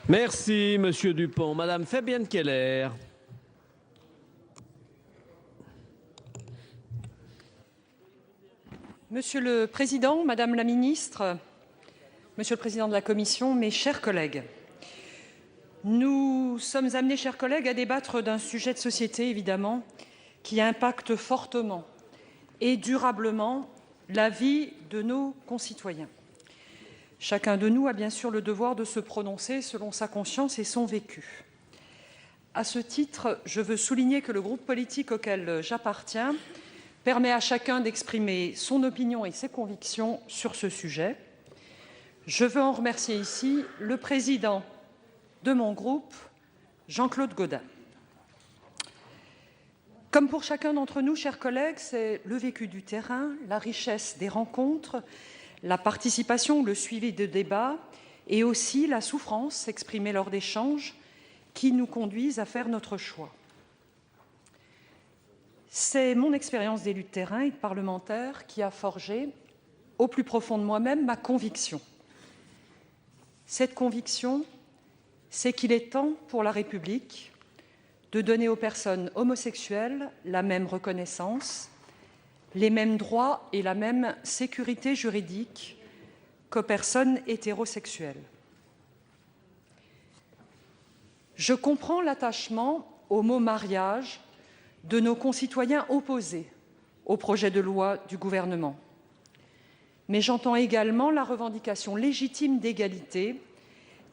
Merci, Monsieur Dupont. Madame Fabienne Keller. Monsieur le Président, Madame la Ministre, Monsieur le Président de la Commission, mes chers collègues, nous sommes amenés, chers collègues, à débattre d'un sujet de société, évidemment, qui impacte fortement et durablement la vie de nos concitoyens. Chacun de nous a bien sûr le devoir de se prononcer selon sa conscience et son vécu. À ce titre, je veux souligner que le groupe politique auquel j'appartiens permet à chacun d'exprimer son opinion et ses convictions sur ce sujet. Je veux en remercier ici le président de mon groupe, Jean-Claude Gaudin. Comme pour chacun d'entre nous, chers collègues, c'est le vécu du terrain, la richesse des rencontres, la participation, le suivi de débats et aussi la souffrance exprimée lors d'échanges qui nous conduisent à faire notre choix. C'est mon expérience d'élu de terrain et de parlementaire qui a forgé, au plus profond de moi-même, ma conviction. Cette conviction, c'est qu'il est temps pour la République de donner aux personnes homosexuelles la même reconnaissance, les mêmes droits et la même sécurité juridique qu'aux personnes hétérosexuelles. Je comprends l'attachement au mot « mariage » de nos concitoyens opposés au projet de loi du gouvernement. Mais j'entends également la revendication légitime d'égalité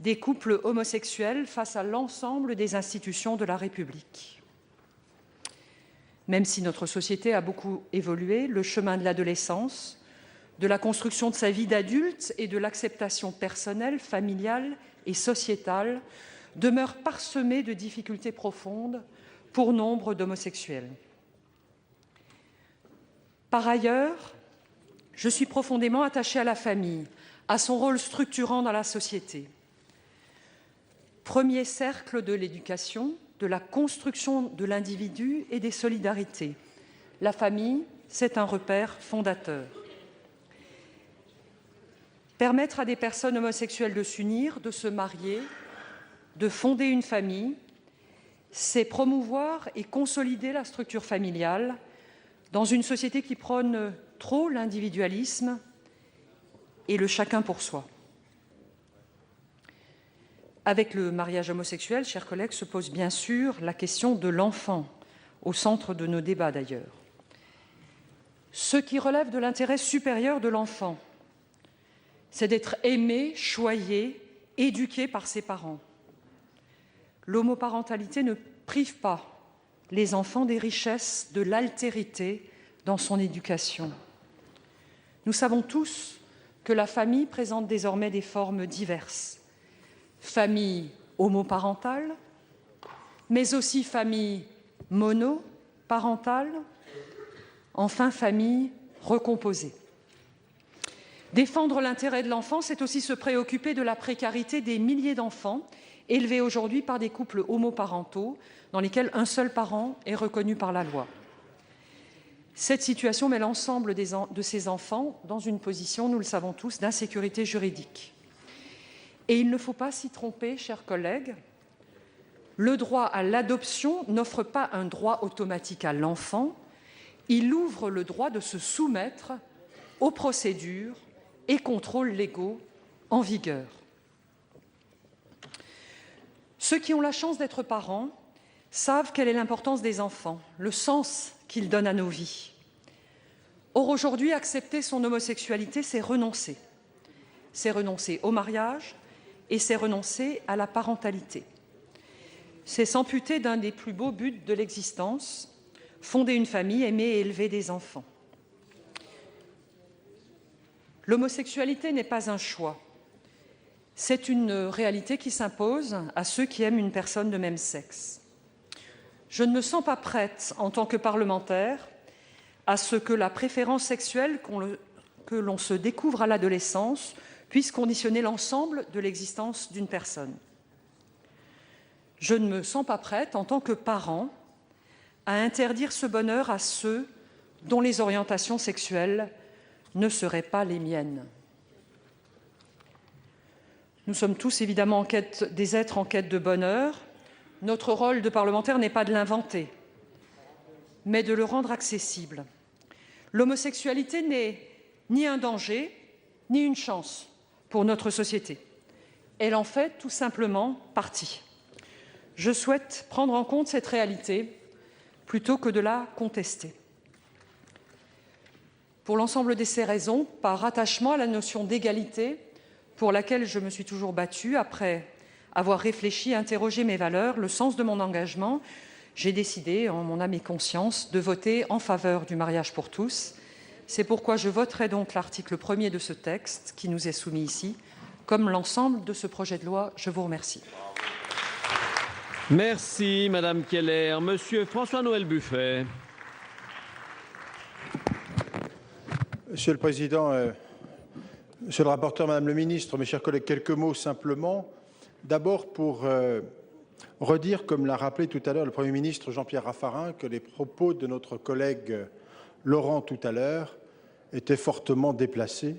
des couples homosexuels face à l'ensemble des institutions de la République. Même si notre société a beaucoup évolué, le chemin de l'adolescence, de la construction de sa vie d'adulte et de l'acceptation personnelle, familiale et sociétale demeure parsemé de difficultés profondes pour nombre d'homosexuels. Par ailleurs, je suis profondément attachée à la famille, à son rôle structurant dans la société. Premier cercle de l'éducation, de la construction de l'individu et des solidarités. La famille, c'est un repère fondateur. Permettre à des personnes homosexuelles de s'unir, de se marier, de fonder une famille, c'est promouvoir et consolider la structure familiale dans une société qui prône trop l'individualisme et le chacun pour soi. Avec le mariage homosexuel, chers collègues, se pose bien sûr la question de l'enfant, au centre de nos débats d'ailleurs. Ce qui relève de l'intérêt supérieur de l'enfant, c'est d'être aimé, choyé, éduqué par ses parents. L'homoparentalité ne prive pas les enfants des richesses de l'altérité dans son éducation. Nous savons tous que la famille présente désormais des formes diverses. Famille homoparentale, mais aussi famille monoparentale, enfin famille recomposée. Défendre l'intérêt de l'enfant, c'est aussi se préoccuper de la précarité des milliers d'enfants élevés aujourd'hui par des couples homoparentaux dans lesquels un seul parent est reconnu par la loi. Cette situation met l'ensemble de ces enfants dans une position, nous le savons tous, d'insécurité juridique. Et il ne faut pas s'y tromper, chers collègues, le droit à l'adoption n'offre pas un droit automatique à l'enfant, il ouvre le droit de se soumettre aux procédures et contrôles légaux en vigueur. Ceux qui ont la chance d'être parents savent quelle est l'importance des enfants, le sens qu'ils donnent à nos vies. Or, aujourd'hui, accepter son homosexualité, c'est renoncer. C'est renoncer au mariage et c'est renoncer à la parentalité. C'est s'amputer d'un des plus beaux buts de l'existence, fonder une famille, aimer et élever des enfants. L'homosexualité n'est pas un choix. C'est une réalité qui s'impose à ceux qui aiment une personne de même sexe. Je ne me sens pas prête, en tant que parlementaire, à ce que la préférence sexuelle que l'on se découvre à l'adolescence puisse conditionner l'ensemble de l'existence d'une personne. Je ne me sens pas prête, en tant que parent, à interdire ce bonheur à ceux dont les orientations sexuelles ne seraient pas les miennes. Nous sommes tous évidemment des êtres en quête de bonheur. Notre rôle de parlementaire n'est pas de l'inventer, mais de le rendre accessible. L'homosexualité n'est ni un danger, ni une chance pour notre société. Elle en fait tout simplement partie. Je souhaite prendre en compte cette réalité plutôt que de la contester. Pour l'ensemble de ces raisons, par attachement à la notion d'égalité, pour laquelle je me suis toujours battue, après avoir réfléchi, interrogé mes valeurs, le sens de mon engagement, j'ai décidé, en mon âme et conscience, de voter en faveur du mariage pour tous. C'est pourquoi je voterai donc l'article 1er de ce texte qui nous est soumis ici, comme l'ensemble de ce projet de loi. Je vous remercie. Merci, Madame Keller. Monsieur François-Noël Buffet. Monsieur le Président, Monsieur le rapporteur, Madame le Ministre, mes chers collègues, quelques mots simplement. D'abord pour redire, comme l'a rappelé tout à l'heure le Premier ministre Jean-Pierre Raffarin, que les propos de notre collègue Laurent tout à l'heure étaient fortement déplacés.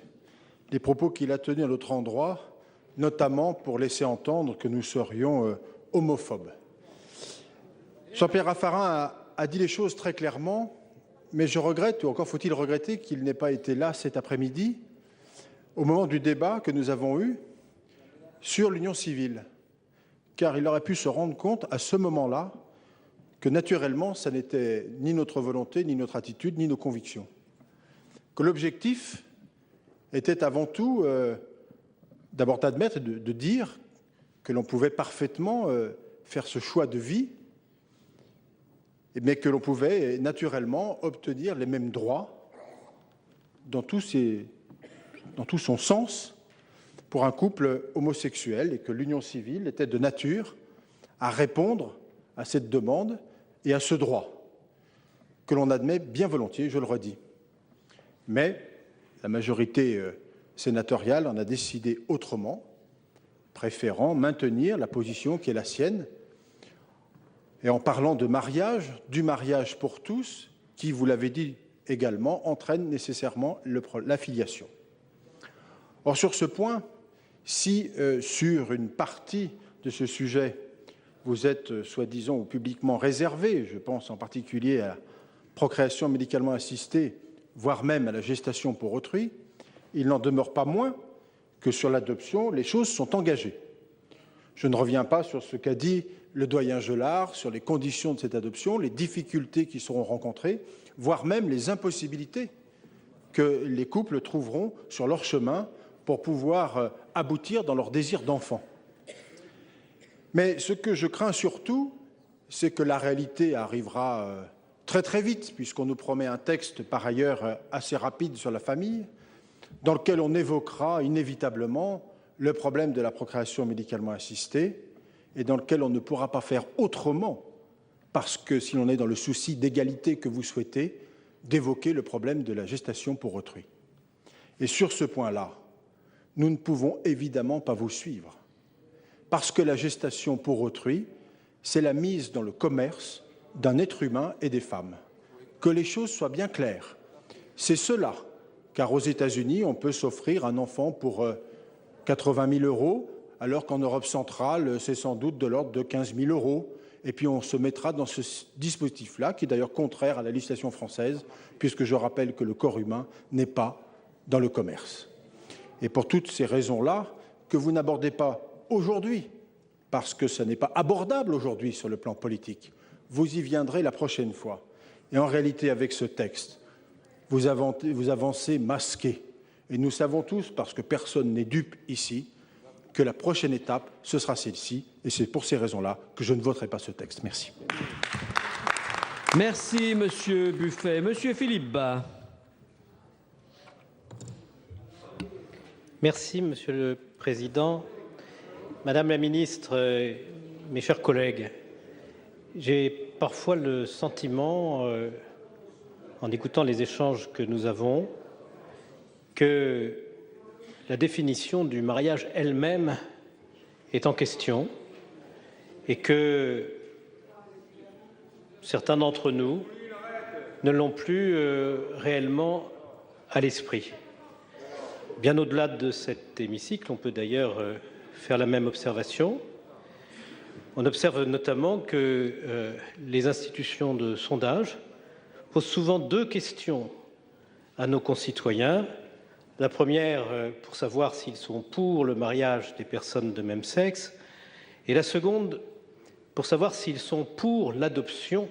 Les propos qu'il a tenus à notre endroit, notamment pour laisser entendre que nous serions homophobes. Jean-Pierre Raffarin a dit les choses très clairement, mais je regrette, ou encore faut-il regretter, qu'il n'ait pas été là cet après-midi, au moment du débat que nous avons eu sur l'union civile, car il aurait pu se rendre compte à ce moment-là que naturellement, ça n'était ni notre volonté, ni notre attitude, ni nos convictions. Que l'objectif était avant tout d'abord d'admettre et de dire que l'on pouvait parfaitement faire ce choix de vie, mais que l'on pouvait naturellement obtenir les mêmes droits dans tout son sens pour un couple homosexuel et que l'union civile était de nature à répondre à cette demande et à ce droit, que l'on admet bien volontiers, je le redis. Mais la majorité sénatoriale en a décidé autrement, préférant maintenir la position qui est la sienne, et en parlant de mariage, du mariage pour tous, qui, vous l'avez dit également, entraîne nécessairement la filiation. Or, sur ce point, si sur une partie de ce sujet, vous êtes soi-disant ou publiquement réservé, je pense en particulier à la procréation médicalement assistée, voire même à la gestation pour autrui, il n'en demeure pas moins que sur l'adoption, les choses sont engagées. Je ne reviens pas sur ce qu'a dit le doyen Gelard, sur les conditions de cette adoption, les difficultés qui seront rencontrées, voire même les impossibilités que les couples trouveront sur leur chemin pour pouvoir aboutir dans leur désir d'enfant. Mais ce que je crains surtout, c'est que la réalité arrivera très très vite, puisqu'on nous promet un texte par ailleurs assez rapide sur la famille, dans lequel on évoquera inévitablement le problème de la procréation médicalement assistée et dans lequel on ne pourra pas faire autrement, parce que si l'on est dans le souci d'égalité que vous souhaitez, d'évoquer le problème de la gestation pour autrui. Et sur ce point-là, nous ne pouvons évidemment pas vous suivre, parce que la gestation pour autrui, c'est la mise dans le commerce d'un être humain et des femmes. Que les choses soient bien claires. C'est cela, car aux États-Unis, on peut s'offrir un enfant pour 80 000 €, alors qu'en Europe centrale, c'est sans doute de l'ordre de 15 000 €. Et puis on se mettra dans ce dispositif-là, qui est d'ailleurs contraire à la législation française, puisque je rappelle que le corps humain n'est pas dans le commerce. Et pour toutes ces raisons-là, que vous n'abordez pas aujourd'hui, parce que ce n'est pas abordable aujourd'hui sur le plan politique, vous y viendrez la prochaine fois. Et en réalité, avec ce texte, vous avancez masqué. Et nous savons tous, parce que personne n'est dupe ici, que la prochaine étape, ce sera celle-ci. Et c'est pour ces raisons-là que je ne voterai pas ce texte. Merci. Merci, Monsieur Buffet. Monsieur Philippe Bas. Merci, Monsieur le Président. Madame la Ministre, mes chers collègues, j'ai parfois le sentiment, en écoutant les échanges que nous avons, que la définition du mariage elle-même est en question et que certains d'entre nous ne l'ont plus réellement à l'esprit. Bien au-delà de cet hémicycle, on peut d'ailleurs faire la même observation. On observe notamment que les institutions de sondage posent souvent deux questions à nos concitoyens. La première, pour savoir s'ils sont pour le mariage des personnes de même sexe, et la seconde, pour savoir s'ils sont pour l'adoption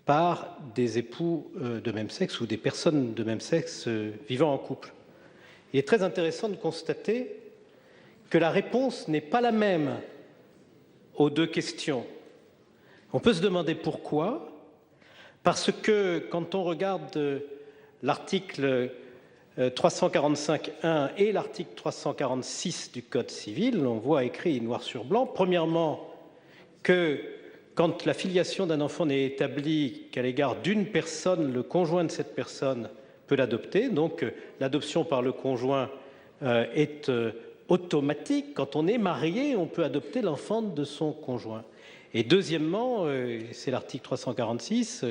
par des époux de même sexe ou des personnes de même sexe vivant en couple. Il est très intéressant de constater que la réponse n'est pas la même aux deux questions. On peut se demander pourquoi, parce que quand on regarde l'article 345.1 et l'article 346 du Code civil, on voit écrit noir sur blanc, premièrement, que quand la filiation d'un enfant n'est établie qu'à l'égard d'une personne, le conjoint de cette personne peut l'adopter. Donc l'adoption par le conjoint est automatique. Quand on est marié, on peut adopter l'enfant de son conjoint. Et deuxièmement, c'est l'article 346,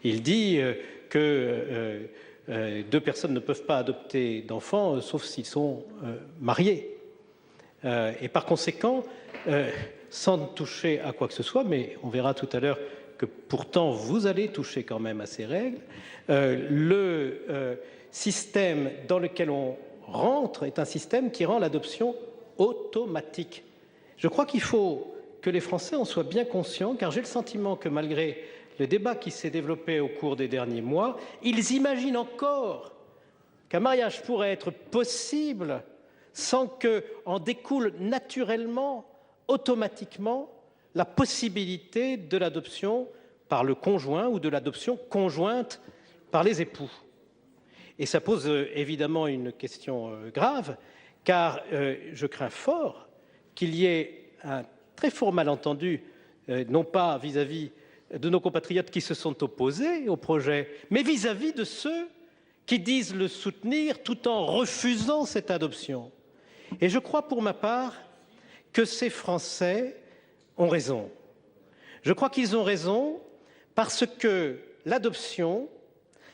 il dit que deux personnes ne peuvent pas adopter d'enfants sauf s'ils sont mariés. Et par conséquent, sans toucher à quoi que ce soit, mais on verra tout à l'heure que pourtant vous allez toucher quand même à ces règles, le système dans lequel on rentre est un système qui rend l'adoption automatique. Je crois qu'il faut que les Français en soient bien conscients, car j'ai le sentiment que malgré le débat qui s'est développé au cours des derniers mois, ils imaginent encore qu'un mariage pourrait être possible sans qu'en découle naturellement, automatiquement, la possibilité de l'adoption par le conjoint ou de l'adoption conjointe par les époux. Et ça pose évidemment une question grave, car je crains fort qu'il y ait un très fort malentendu, non pas vis-à-vis de nos compatriotes qui se sont opposés au projet, mais vis-à-vis de ceux qui disent le soutenir tout en refusant cette adoption. Et je crois pour ma part que ces Français ont raison. Je crois qu'ils ont raison parce que l'adoption,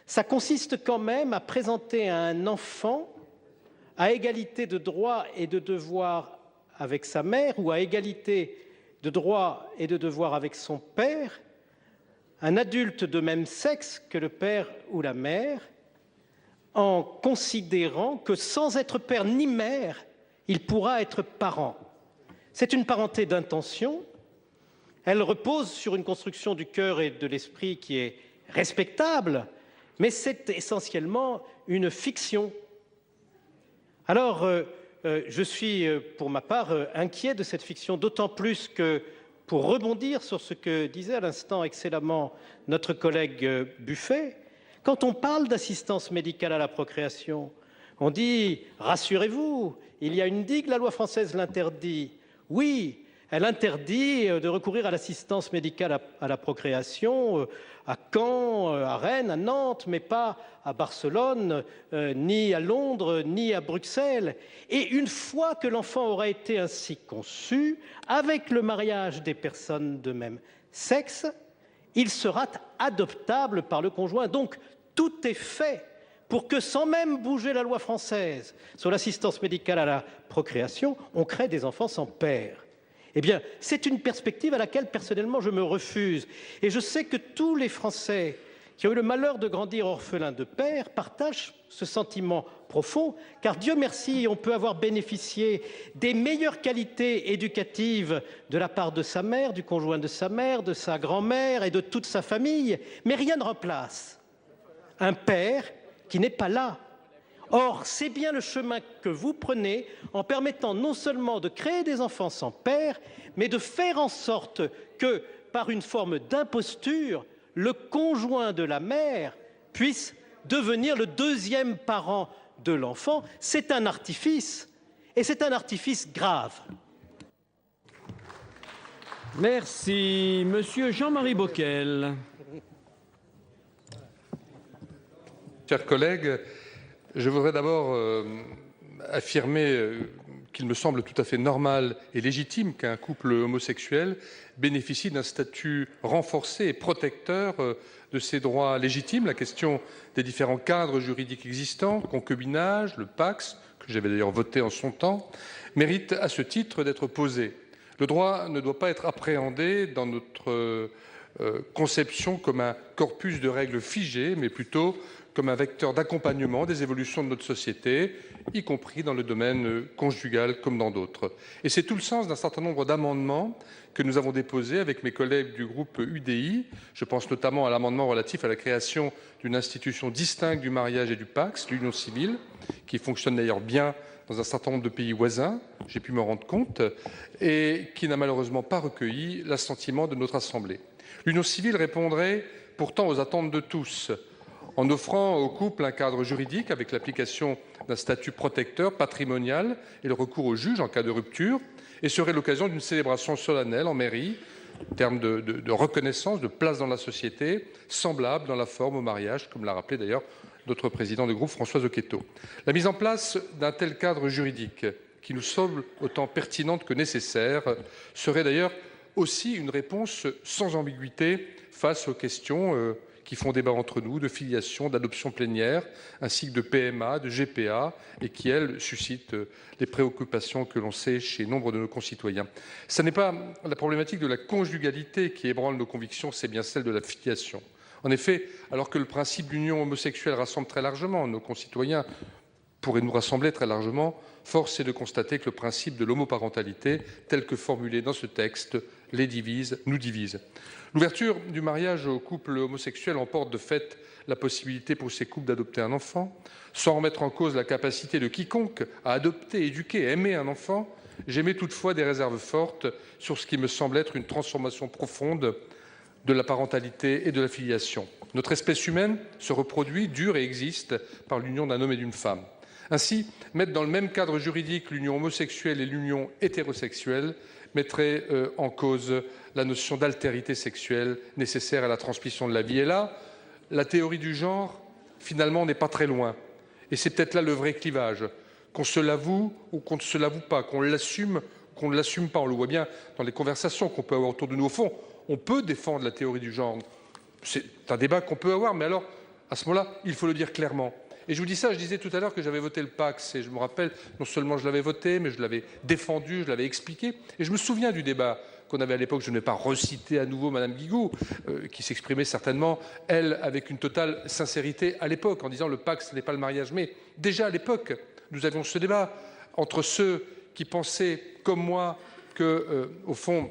ça consiste quand même à présenter un enfant à égalité de droits et de devoirs avec sa mère ou à égalité de droits et de devoirs avec son père, un adulte de même sexe que le père ou la mère, en considérant que sans être père ni mère, il pourra être parent. C'est une parenté d'intention. Elle repose sur une construction du cœur et de l'esprit qui est respectable, mais c'est essentiellement une fiction. Alors, je suis, pour ma part, inquiet de cette fiction, d'autant plus que, pour rebondir sur ce que disait à l'instant excellemment notre collègue Buffet, quand on parle d'assistance médicale à la procréation, on dit « rassurez-vous, il y a une digue, la loi française l'interdit ». Oui, elle interdit de recourir à l'assistance médicale à la procréation à Caen, à Rennes, à Nantes, mais pas à Barcelone, ni à Londres, ni à Bruxelles. Et une fois que l'enfant aura été ainsi conçu, avec le mariage des personnes de même sexe, il sera adoptable par le conjoint. Donc, tout est fait pour que, sans même bouger la loi française sur l'assistance médicale à la procréation, on crée des enfants sans père. Eh bien, c'est une perspective à laquelle, personnellement, je me refuse. Et je sais que tous les Français qui ont eu le malheur de grandir orphelins de père partagent ce sentiment profond, car Dieu merci, on peut avoir bénéficié des meilleures qualités éducatives de la part de sa mère, du conjoint de sa grand-mère et de toute sa famille, mais rien ne remplace un père qui n'est pas là. Or, c'est bien le chemin que vous prenez en permettant non seulement de créer des enfants sans père, mais de faire en sorte que, par une forme d'imposture, le conjoint de la mère puisse devenir le deuxième parent de l'enfant. C'est un artifice, et c'est un artifice grave. Merci. Monsieur Jean-Marie Bockel. Chers collègues, je voudrais d'abord affirmer qu'il me semble tout à fait normal et légitime qu'un couple homosexuel bénéficie d'un statut renforcé et protecteur de ses droits légitimes. La question des différents cadres juridiques existants, concubinage, le PACS, que j'avais d'ailleurs voté en son temps, mérite à ce titre d'être posée. Le droit ne doit pas être appréhendé dans notre conception comme un corpus de règles figées, mais plutôt comme un vecteur d'accompagnement des évolutions de notre société, y compris dans le domaine conjugal comme dans d'autres. Et c'est tout le sens d'un certain nombre d'amendements que nous avons déposés avec mes collègues du groupe UDI. Je pense notamment à l'amendement relatif à la création d'une institution distincte du mariage et du Pacs, l'union civile, qui fonctionne d'ailleurs bien dans un certain nombre de pays voisins, j'ai pu me rendre compte, et qui n'a malheureusement pas recueilli l'assentiment de notre Assemblée. L'union civile répondrait pourtant aux attentes de tous, en offrant aux couples un cadre juridique avec l'application d'un statut protecteur patrimonial et le recours au juge en cas de rupture, et serait l'occasion d'une célébration solennelle en mairie, en termes de reconnaissance, de place dans la société, semblable dans la forme au mariage, comme l'a rappelé d'ailleurs notre président de groupe, Françoise Oqueto. La mise en place d'un tel cadre juridique, qui nous semble autant pertinente que nécessaire, serait d'ailleurs aussi une réponse sans ambiguïté face aux questions qui font débat entre nous, de filiation, d'adoption plénière, ainsi que de PMA, de GPA, et qui, elles, suscitent les préoccupations que l'on sait chez nombre de nos concitoyens. Ce n'est pas la problématique de la conjugalité qui ébranle nos convictions, c'est bien celle de la filiation. En effet, alors que le principe d'union homosexuelle rassemble très largement nos concitoyens, pourrait nous rassembler très largement, force est de constater que le principe de l'homoparentalité, tel que formulé dans ce texte, les divise, nous divise. L'ouverture du mariage aux couples homosexuels emporte de fait la possibilité pour ces couples d'adopter un enfant, sans remettre en cause la capacité de quiconque à adopter, éduquer, aimer un enfant. J'émets toutefois des réserves fortes sur ce qui me semble être une transformation profonde de la parentalité et de la filiation. Notre espèce humaine se reproduit, dure et existe par l'union d'un homme et d'une femme. Ainsi, mettre dans le même cadre juridique l'union homosexuelle et l'union hétérosexuelle mettrait en cause la notion d'altérité sexuelle nécessaire à la transmission de la vie. Et là, la théorie du genre, finalement, n'est pas très loin. Et c'est peut-être là le vrai clivage, qu'on se l'avoue ou qu'on ne se l'avoue pas, qu'on l'assume, qu'on ne l'assume pas. On le voit bien dans les conversations qu'on peut avoir autour de nous. Au fond, on peut défendre la théorie du genre. C'est un débat qu'on peut avoir, mais alors, à ce moment-là, il faut le dire clairement. Et je vous dis ça, je disais tout à l'heure que j'avais voté le Pacs, et je me rappelle, non seulement je l'avais voté, mais je l'avais défendu, je l'avais expliqué. Et je me souviens du débat qu'on avait à l'époque, je ne vais pas reciter à nouveau Madame Guigou, qui s'exprimait certainement, elle, avec une totale sincérité à l'époque, en disant le Pacs, ce n'est pas le mariage. Mais déjà à l'époque, nous avions ce débat entre ceux qui pensaient, comme moi, que, au fond,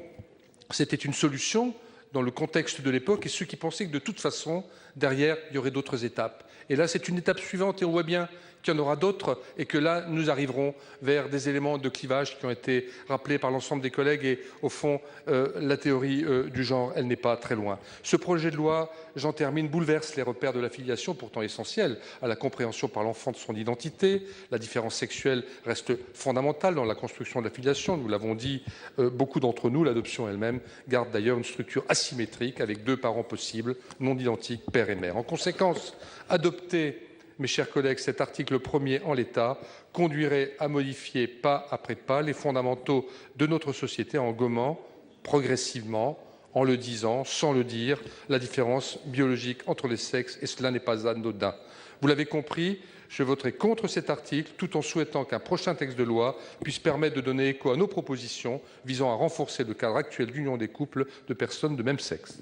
c'était une solution dans le contexte de l'époque, et ceux qui pensaient que de toute façon, derrière, il y aurait d'autres étapes. Et là, c'est une étape suivante, et on voit bien qu'il y en aura d'autres, et que là, nous arriverons vers des éléments de clivage qui ont été rappelés par l'ensemble des collègues, et au fond, la théorie du genre, elle n'est pas très loin. Ce projet de loi, j'en termine, bouleverse les repères de la filiation, pourtant essentiels à la compréhension par l'enfant de son identité. La différence sexuelle reste fondamentale dans la construction de la filiation, nous l'avons dit, beaucoup d'entre nous, l'adoption elle-même garde d'ailleurs une structure asymétrique, avec deux parents possibles, non identiques, père et mère. En conséquence, adopter, mes chers collègues, cet article 1er en l'état conduirait à modifier pas après pas les fondamentaux de notre société en gommant progressivement, en le disant, sans le dire, la différence biologique entre les sexes, et cela n'est pas anodin. Vous l'avez compris, je voterai contre cet article, tout en souhaitant qu'un prochain texte de loi puisse permettre de donner écho à nos propositions visant à renforcer le cadre actuel d'union des couples de personnes de même sexe.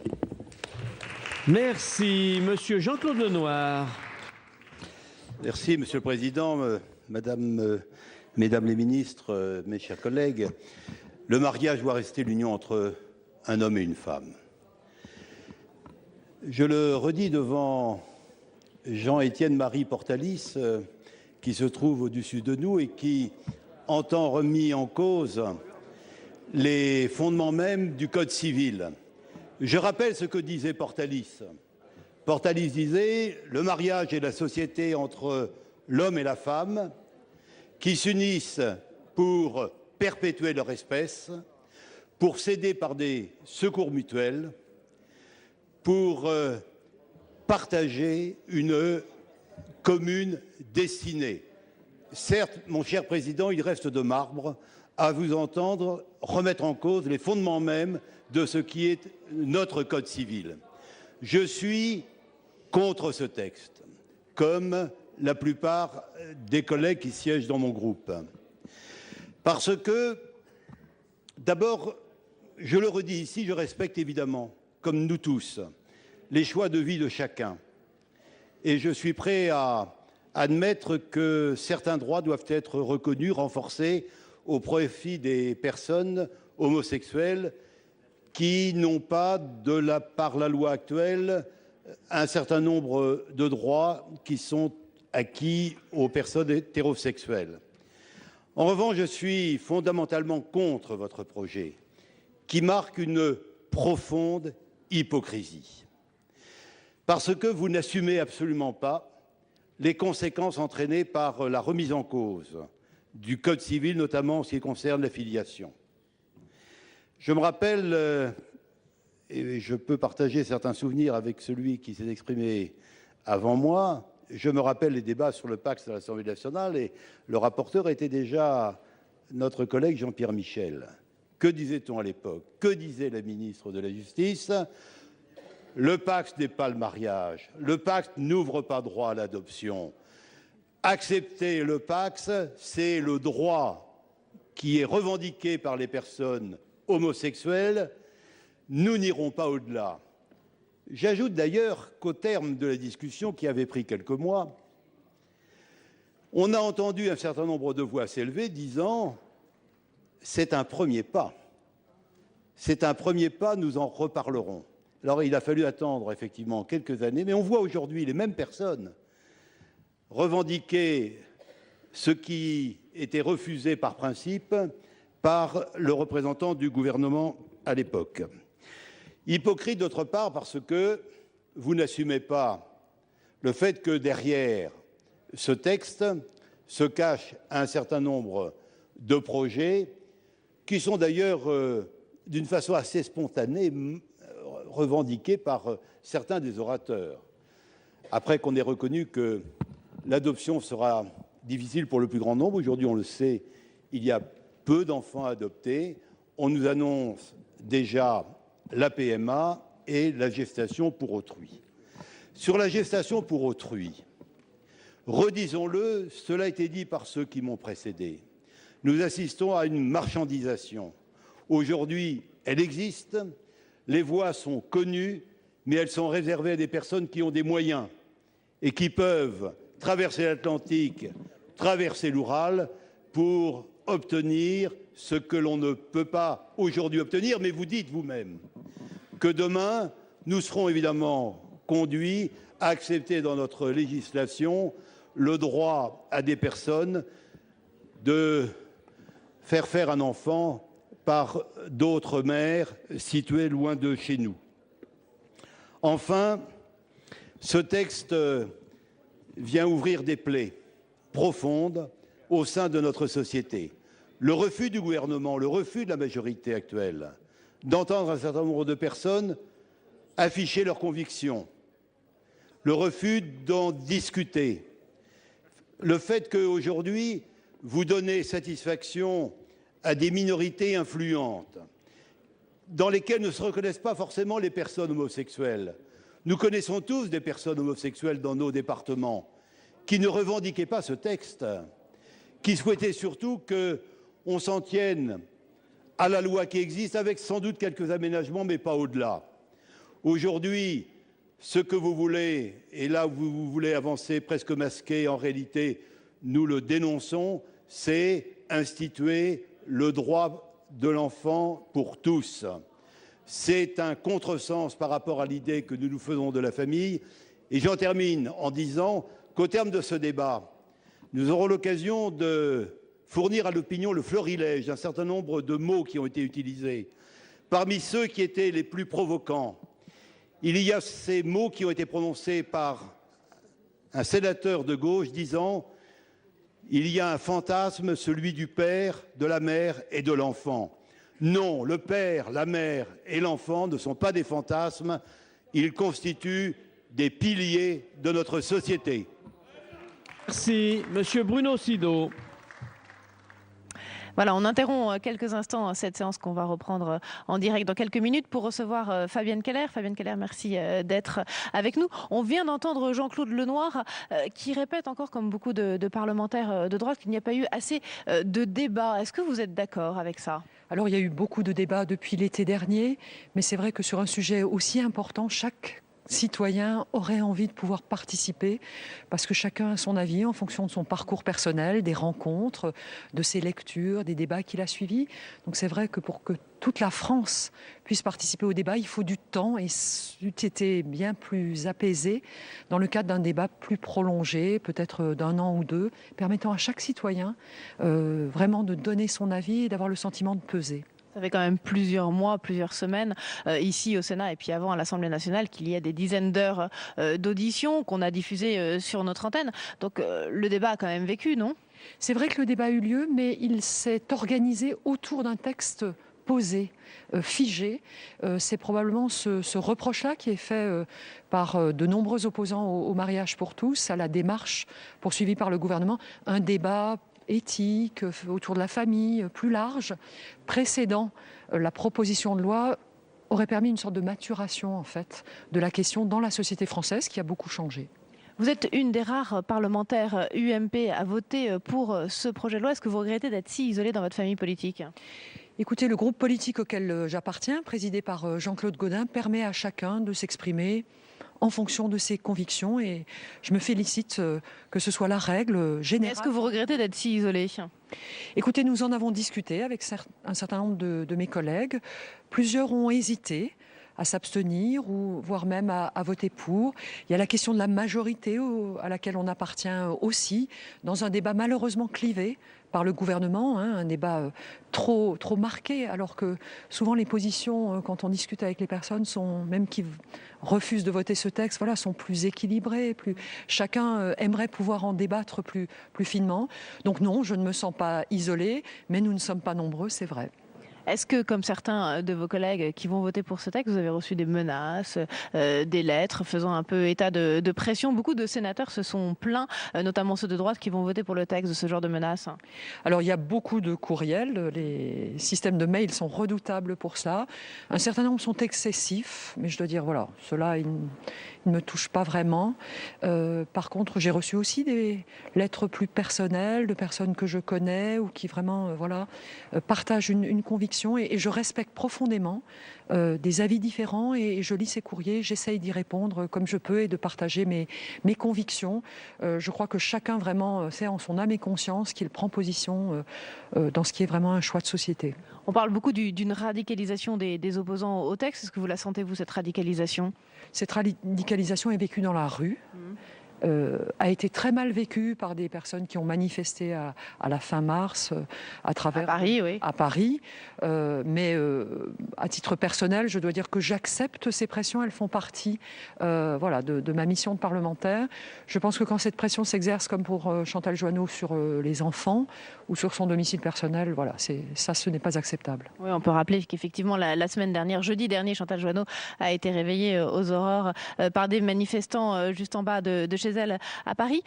Merci. Monsieur Jean-Claude Lenoir. Merci, Monsieur le Président, Mesdames les ministres, mes chers collègues. Le mariage doit rester l'union entre un homme et une femme. Je le redis devant Jean-Étienne Marie Portalis, qui se trouve au-dessus de nous et qui entend remis en cause les fondements mêmes du Code civil. Je rappelle ce que disait Portalis. Portalis disait « Le mariage est la société entre l'homme et la femme qui s'unissent pour perpétuer leur espèce, pour s'aider par des secours mutuels, pour partager une commune destinée. » Certes, mon cher Président, il reste de marbre à vous entendre remettre en cause les fondements mêmes de ce qui est notre Code civil. Je suis contre ce texte, comme la plupart des collègues qui siègent dans mon groupe. Parce que, d'abord, je le redis ici, je respecte évidemment, comme nous tous, les choix de vie de chacun. Et je suis prêt à admettre que certains droits doivent être reconnus, renforcés au profit des personnes homosexuelles qui n'ont pas, par la loi actuelle, un certain nombre de droits qui sont acquis aux personnes hétérosexuelles. En revanche, je suis fondamentalement contre votre projet, qui marque une profonde hypocrisie. Parce que vous n'assumez absolument pas les conséquences entraînées par la remise en cause du Code civil, notamment en ce qui concerne la filiation. Je me rappelle, et je peux partager certains souvenirs avec celui qui s'est exprimé avant moi, je me rappelle les débats sur le PACS à l'Assemblée nationale et le rapporteur était déjà notre collègue Jean-Pierre Michel. Que disait-on à l'époque? Que disait la ministre de la Justice? Le PACS n'est pas le mariage. Le PACS n'ouvre pas droit à l'adoption. Accepter le PACS, c'est le droit qui est revendiqué par les personnes homosexuelles. Nous n'irons pas au-delà. J'ajoute d'ailleurs qu'au terme de la discussion qui avait pris quelques mois, on a entendu un certain nombre de voix s'élever disant « c'est un premier pas, c'est un premier pas, nous en reparlerons ». Alors il a fallu attendre effectivement quelques années, mais on voit aujourd'hui les mêmes personnes revendiquer ce qui était refusé par principe par le représentant du gouvernement à l'époque. Hypocrite d'autre part parce que vous n'assumez pas le fait que derrière ce texte se cache un certain nombre de projets qui sont d'ailleurs d'une façon assez spontanée revendiqués par certains des orateurs. Après qu'on ait reconnu que l'adoption sera difficile pour le plus grand nombre, aujourd'hui on le sait, il y a peu d'enfants adoptés, on nous annonce déjà la PMA et la gestation pour autrui. Sur la gestation pour autrui, redisons-le, cela a été dit par ceux qui m'ont précédé, nous assistons à une marchandisation. Aujourd'hui, elle existe, les voies sont connues, mais elles sont réservées à des personnes qui ont des moyens et qui peuvent traverser l'Atlantique, traverser l'Oural pour obtenir ce que l'on ne peut pas aujourd'hui obtenir, mais vous dites vous-même que demain, nous serons évidemment conduits à accepter dans notre législation le droit à des personnes de faire un enfant par d'autres mères situées loin de chez nous. Enfin, ce texte vient ouvrir des plaies profondes au sein de notre société. Le refus du gouvernement, le refus de la majorité actuelle d'entendre un certain nombre de personnes afficher leurs convictions, le refus d'en discuter, le fait qu'aujourd'hui, vous donnez satisfaction à des minorités influentes dans lesquelles ne se reconnaissent pas forcément les personnes homosexuelles. Nous connaissons tous des personnes homosexuelles dans nos départements qui ne revendiquaient pas ce texte, qui souhaitaient surtout qu'on s'en tienne à la loi qui existe, avec sans doute quelques aménagements, mais pas au-delà. Aujourd'hui, ce que vous voulez, et là où vous voulez avancer presque masqué, en réalité, nous le dénonçons, c'est instituer le droit de l'enfant pour tous. C'est un contresens par rapport à l'idée que nous nous faisons de la famille. Et j'en termine en disant qu'au terme de ce débat, nous aurons l'occasion de fournir à l'opinion le florilège d'un certain nombre de mots qui ont été utilisés. Parmi ceux qui étaient les plus provocants, il y a ces mots qui ont été prononcés par un sénateur de gauche disant « Il y a un fantasme, celui du père, de la mère et de l'enfant ». Non, le père, la mère et l'enfant ne sont pas des fantasmes, ils constituent des piliers de notre société. Merci. Monsieur Bruno Sido. Voilà, on interrompt quelques instants cette séance qu'on va reprendre en direct dans quelques minutes pour recevoir Fabienne Keller. Fabienne Keller, merci d'être avec nous. On vient d'entendre Jean-Claude Lenoir qui répète encore, comme beaucoup de parlementaires de droite, qu'il n'y a pas eu assez de débats. Est-ce que vous êtes d'accord avec ça ? Alors, il y a eu beaucoup de débats depuis l'été dernier, mais c'est vrai que sur un sujet aussi important, chaque citoyen aurait envie de pouvoir participer parce que chacun a son avis en fonction de son parcours personnel, des rencontres, de ses lectures, des débats qu'il a suivis. Donc c'est vrai que pour que toute la France puisse participer au débat, il faut du temps et c'eût été bien plus apaisé dans le cadre d'un débat plus prolongé, peut-être d'1 an ou 2, permettant à chaque citoyen vraiment de donner son avis et d'avoir le sentiment de peser. Ça fait quand même plusieurs mois, plusieurs semaines ici au Sénat et puis avant à l'Assemblée nationale qu'il y a des dizaines d'heures d'auditions qu'on a diffusées sur notre antenne. Donc le débat a quand même vécu, non ? C'est vrai que le débat a eu lieu, mais il s'est organisé autour d'un texte posé, figé. C'est probablement ce reproche-là qui est fait par de nombreux opposants au mariage pour tous, à la démarche poursuivie par le gouvernement. Un débat éthique, autour de la famille, plus large, précédant la proposition de loi, aurait permis une sorte de maturation en fait de la question dans la société française qui a beaucoup changé. Vous êtes une des rares parlementaires UMP à voter pour ce projet de loi. Est-ce que vous regrettez d'être si isolée dans votre famille politique ? Écoutez, le groupe politique auquel j'appartiens, présidé par Jean-Claude Gaudin, permet à chacun de s'exprimer en fonction de ses convictions et je me félicite que ce soit la règle générale. Est-ce que vous regrettez d'être si isolé ? Écoutez, nous en avons discuté avec un certain nombre de mes collègues. Plusieurs ont hésité à s'abstenir ou voire même à voter pour. Il y a la question de la majorité à laquelle on appartient aussi, dans un débat malheureusement clivé par le gouvernement, un débat trop marqué, alors que souvent les positions, quand on discute avec les personnes, même qui refusent de voter ce texte, sont plus équilibrées, chacun aimerait pouvoir en débattre plus finement. Donc non, je ne me sens pas isolée, mais nous ne sommes pas nombreux, c'est vrai. Est-ce que, comme certains de vos collègues qui vont voter pour ce texte, vous avez reçu des menaces, des lettres faisant un peu état de pression ? Beaucoup de sénateurs se sont plaints, notamment ceux de droite qui vont voter pour le texte, de ce genre de menaces. Alors il y a beaucoup de courriels, les systèmes de mail sont redoutables pour cela. Un certain nombre sont excessifs, mais je dois dire, ceux-là, ils ne me touchent pas vraiment. Par contre, j'ai reçu aussi des lettres plus personnelles de personnes que je connais ou qui vraiment partagent une conviction. Et je respecte profondément des avis différents et je lis ces courriers, j'essaye d'y répondre comme je peux et de partager mes convictions. Je crois que chacun vraiment sait en son âme et conscience qu'il prend position dans ce qui est vraiment un choix de société. On parle beaucoup d'une radicalisation des opposants au texte. Est-ce que vous la sentez, vous, cette radicalisation ? Cette radicalisation est vécue dans la rue. A été très mal vécu par des personnes qui ont manifesté à la fin mars à Paris, oui. À Paris. Mais à titre personnel, je dois dire que j'accepte ces pressions. Elles font partie de ma mission de parlementaire. Je pense que quand cette pression s'exerce, comme pour Chantal Joanneau, sur les enfants ou sur son domicile personnel, ce n'est pas acceptable. Oui, on peut rappeler qu'effectivement, la semaine dernière, jeudi dernier, Chantal Joanneau a été réveillée aux aurores par des manifestants juste en bas de chez elle à Paris.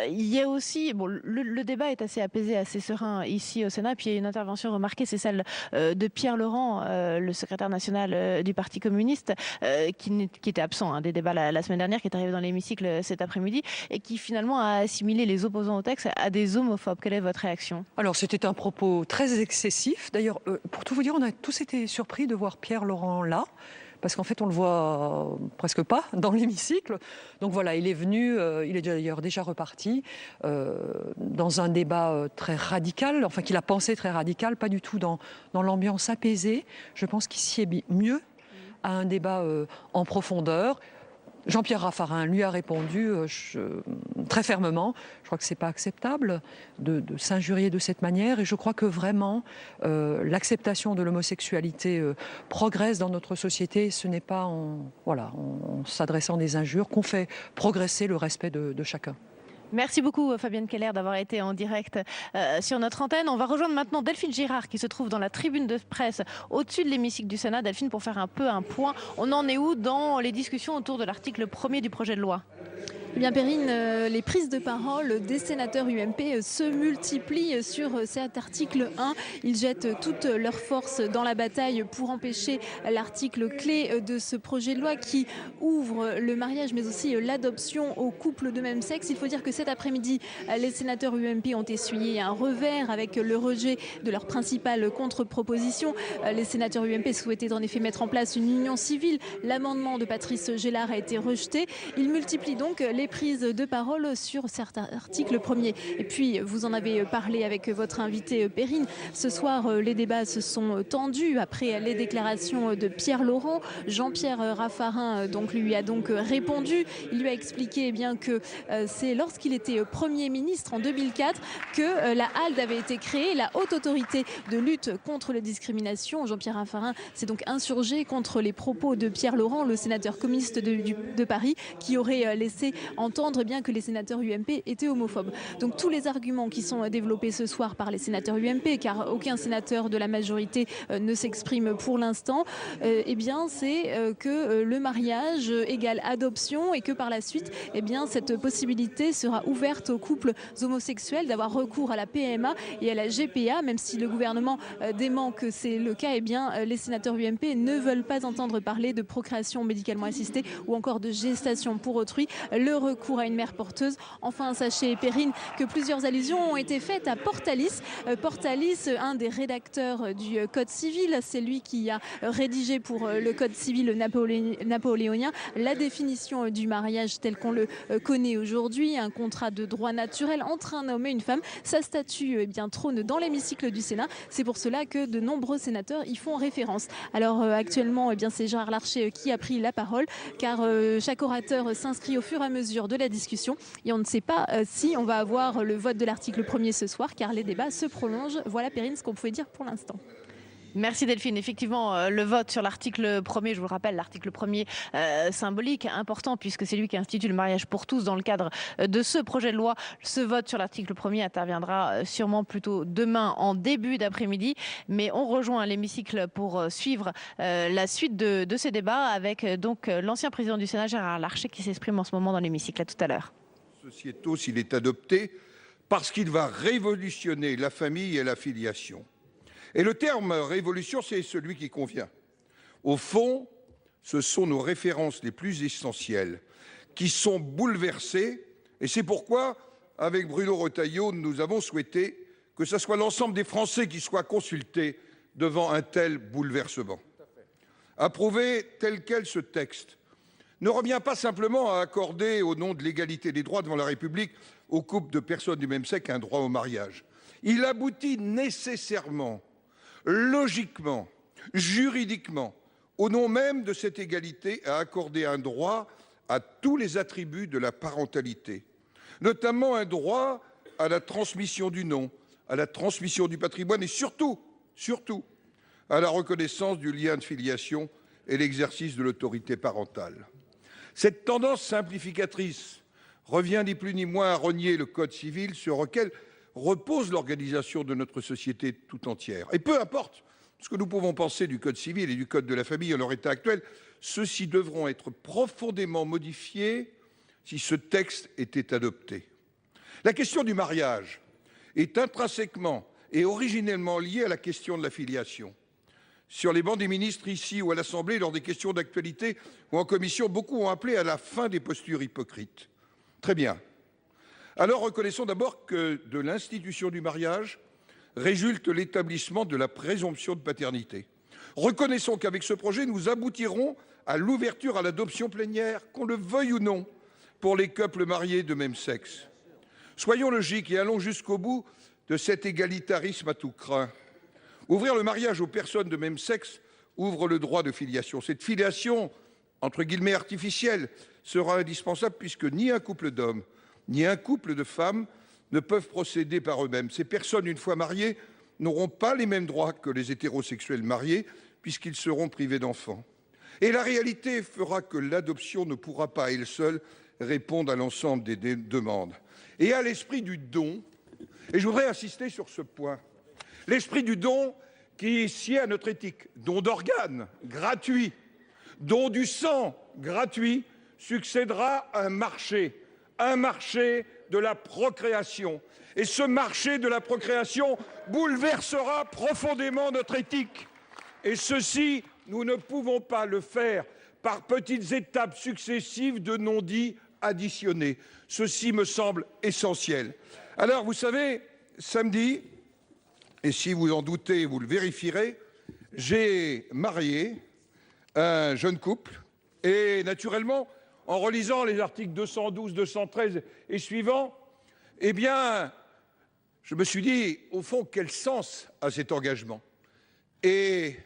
Il y a aussi, le débat est assez apaisé, assez serein ici au Sénat. Puis il y a une intervention remarquée, c'est celle de Pierre Laurent, le secrétaire national du Parti communiste, qui était absent des débats la semaine dernière, qui est arrivé dans l'hémicycle cet après-midi et qui finalement a assimilé les opposants au texte à des homophobes. Quelle est votre réaction ? Alors c'était un propos très excessif. D'ailleurs, pour tout vous dire, on a tous été surpris de voir Pierre Laurent là. Parce qu'en fait, on ne le voit presque pas dans l'hémicycle. Donc voilà, il est venu, il est d'ailleurs déjà reparti dans un débat très radical, enfin qu'il a pensé très radical, pas du tout dans l'ambiance apaisée. Je pense qu'il s'y est mieux à un débat en profondeur. Jean-Pierre Raffarin lui a répondu très fermement. Je crois que ce n'est pas acceptable de s'injurier de cette manière et je crois que vraiment l'acceptation de l'homosexualité progresse dans notre société. Ce n'est pas en s'adressant des injures qu'on fait progresser le respect de chacun. Merci beaucoup Fabienne Keller d'avoir été en direct sur notre antenne. On va rejoindre maintenant Delphine Girard qui se trouve dans la tribune de presse au-dessus de l'hémicycle du Sénat. Delphine, pour faire un peu un point, on en est où dans les discussions autour de l'article 1er du projet de loi ? Eh bien, Perrine, les prises de parole des sénateurs UMP se multiplient sur cet article 1. Ils jettent toute leur force dans la bataille pour empêcher l'article clé de ce projet de loi qui ouvre le mariage mais aussi l'adoption aux couples de même sexe. Il faut dire que cet après-midi, les sénateurs UMP ont essuyé un revers avec le rejet de leur principale contre-proposition. Les sénateurs UMP souhaitaient en effet mettre en place une union civile. L'amendement de Patrice Gélard a été rejeté. Ils multiplient donc les prises de parole sur certains articles premiers. Et puis, vous en avez parlé avec votre invité Perrine. Ce soir, les débats se sont tendus après les déclarations de Pierre Laurent. Jean-Pierre Raffarin lui a donc répondu. Il lui a expliqué bien que c'est lorsqu'il était Premier ministre en 2004 que la HALD avait été créée, la Haute Autorité de lutte contre les discriminations. Jean-Pierre Raffarin s'est donc insurgé contre les propos de Pierre Laurent, le sénateur communiste de Paris, qui aurait laissé entendre bien que les sénateurs UMP étaient homophobes. Donc tous les arguments qui sont développés ce soir par les sénateurs UMP, car aucun sénateur de la majorité ne s'exprime pour l'instant, eh bien c'est que le mariage égale adoption et que par la suite, eh bien cette possibilité sera ouverte aux couples homosexuels d'avoir recours à la PMA et à la GPA, même si le gouvernement dément que c'est le cas. Eh bien les sénateurs UMP ne veulent pas entendre parler de procréation médicalement assistée ou encore de gestation pour autrui. Le recours à une mère porteuse. Enfin, sachez, Perrine, que plusieurs allusions ont été faites à Portalis. Portalis, un des rédacteurs du Code civil, c'est lui qui a rédigé pour le Code civil napoléonien la définition du mariage tel qu'on le connaît aujourd'hui, un contrat de droit naturel entre un homme et une femme. Sa statue trône dans l'hémicycle du Sénat. C'est pour cela que de nombreux sénateurs y font référence. Alors actuellement, c'est Gérard Larcher qui a pris la parole, car chaque orateur s'inscrit au fur et à mesure de la discussion et on ne sait pas si on va avoir le vote de l'article 1er ce soir, car les débats se prolongent. Voilà, Perrine, ce qu'on pouvait dire pour l'instant. Merci Delphine. Effectivement, le vote sur l'article 1er, je vous le rappelle, l'article 1er symbolique, important, puisque c'est lui qui institue le mariage pour tous dans le cadre de ce projet de loi. Ce vote sur l'article 1er interviendra sûrement plutôt demain en début d'après-midi, mais on rejoint l'hémicycle pour suivre la suite de ces débats avec donc l'ancien président du Sénat, Gérard Larcher, qui s'exprime en ce moment dans l'hémicycle. À tout à l'heure. Sociétaux, s'il est adopté, parce qu'il va révolutionner la famille et la filiation. Et le terme révolution, c'est celui qui convient. Au fond, ce sont nos références les plus essentielles qui sont bouleversées. Et c'est pourquoi, avec Bruno Retailleau, nous avons souhaité que ce soit l'ensemble des Français qui soient consultés devant un tel bouleversement. Approuver tel quel ce texte ne revient pas simplement à accorder, au nom de l'égalité des droits devant la République, aux couples de personnes du même sexe un droit au mariage. Il aboutit nécessairement, logiquement, juridiquement, au nom même de cette égalité, à accorder un droit à tous les attributs de la parentalité, notamment un droit à la transmission du nom, à la transmission du patrimoine et surtout, à la reconnaissance du lien de filiation et l'exercice de l'autorité parentale. Cette tendance simplificatrice revient ni plus ni moins à renier le Code civil sur lequel repose l'organisation de notre société tout entière. Et peu importe ce que nous pouvons penser du Code civil et du Code de la famille en leur état actuel, ceux-ci devront être profondément modifiés si ce texte était adopté. La question du mariage est intrinsèquement et originellement liée à la question de la filiation. Sur les bancs des ministres, ici ou à l'Assemblée, lors des questions d'actualité ou en commission, beaucoup ont appelé à la fin des postures hypocrites. Très bien. Alors reconnaissons d'abord que de l'institution du mariage résulte l'établissement de la présomption de paternité. Reconnaissons qu'avec ce projet, nous aboutirons à l'ouverture à l'adoption plénière, qu'on le veuille ou non, pour les couples mariés de même sexe. Soyons logiques et allons jusqu'au bout de cet égalitarisme à tout crin. Ouvrir le mariage aux personnes de même sexe ouvre le droit de filiation. Cette filiation, entre guillemets artificielle, sera indispensable puisque ni un couple d'hommes, ni un couple de femmes ne peuvent procéder par eux-mêmes. Ces personnes, une fois mariées, n'auront pas les mêmes droits que les hétérosexuels mariés puisqu'ils seront privés d'enfants. Et la réalité fera que l'adoption ne pourra pas, à elle seule, répondre à l'ensemble des demandes. Et à l'esprit du don, et je voudrais insister sur ce point, l'esprit du don qui sied à notre éthique, don d'organes gratuit, don du sang gratuit, succédera un marché un marché de la procréation. Et ce marché de la procréation bouleversera profondément notre éthique. Et ceci, nous ne pouvons pas le faire par petites étapes successives de non-dits additionnés. Ceci me semble essentiel. Alors, vous savez, samedi, et si vous en doutez, vous le vérifierez, j'ai marié un jeune couple et naturellement, en relisant les articles 212, 213 et suivants, eh bien, je me suis dit, au fond, quel sens a cet engagement? Et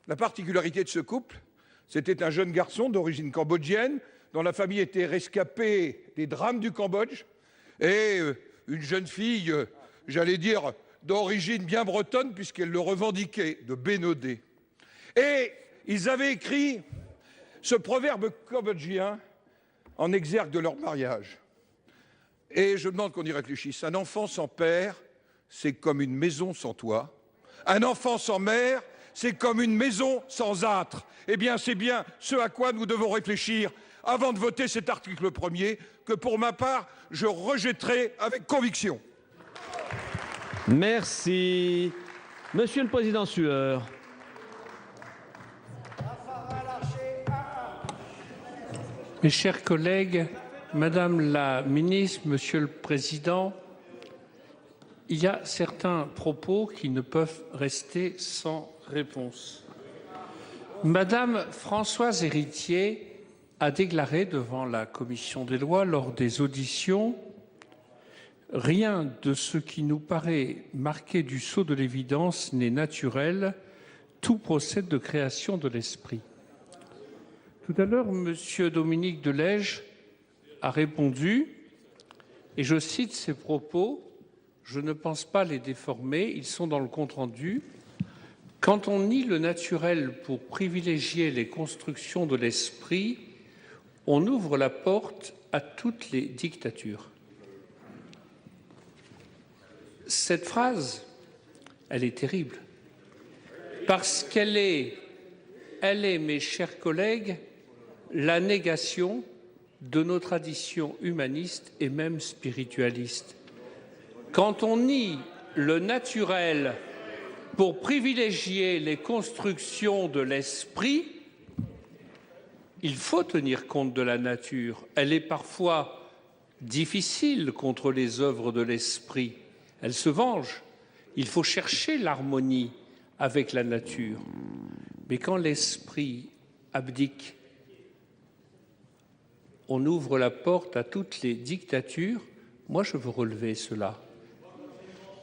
la particularité de ce couple, c'était un jeune garçon d'origine cambodgienne, dont la famille était rescapée des drames du Cambodge, et une jeune fille, j'allais dire, d'origine bien bretonne, puisqu'elle le revendiquait, de Bénodet. Et ils avaient écrit ce proverbe cambodgien en exergue de leur mariage. Et je demande qu'on y réfléchisse. Un enfant sans père, c'est comme une maison sans toit. Un enfant sans mère, c'est comme une maison sans âtre. Eh bien, c'est bien ce à quoi nous devons réfléchir avant de voter cet article 1er, que pour ma part, je rejetterai avec conviction. Merci. Monsieur le Président Sueur. Mes chers collègues, Madame la Ministre, Monsieur le Président, il y a certains propos qui ne peuvent rester sans réponse. Madame Françoise Héritier a déclaré devant la Commission des lois lors des auditions « Rien de ce qui nous paraît marqué du sceau de l'évidence n'est naturel, tout procède de création de l'esprit ». Tout à l'heure, Monsieur Dominique de Legge a répondu, et je cite ses propos, je ne pense pas les déformer, ils sont dans le compte-rendu. Quand on nie le naturel pour privilégier les constructions de l'esprit, on ouvre la porte à toutes les dictatures. Cette phrase, elle est terrible, parce qu'elle est, mes chers collègues, la négation de nos traditions humanistes et même spiritualistes. Quand on nie le naturel pour privilégier les constructions de l'esprit, il faut tenir compte de la nature. Elle est parfois difficile contre les œuvres de l'esprit. Elle se venge. Il faut chercher l'harmonie avec la nature. Mais quand l'esprit abdique, on ouvre la porte à toutes les dictatures. Moi, je veux relever cela.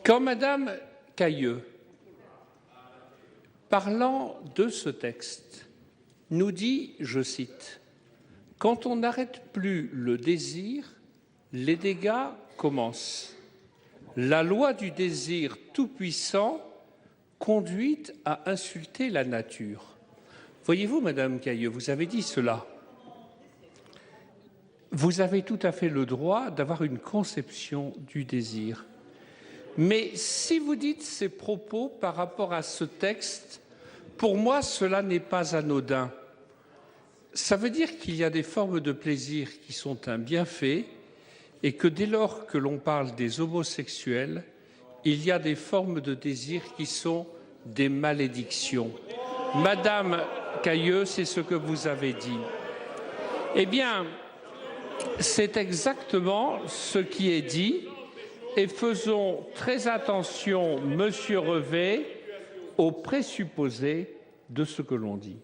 Quand Madame Cayeux, parlant de ce texte, nous dit, je cite, « Quand on n'arrête plus le désir, les dégâts commencent. La loi du désir tout-puissant conduit à insulter la nature. » Voyez-vous, Madame Cayeux, vous avez dit cela. Vous avez tout à fait le droit d'avoir une conception du désir. Mais si vous dites ces propos par rapport à ce texte, pour moi, cela n'est pas anodin. Ça veut dire qu'il y a des formes de plaisir qui sont un bienfait et que dès lors que l'on parle des homosexuels, il y a des formes de désir qui sont des malédictions. Madame Cayeux, c'est ce que vous avez dit. Eh bien, c'est exactement ce qui est dit et faisons très attention, Monsieur Revet, aux présupposés de ce que l'on dit.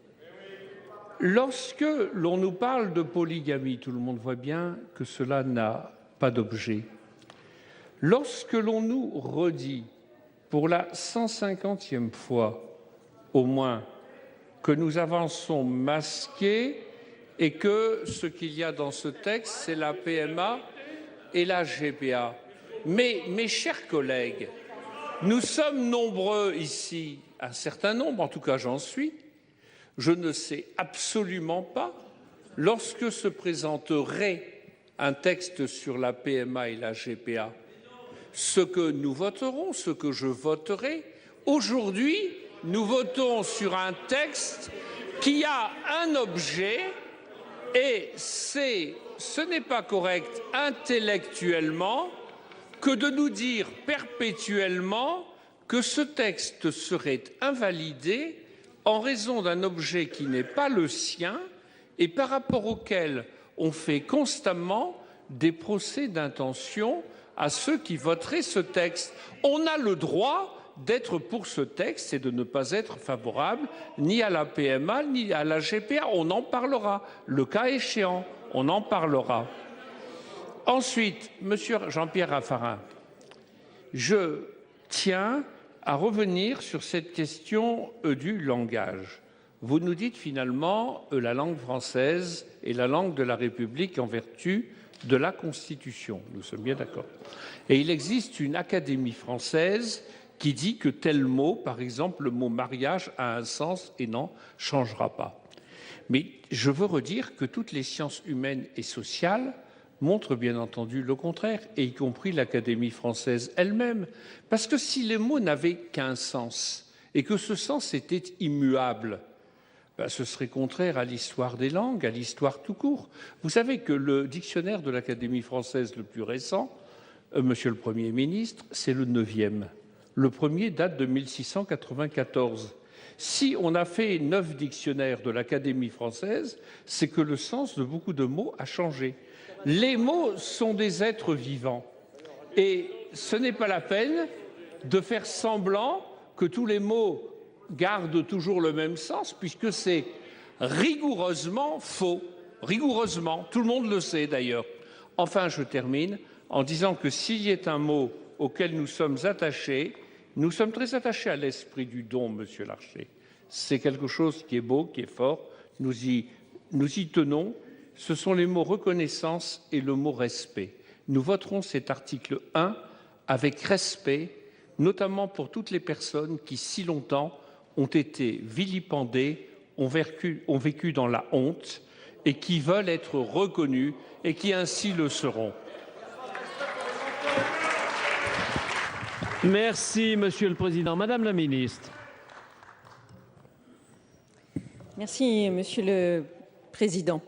Lorsque l'on nous parle de polygamie, tout le monde voit bien que cela n'a pas d'objet. Lorsque l'on nous redit, pour la 150e fois au moins, que nous avançons masqués et que ce qu'il y a dans ce texte, c'est la PMA et la GPA. Mais, mes chers collègues, nous sommes nombreux ici, un certain nombre, en tout cas j'en suis, je ne sais absolument pas, lorsque se présenterait un texte sur la PMA et la GPA, ce que nous voterons, ce que je voterai. Aujourd'hui, nous votons sur un texte qui a un objet et c'est ce n'est pas correct intellectuellement que de nous dire perpétuellement que ce texte serait invalidé en raison d'un objet qui n'est pas le sien et par rapport auquel on fait constamment des procès d'intention à ceux qui voteraient ce texte. On a le droit d'être pour ce texte et de ne pas être favorable ni à la PMA ni à la GPA. On en parlera. Le cas échéant, on en parlera. Ensuite, Monsieur Jean-Pierre Raffarin, je tiens à revenir sur cette question du langage. Vous nous dites finalement la langue française est la langue de la République en vertu de la Constitution. Nous sommes bien d'accord. Et il existe une académie française qui dit que tel mot, par exemple le mot mariage, a un sens et n'en changera pas. Mais je veux redire que toutes les sciences humaines et sociales montrent bien entendu le contraire, et y compris l'Académie française elle-même. Parce que si les mots n'avaient qu'un sens, et que ce sens était immuable, ce serait contraire à l'histoire des langues, à l'histoire tout court. Vous savez que le dictionnaire de l'Académie française le plus récent, Monsieur le Premier ministre, c'est le 9e. Le premier date de 1694. Si on a fait 9 dictionnaires de l'Académie française, c'est que le sens de beaucoup de mots a changé. Les mots sont des êtres vivants. Et ce n'est pas la peine de faire semblant que tous les mots gardent toujours le même sens, puisque c'est rigoureusement faux. Rigoureusement. Tout le monde le sait d'ailleurs. Enfin, je termine en disant que s'il y a un mot auquel nous sommes attachés, nous sommes très attachés à l'esprit du don, Monsieur Larcher. C'est quelque chose qui est beau, qui est fort. Nous y tenons. Ce sont les mots reconnaissance et le mot respect. Nous voterons cet article 1 avec respect, notamment pour toutes les personnes qui, si longtemps, ont été vilipendées, ont vécu dans la honte et qui veulent être reconnues et qui ainsi le seront. Merci, Monsieur le Président. Madame la Ministre. Merci, Monsieur le Président.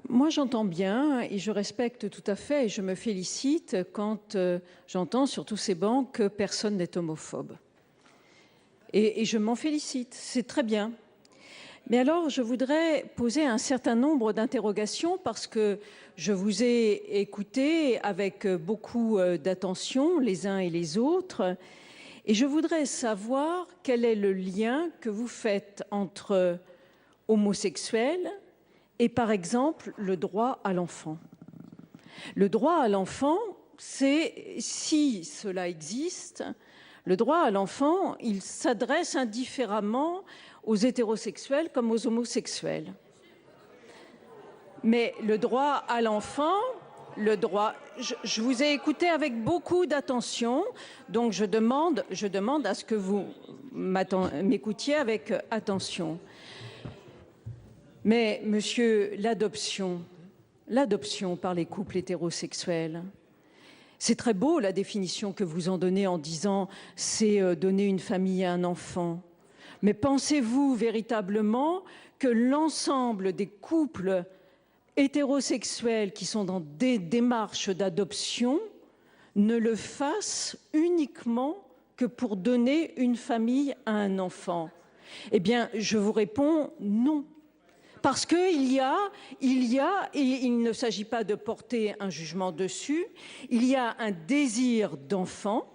Moi, j'entends bien et je respecte tout à fait et je me félicite quand j'entends sur tous ces bancs que personne n'est homophobe. Et je m'en félicite, c'est très bien. Mais alors, je voudrais poser un certain nombre d'interrogations parce que je vous ai écouté avec beaucoup d'attention, les uns et les autres, et je voudrais savoir quel est le lien que vous faites entre homosexuels et, par exemple, le droit à l'enfant. Le droit à l'enfant, c'est, si cela existe, le droit à l'enfant, il s'adresse indifféremment aux hétérosexuels comme aux homosexuels. Mais le droit à l'enfant, je vous ai écouté avec beaucoup d'attention, donc je demande à ce que vous m'écoutiez avec attention. Mais, monsieur, l'adoption par les couples hétérosexuels, c'est très beau la définition que vous en donnez en disant « c'est donner une famille à un enfant ». Mais pensez-vous véritablement que l'ensemble des couples hétérosexuels qui sont dans des démarches d'adoption ne le fassent uniquement que pour donner une famille à un enfant? Eh bien, je vous réponds non. Parce qu'il y a, et il ne s'agit pas de porter un jugement dessus, il y a un désir d'enfant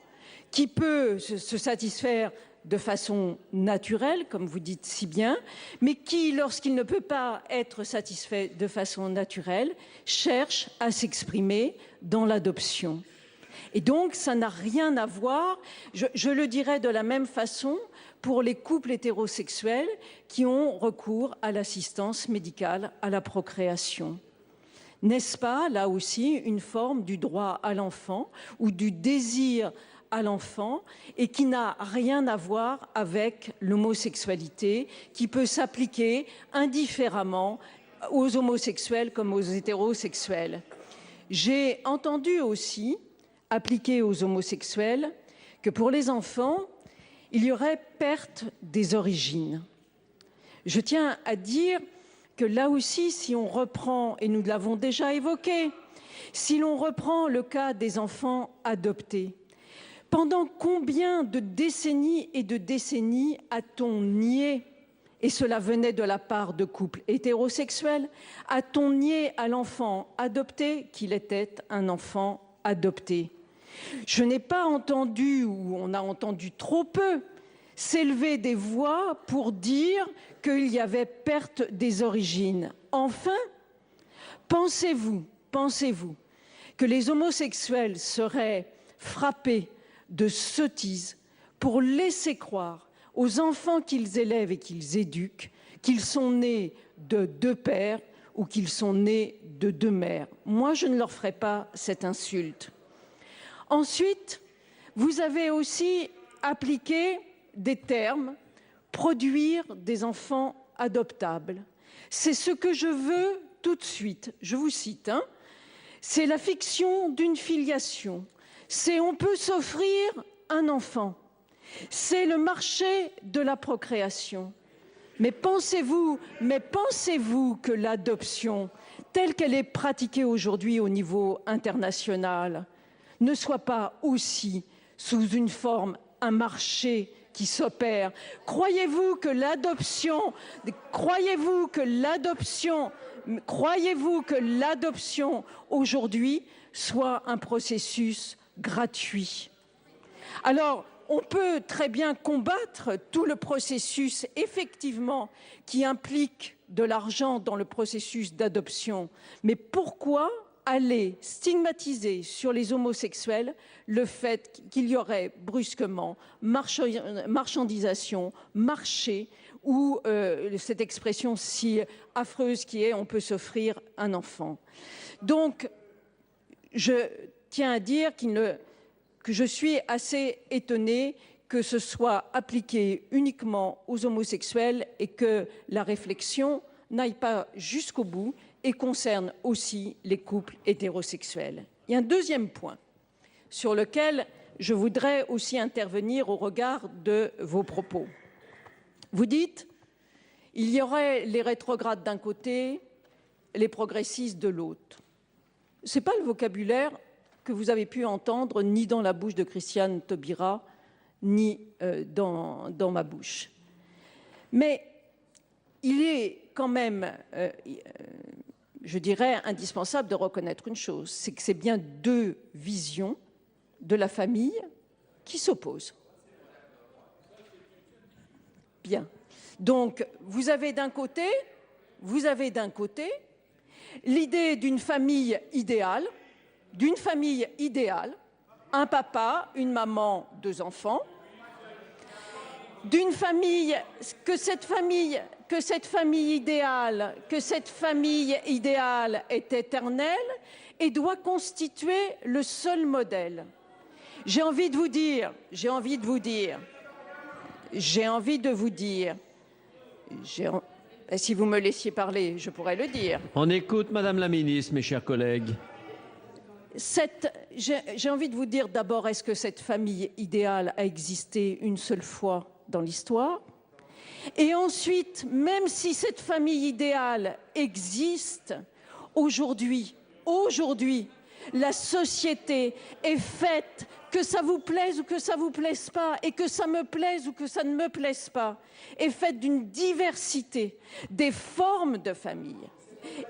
qui peut se satisfaire de façon naturelle, comme vous dites si bien, mais qui, lorsqu'il ne peut pas être satisfait de façon naturelle, cherche à s'exprimer dans l'adoption. Et donc, ça n'a rien à voir, je le dirais de la même façon, pour les couples hétérosexuels qui ont recours à l'assistance médicale à la procréation. N'est-ce pas, là aussi, une forme du droit à l'enfant ou du désir à l'enfant et qui n'a rien à voir avec l'homosexualité, qui peut s'appliquer indifféremment aux homosexuels comme aux hétérosexuels? J'ai entendu aussi appliquer aux homosexuels que pour les enfants, il y aurait perte des origines. Je tiens à dire que là aussi, si on reprend, et nous l'avons déjà évoqué, si l'on reprend le cas des enfants adoptés, pendant combien de décennies et de décennies a-t-on nié, et cela venait de la part de couples hétérosexuels, a-t-on nié à l'enfant adopté qu'il était un enfant adopté? Je n'ai pas entendu, ou on a entendu trop peu, s'élever des voix pour dire qu'il y avait perte des origines. Enfin, pensez-vous que les homosexuels seraient frappés de sottises pour laisser croire aux enfants qu'ils élèvent et qu'ils éduquent qu'ils sont nés de 2 pères ou qu'ils sont nés de 2 mères? Moi, je ne leur ferai pas cette insulte. Ensuite, vous avez aussi appliqué des termes, produire des enfants adoptables. C'est ce que je veux tout de suite. Je vous cite, hein. C'est la fiction d'une filiation. C'est on peut s'offrir un enfant. C'est le marché de la procréation. Mais pensez-vous que l'adoption, telle qu'elle est pratiquée aujourd'hui au niveau international, ne soit pas aussi sous une forme, un marché qui s'opère? Croyez-vous que l'adoption aujourd'hui soit un processus gratuit? Alors, on peut très bien combattre tout le processus, effectivement, qui implique de l'argent dans le processus d'adoption. Mais pourquoi aller stigmatiser sur les homosexuels le fait qu'il y aurait brusquement marchandisation, marché, ou cette expression si affreuse qui est « on peut s'offrir un enfant ». Donc, je tiens à dire que je suis assez étonnée que ce soit appliqué uniquement aux homosexuels et que la réflexion n'aille pas jusqu'au bout et concerne aussi les couples hétérosexuels. Il y a un deuxième point sur lequel je voudrais aussi intervenir au regard de vos propos. Vous dites il y aurait les rétrogrades d'un côté, les progressistes de l'autre. Ce n'est pas le vocabulaire que vous avez pu entendre ni dans la bouche de Christiane Taubira, ni dans ma bouche. Mais il est quand même, je dirais, indispensable de reconnaître une chose, c'est que c'est bien 2 visions de la famille qui s'opposent. Bien. Donc, vous avez d'un côté l'idée d'une famille idéale, un papa, une maman, 2 enfants, d'une famille, que cette famille idéale est éternelle et doit constituer le seul modèle. J'ai envie de vous dire, si vous me laissiez parler, je pourrais le dire. On écoute Madame la Ministre, mes chers collègues. J'ai envie de vous dire d'abord, est-ce que cette famille idéale a existé une seule fois dans l'histoire? Et ensuite, même si cette famille idéale existe, aujourd'hui, la société est faite, que ça vous plaise ou que ça vous plaise pas, et que ça me plaise ou que ça ne me plaise pas, est faite d'une diversité des formes de famille.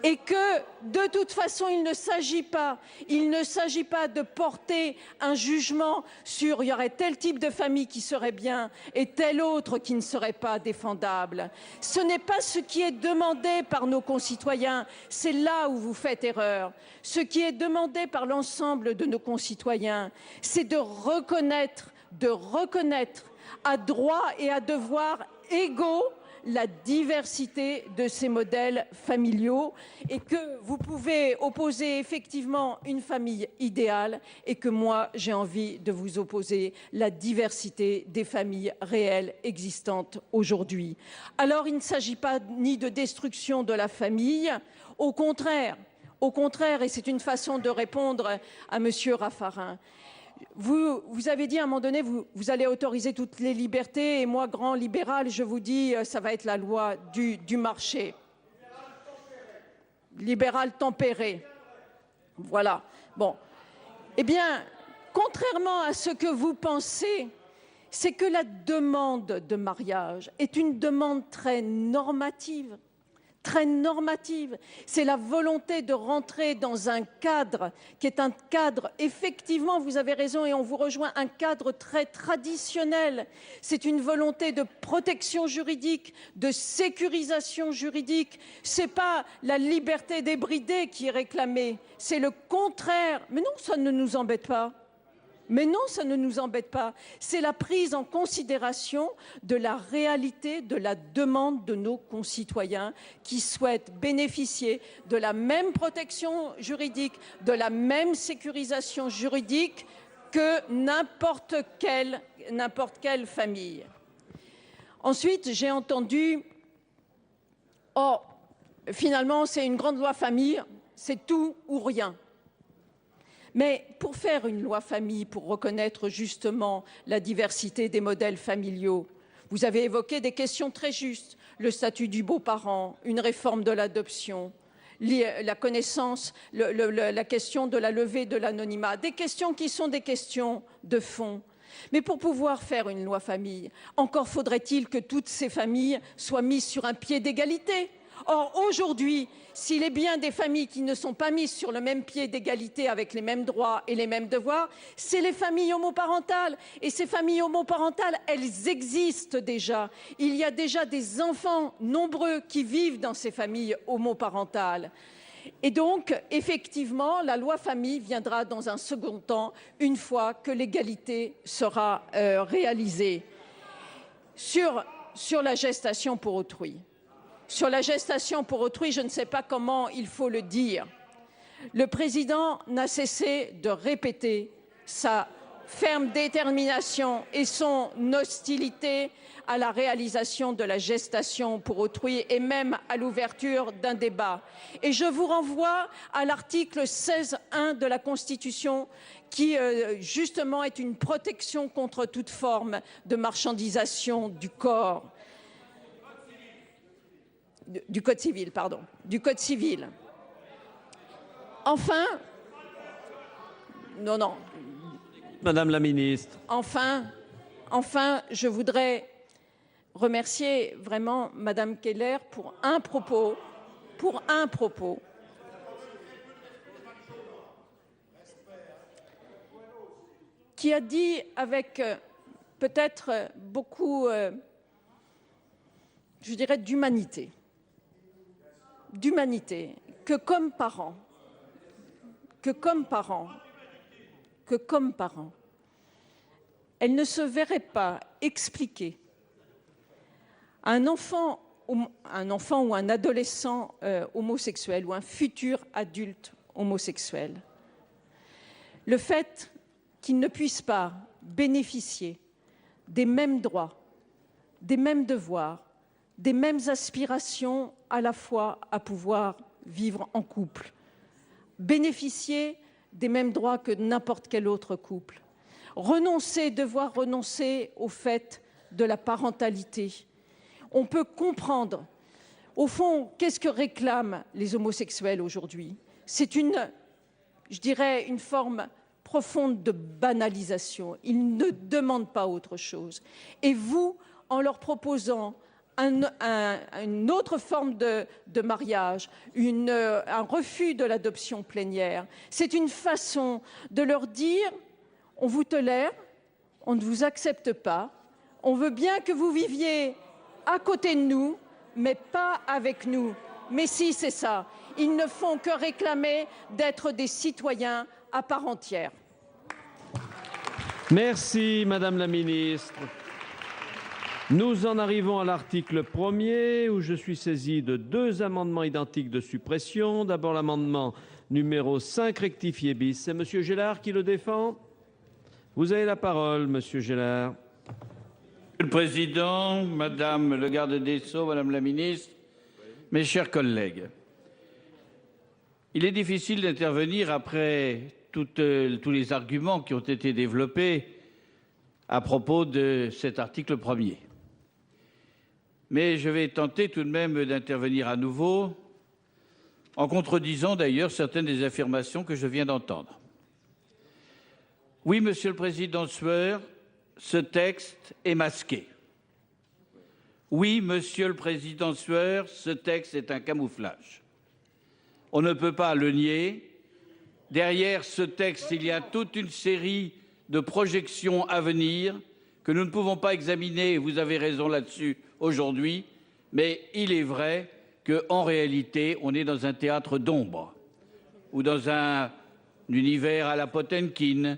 Et que, de toute façon, il ne s'agit pas de porter un jugement sur il y aurait tel type de famille qui serait bien et tel autre qui ne serait pas défendable. Ce n'est pas ce qui est demandé par nos concitoyens. C'est là où vous faites erreur. Ce qui est demandé par l'ensemble de nos concitoyens, c'est de reconnaître à droit et à devoir égaux la diversité de ces modèles familiaux et que vous pouvez opposer effectivement une famille idéale et que moi j'ai envie de vous opposer la diversité des familles réelles existantes aujourd'hui. Alors il ne s'agit pas ni de destruction de la famille, au contraire, et c'est une façon de répondre à Monsieur Raffarin. Vous avez dit à un moment donné, vous allez autoriser toutes les libertés et moi, grand libéral, je vous dis, ça va être la loi du marché. libéral tempéré. Voilà. Bon. Eh bien, contrairement à ce que vous pensez, c'est que la demande de mariage est une demande très normative. Très normative. C'est la volonté de rentrer dans un cadre qui est un cadre, effectivement, vous avez raison et on vous rejoint, un cadre très traditionnel. C'est une volonté de protection juridique, de sécurisation juridique. C'est pas la liberté débridée qui est réclamée, c'est le contraire. Mais non, ça ne nous embête pas. Mais non, ça ne nous embête pas. C'est la prise en considération de la réalité de la demande de nos concitoyens qui souhaitent bénéficier de la même protection juridique, de la même sécurisation juridique que n'importe quelle famille. Ensuite, j'ai entendu « Oh, finalement, c'est une grande loi famille, c'est tout ou rien ». Mais pour faire une loi famille, pour reconnaître justement la diversité des modèles familiaux, vous avez évoqué des questions très justes, le statut du beau-parent, une réforme de l'adoption, la connaissance, la question de la levée de l'anonymat, des questions qui sont des questions de fond. Mais pour pouvoir faire une loi famille, encore faudrait-il que toutes ces familles soient mises sur un pied d'égalité. Or, aujourd'hui, s'il est bien des familles qui ne sont pas mises sur le même pied d'égalité avec les mêmes droits et les mêmes devoirs, c'est les familles homoparentales. Et ces familles homoparentales, elles existent déjà. Il y a déjà des enfants nombreux qui vivent dans ces familles homoparentales. Et donc, effectivement, la loi famille viendra dans un second temps, une fois que l'égalité sera réalisée. Sur la gestation pour autrui. Sur la gestation pour autrui, je ne sais pas comment il faut le dire. Le président n'a cessé de répéter sa ferme détermination et son hostilité à la réalisation de la gestation pour autrui et même à l'ouverture d'un débat. Et je vous renvoie à l'article 16.1 de la Constitution qui, justement, est une protection contre toute forme de marchandisation du corps. Du Code civil, pardon, du Code civil. Enfin, non. Madame la ministre. Enfin, je voudrais remercier vraiment Madame Keller pour un propos, qui a dit avec peut-être beaucoup, je dirais, d'humanité, que comme parents, elle ne se verrait pas expliquer à un enfant ou un adolescent homosexuel ou un futur adulte homosexuel le fait qu'il ne puisse pas bénéficier des mêmes droits, des mêmes devoirs, des mêmes aspirations à la fois à pouvoir vivre en couple, bénéficier des mêmes droits que n'importe quel autre couple, devoir renoncer au fait de la parentalité. On peut comprendre, au fond, qu'est-ce que réclament les homosexuels aujourd'hui? C'est je dirais, une forme profonde de banalisation. Ils ne demandent pas autre chose. Et vous, en leur proposant une autre forme de mariage, un refus de l'adoption plénière, c'est une façon de leur dire « on vous tolère, on ne vous accepte pas, on veut bien que vous viviez à côté de nous, mais pas avec nous ». Mais si, c'est ça. Ils ne font que réclamer d'être des citoyens à part entière. Merci, Madame la ministre. Nous en arrivons à l'article 1er, où je suis saisi de 2 amendements identiques de suppression. D'abord l'amendement numéro 5 rectifié bis. C'est M. Gélard qui le défend. Vous avez la parole, M. Gélard. Monsieur le Président, Madame le garde des Sceaux, Madame la ministre, mes chers collègues, il est difficile d'intervenir après tous les arguments qui ont été développés à propos de cet article 1er. Mais je vais tenter tout de même d'intervenir à nouveau en contredisant d'ailleurs certaines des affirmations que je viens d'entendre. Oui, Monsieur le Président Sueur, ce texte est masqué. Oui, Monsieur le Président Sueur, ce texte est un camouflage. On ne peut pas le nier. Derrière ce texte, il y a toute une série de projections à venir que nous ne pouvons pas examiner, et vous avez raison là-dessus aujourd'hui, mais il est vrai qu'en réalité, on est dans un théâtre d'ombre ou dans un univers à la Potemkin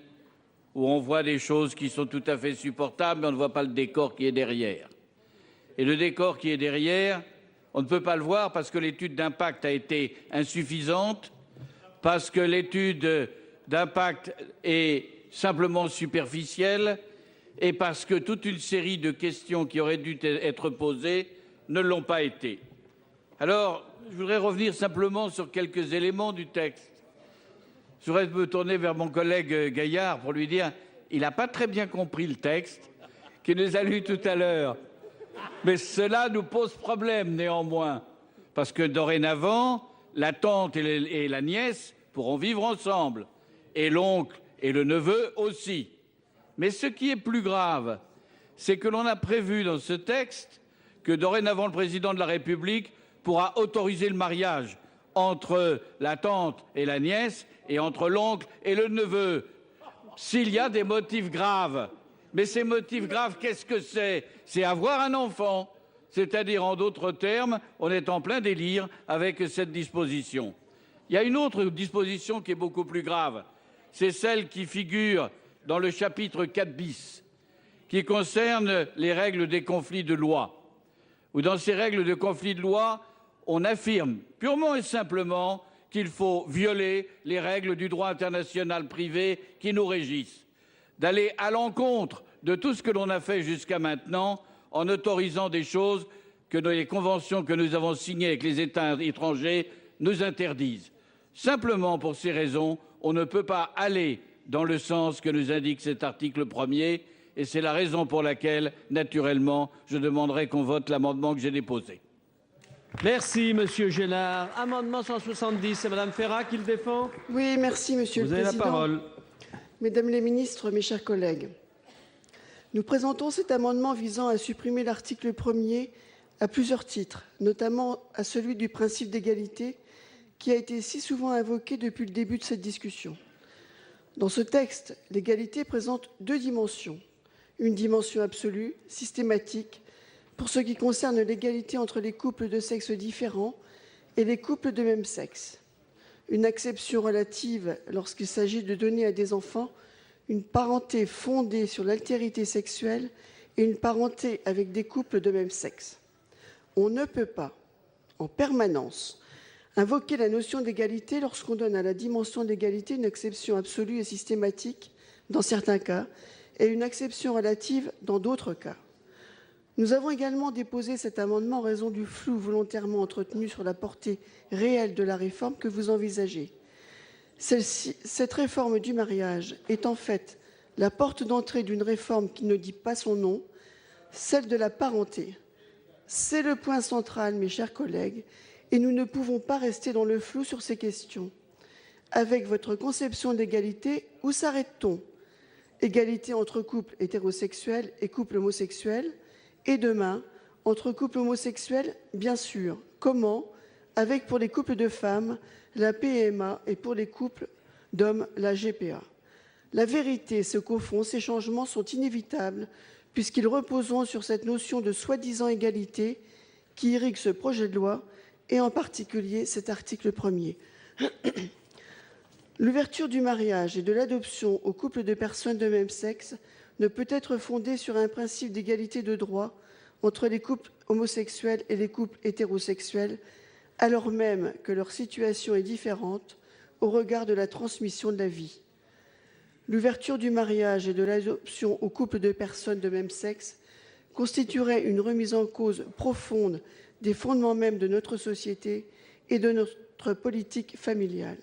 où on voit des choses qui sont tout à fait supportables, mais on ne voit pas le décor qui est derrière. Et le décor qui est derrière, on ne peut pas le voir parce que l'étude d'impact a été insuffisante, parce que l'étude d'impact est simplement superficielle et parce que toute une série de questions qui auraient dû être posées ne l'ont pas été. Alors, je voudrais revenir simplement sur quelques éléments du texte. Je voudrais me tourner vers mon collègue Gaillard pour lui dire il n'a pas très bien compris le texte qu'il nous a lu tout à l'heure. Mais cela nous pose problème néanmoins, parce que dorénavant, la tante et la nièce pourront vivre ensemble, et l'oncle et le neveu aussi. Mais ce qui est plus grave, c'est que l'on a prévu dans ce texte que dorénavant le président de la République pourra autoriser le mariage entre la tante et la nièce et entre l'oncle et le neveu, s'il y a des motifs graves. Mais ces motifs graves, qu'est-ce que c'est? C'est avoir un enfant. C'est-à-dire, en d'autres termes, on est en plein délire avec cette disposition. Il y a une autre disposition qui est beaucoup plus grave. C'est celle qui figure dans le chapitre 4 bis, qui concerne les règles des conflits de loi. Où dans ces règles de conflit de loi, on affirme purement et simplement qu'il faut violer les règles du droit international privé qui nous régissent, d'aller à l'encontre de tout ce que l'on a fait jusqu'à maintenant en autorisant des choses que les conventions que nous avons signées avec les États étrangers nous interdisent. Simplement pour ces raisons, on ne peut pas aller dans le sens que nous indique cet article 1er et c'est la raison pour laquelle, naturellement, je demanderai qu'on vote l'amendement que j'ai déposé. Merci, Monsieur Génard. Amendement 170, c'est Madame Ferrat qui le défend? Oui, merci, Monsieur le Président. Vous avez la parole. Mesdames les ministres, mes chers collègues, nous présentons cet amendement visant à supprimer l'article 1er à plusieurs titres, notamment à celui du principe d'égalité qui a été si souvent invoqué depuis le début de cette discussion. Dans ce texte, l'égalité présente deux dimensions. Une dimension absolue, systématique, pour ce qui concerne l'égalité entre les couples de sexes différents et les couples de même sexe. Une acception relative lorsqu'il s'agit de donner à des enfants une parenté fondée sur l'altérité sexuelle et une parenté avec des couples de même sexe. On ne peut pas, en permanence, invoquer la notion d'égalité lorsqu'on donne à la dimension d'égalité une acception absolue et systématique dans certains cas et une acception relative dans d'autres cas. Nous avons également déposé cet amendement en raison du flou volontairement entretenu sur la portée réelle de la réforme que vous envisagez. Cette réforme du mariage est en fait la porte d'entrée d'une réforme qui ne dit pas son nom, celle de la parenté. C'est le point central, mes chers collègues, et nous ne pouvons pas rester dans le flou sur ces questions. Avec votre conception d'égalité, où s'arrête-t-on? Égalité entre couples hétérosexuels et couples homosexuels, et demain, entre couples homosexuels, bien sûr. Comment? Avec, pour les couples de femmes, la PMA et pour les couples d'hommes, la GPA. La vérité, c'est qu'au fond, ces changements sont inévitables puisqu'ils reposeront sur cette notion de soi-disant égalité qui irrigue ce projet de loi et en particulier cet article 1er. L'ouverture du mariage et de l'adoption aux couples de personnes de même sexe ne peut être fondée sur un principe d'égalité de droit entre les couples homosexuels et les couples hétérosexuels, alors même que leur situation est différente au regard de la transmission de la vie. L'ouverture du mariage et de l'adoption aux couples de personnes de même sexe constituerait une remise en cause profonde des fondements mêmes de notre société et de notre politique familiale.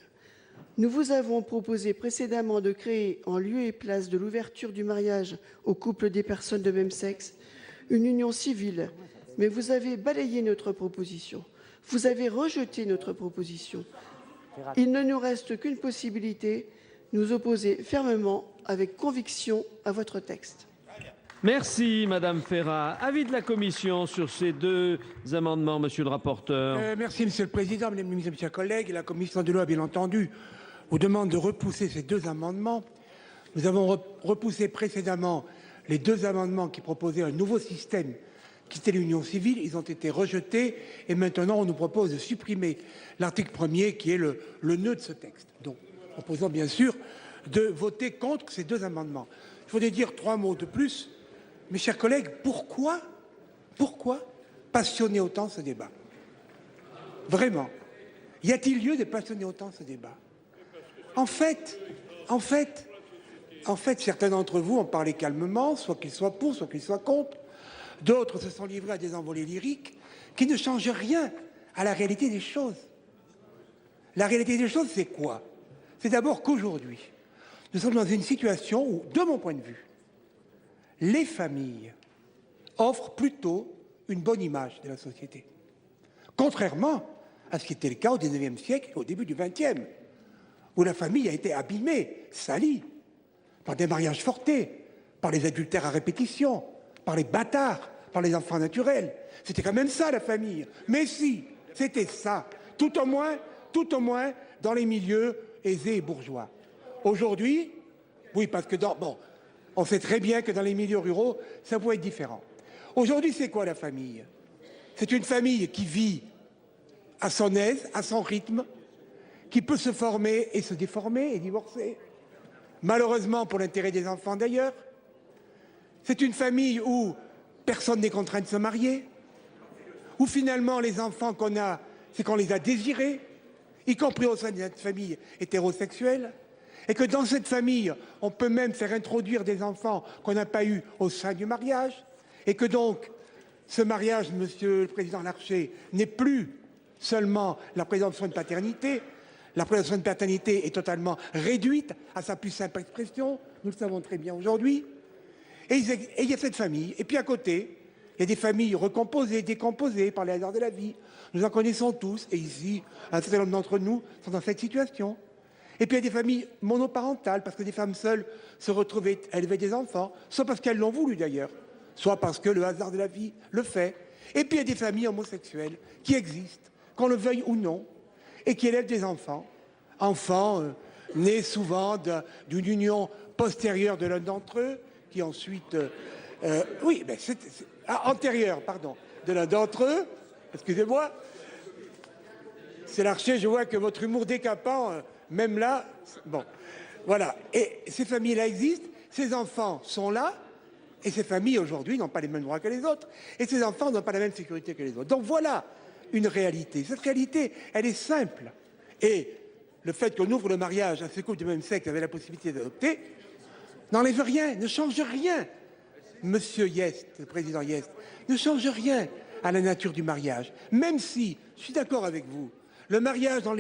Nous vous avons proposé précédemment de créer, en lieu et place de l'ouverture du mariage aux couples des personnes de même sexe, une union civile, mais vous avez balayé notre proposition. Vous avez rejeté notre proposition. Il ne nous reste qu'une possibilité, nous opposer fermement, avec conviction, à votre texte. Merci, Madame Ferrat. Avis de la Commission sur ces deux amendements, Monsieur le rapporteur. Merci, Monsieur le Président, Mesdames et Messieurs, chers collègues. La Commission des lois, bien entendu, vous demande de repousser ces deux amendements. Nous avons repoussé précédemment les deux amendements qui proposaient un nouveau système qui était l'union civile. Ils ont été rejetés et maintenant on nous propose de supprimer l'article 1er qui est le nœud de ce texte. Donc, proposons bien sûr de voter contre ces deux amendements. Il faudrait dire 3 mots de plus. Mes chers collègues, pourquoi passionner autant ce débat? Vraiment, y a-t-il lieu de passionner autant ce débat? En fait, certains d'entre vous ont parlé calmement, soit qu'ils soient pour, soit qu'ils soient contre. D'autres se sont livrés à des envolées lyriques qui ne changent rien à la réalité des choses. La réalité des choses, c'est quoi? C'est d'abord qu'aujourd'hui, nous sommes dans une situation où, de mon point de vue, les familles offrent plutôt une bonne image de la société. Contrairement à ce qui était le cas au XIXe siècle et au début du XXe, où la famille a été abîmée, salie, par des mariages forcés, par les adultères à répétition, par les bâtards, par les enfants naturels. C'était quand même ça, la famille. Mais si, c'était ça. Tout au moins dans les milieux aisés et bourgeois. Aujourd'hui, oui, parce que on sait très bien que dans les milieux ruraux, ça peut être différent. Aujourd'hui, c'est quoi la famille? C'est une famille qui vit à son aise, à son rythme, qui peut se former et se déformer et divorcer. Malheureusement, pour l'intérêt des enfants d'ailleurs. C'est une famille où personne n'est contraint de se marier, où finalement les enfants qu'on a, c'est qu'on les a désirés, y compris au sein de notre famille hétérosexuelle, et que dans cette famille, on peut même faire introduire des enfants qu'on n'a pas eus au sein du mariage, et que donc ce mariage, Monsieur le Président Larcher, n'est plus seulement la présomption de paternité. La présomption de paternité est totalement réduite à sa plus simple expression, nous le savons très bien aujourd'hui. Et il y a cette famille. Et puis à côté, il y a des familles recomposées, décomposées par les hasards de la vie. Nous en connaissons tous. Et ici, un certain nombre d'entre nous sont dans cette situation. Et puis il y a des familles monoparentales, parce que des femmes seules se retrouvaient à élever des enfants, soit parce qu'elles l'ont voulu d'ailleurs, soit parce que le hasard de la vie le fait. Et puis il y a des familles homosexuelles qui existent, qu'on le veuille ou non, et qui élèvent des enfants. Enfants nés souvent d'une union postérieure de l'un d'entre eux, qui ensuite... antérieur, pardon, de l'un d'entre eux. Excusez-moi. C'est Larcher, je vois que votre humour décapant, même là... Bon, voilà. Et ces familles-là existent, ces enfants sont là, et ces familles, aujourd'hui, n'ont pas les mêmes droits que les autres. Et ces enfants n'ont pas la même sécurité que les autres. Donc voilà une réalité. Cette réalité, elle est simple. Et le fait qu'on ouvre le mariage à ces couples du même sexe avec la possibilité d'adopter n'enlève rien, ne change rien. Monsieur Hyest, le président Hyest, ne change rien à la nature du mariage. Même si, je suis d'accord avec vous, le mariage dans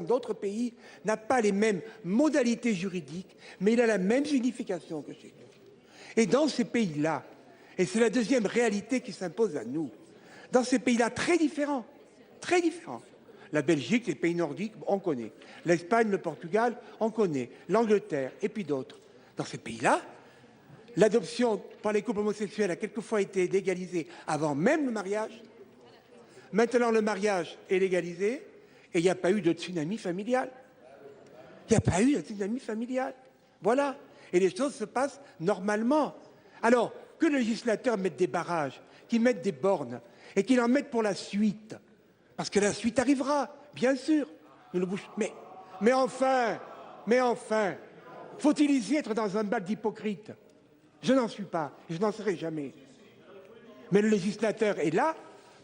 d'autres pays n'a pas les mêmes modalités juridiques, mais il a la même signification que chez nous. Et dans ces pays-là, et c'est la deuxième réalité qui s'impose à nous, dans ces pays-là très différents, la Belgique, les pays nordiques, on connaît. L'Espagne, le Portugal, on connaît. L'Angleterre, et puis d'autres. Dans ces pays-là, l'adoption par les couples homosexuels a quelquefois été légalisée avant même le mariage. Maintenant, le mariage est légalisé et il n'y a pas eu de tsunami familial. Il n'y a pas eu de tsunami familial. Voilà. Et les choses se passent normalement. Alors, que le législateur mette des barrages, qu'il mette des bornes et qu'il en mette pour la suite. Parce que la suite arrivera, bien sûr. Mais enfin, faut-il ici être dans un bal d'hypocrite? Je n'en suis pas, et je n'en serai jamais. Mais le législateur est là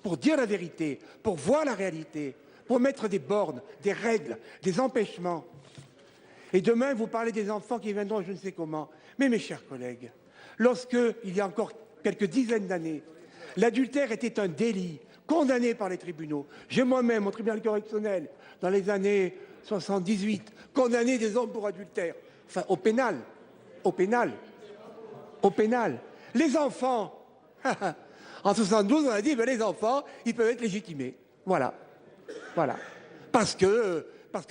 pour dire la vérité, pour voir la réalité, pour mettre des bornes, des règles, des empêchements. Et demain, vous parlez des enfants qui viendront je ne sais comment. Mais mes chers collègues, lorsque, il y a encore quelques dizaines d'années, l'adultère était un délit, condamné par les tribunaux. J'ai moi-même, au tribunal correctionnel, dans les années 78, condamné des hommes pour adultère. Enfin, au pénal. Les enfants, en 72, on a dit, ben, les enfants, ils peuvent être légitimés. Voilà. Voilà. Parce que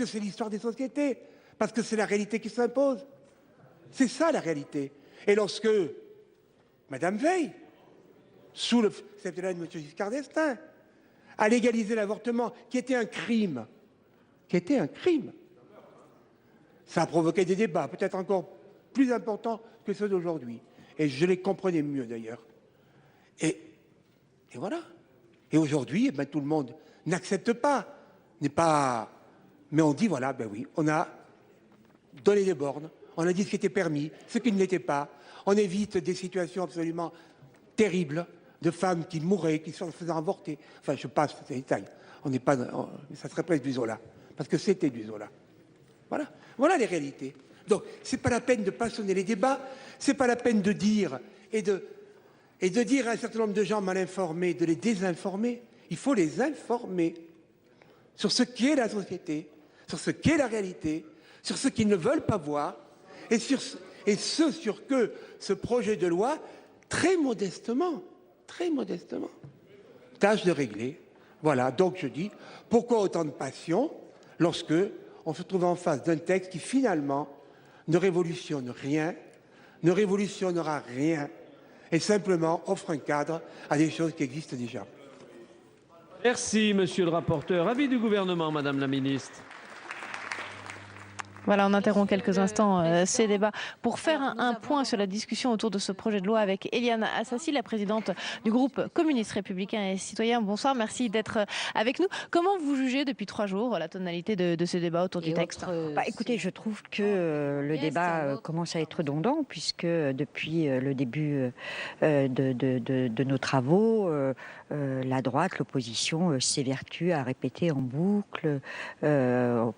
c'est l'histoire des sociétés, parce que c'est la réalité qui s'impose. C'est ça la réalité. Et lorsque Madame Veil, sous le septennat de M. Giscard d'Estaing, a légalisé l'avortement, qui était un crime, ça a provoqué des débats, peut-être encore plus importants que ceux d'aujourd'hui. Et je les comprenais mieux d'ailleurs. Et voilà. Et aujourd'hui, tout le monde n'accepte pas, mais on dit voilà, ben oui, on a donné des bornes, on a dit ce qui était permis, ce qui ne l'était pas. On évite des situations absolument terribles de femmes qui mouraient, qui se faisaient avorter. Enfin, je passe ces détails. Ça serait presque du Zola, parce que c'était du Zola. Voilà les réalités. Donc, c'est pas la peine de passionner les débats, c'est pas la peine de dire et de dire à un certain nombre de gens mal informés, de les désinformer. Il faut les informer sur ce qu'est la société, sur ce qu'est la réalité, sur ce qu'ils ne veulent pas voir, et ce sur que ce projet de loi, très modestement, tâche de régler. Voilà, donc je dis, pourquoi autant de passion lorsque on se trouve en face d'un texte qui finalement ne révolutionne rien, ne révolutionnera rien, et simplement offre un cadre à des choses qui existent déjà. Merci, monsieur le rapporteur. Avis du gouvernement, madame la ministre. Voilà, on interrompt quelques instants ces débats pour faire un point sur la discussion autour de ce projet de loi avec Éliane Assassi, la présidente du groupe communiste républicain et citoyen. Bonsoir, merci d'être avec nous. Comment vous jugez depuis 3 jours la tonalité de ce débat autour du texte? Écoutez, je trouve que le débat commence à être redondant puisque depuis le début de nos travaux, la droite, l'opposition s'évertue à répéter en boucle,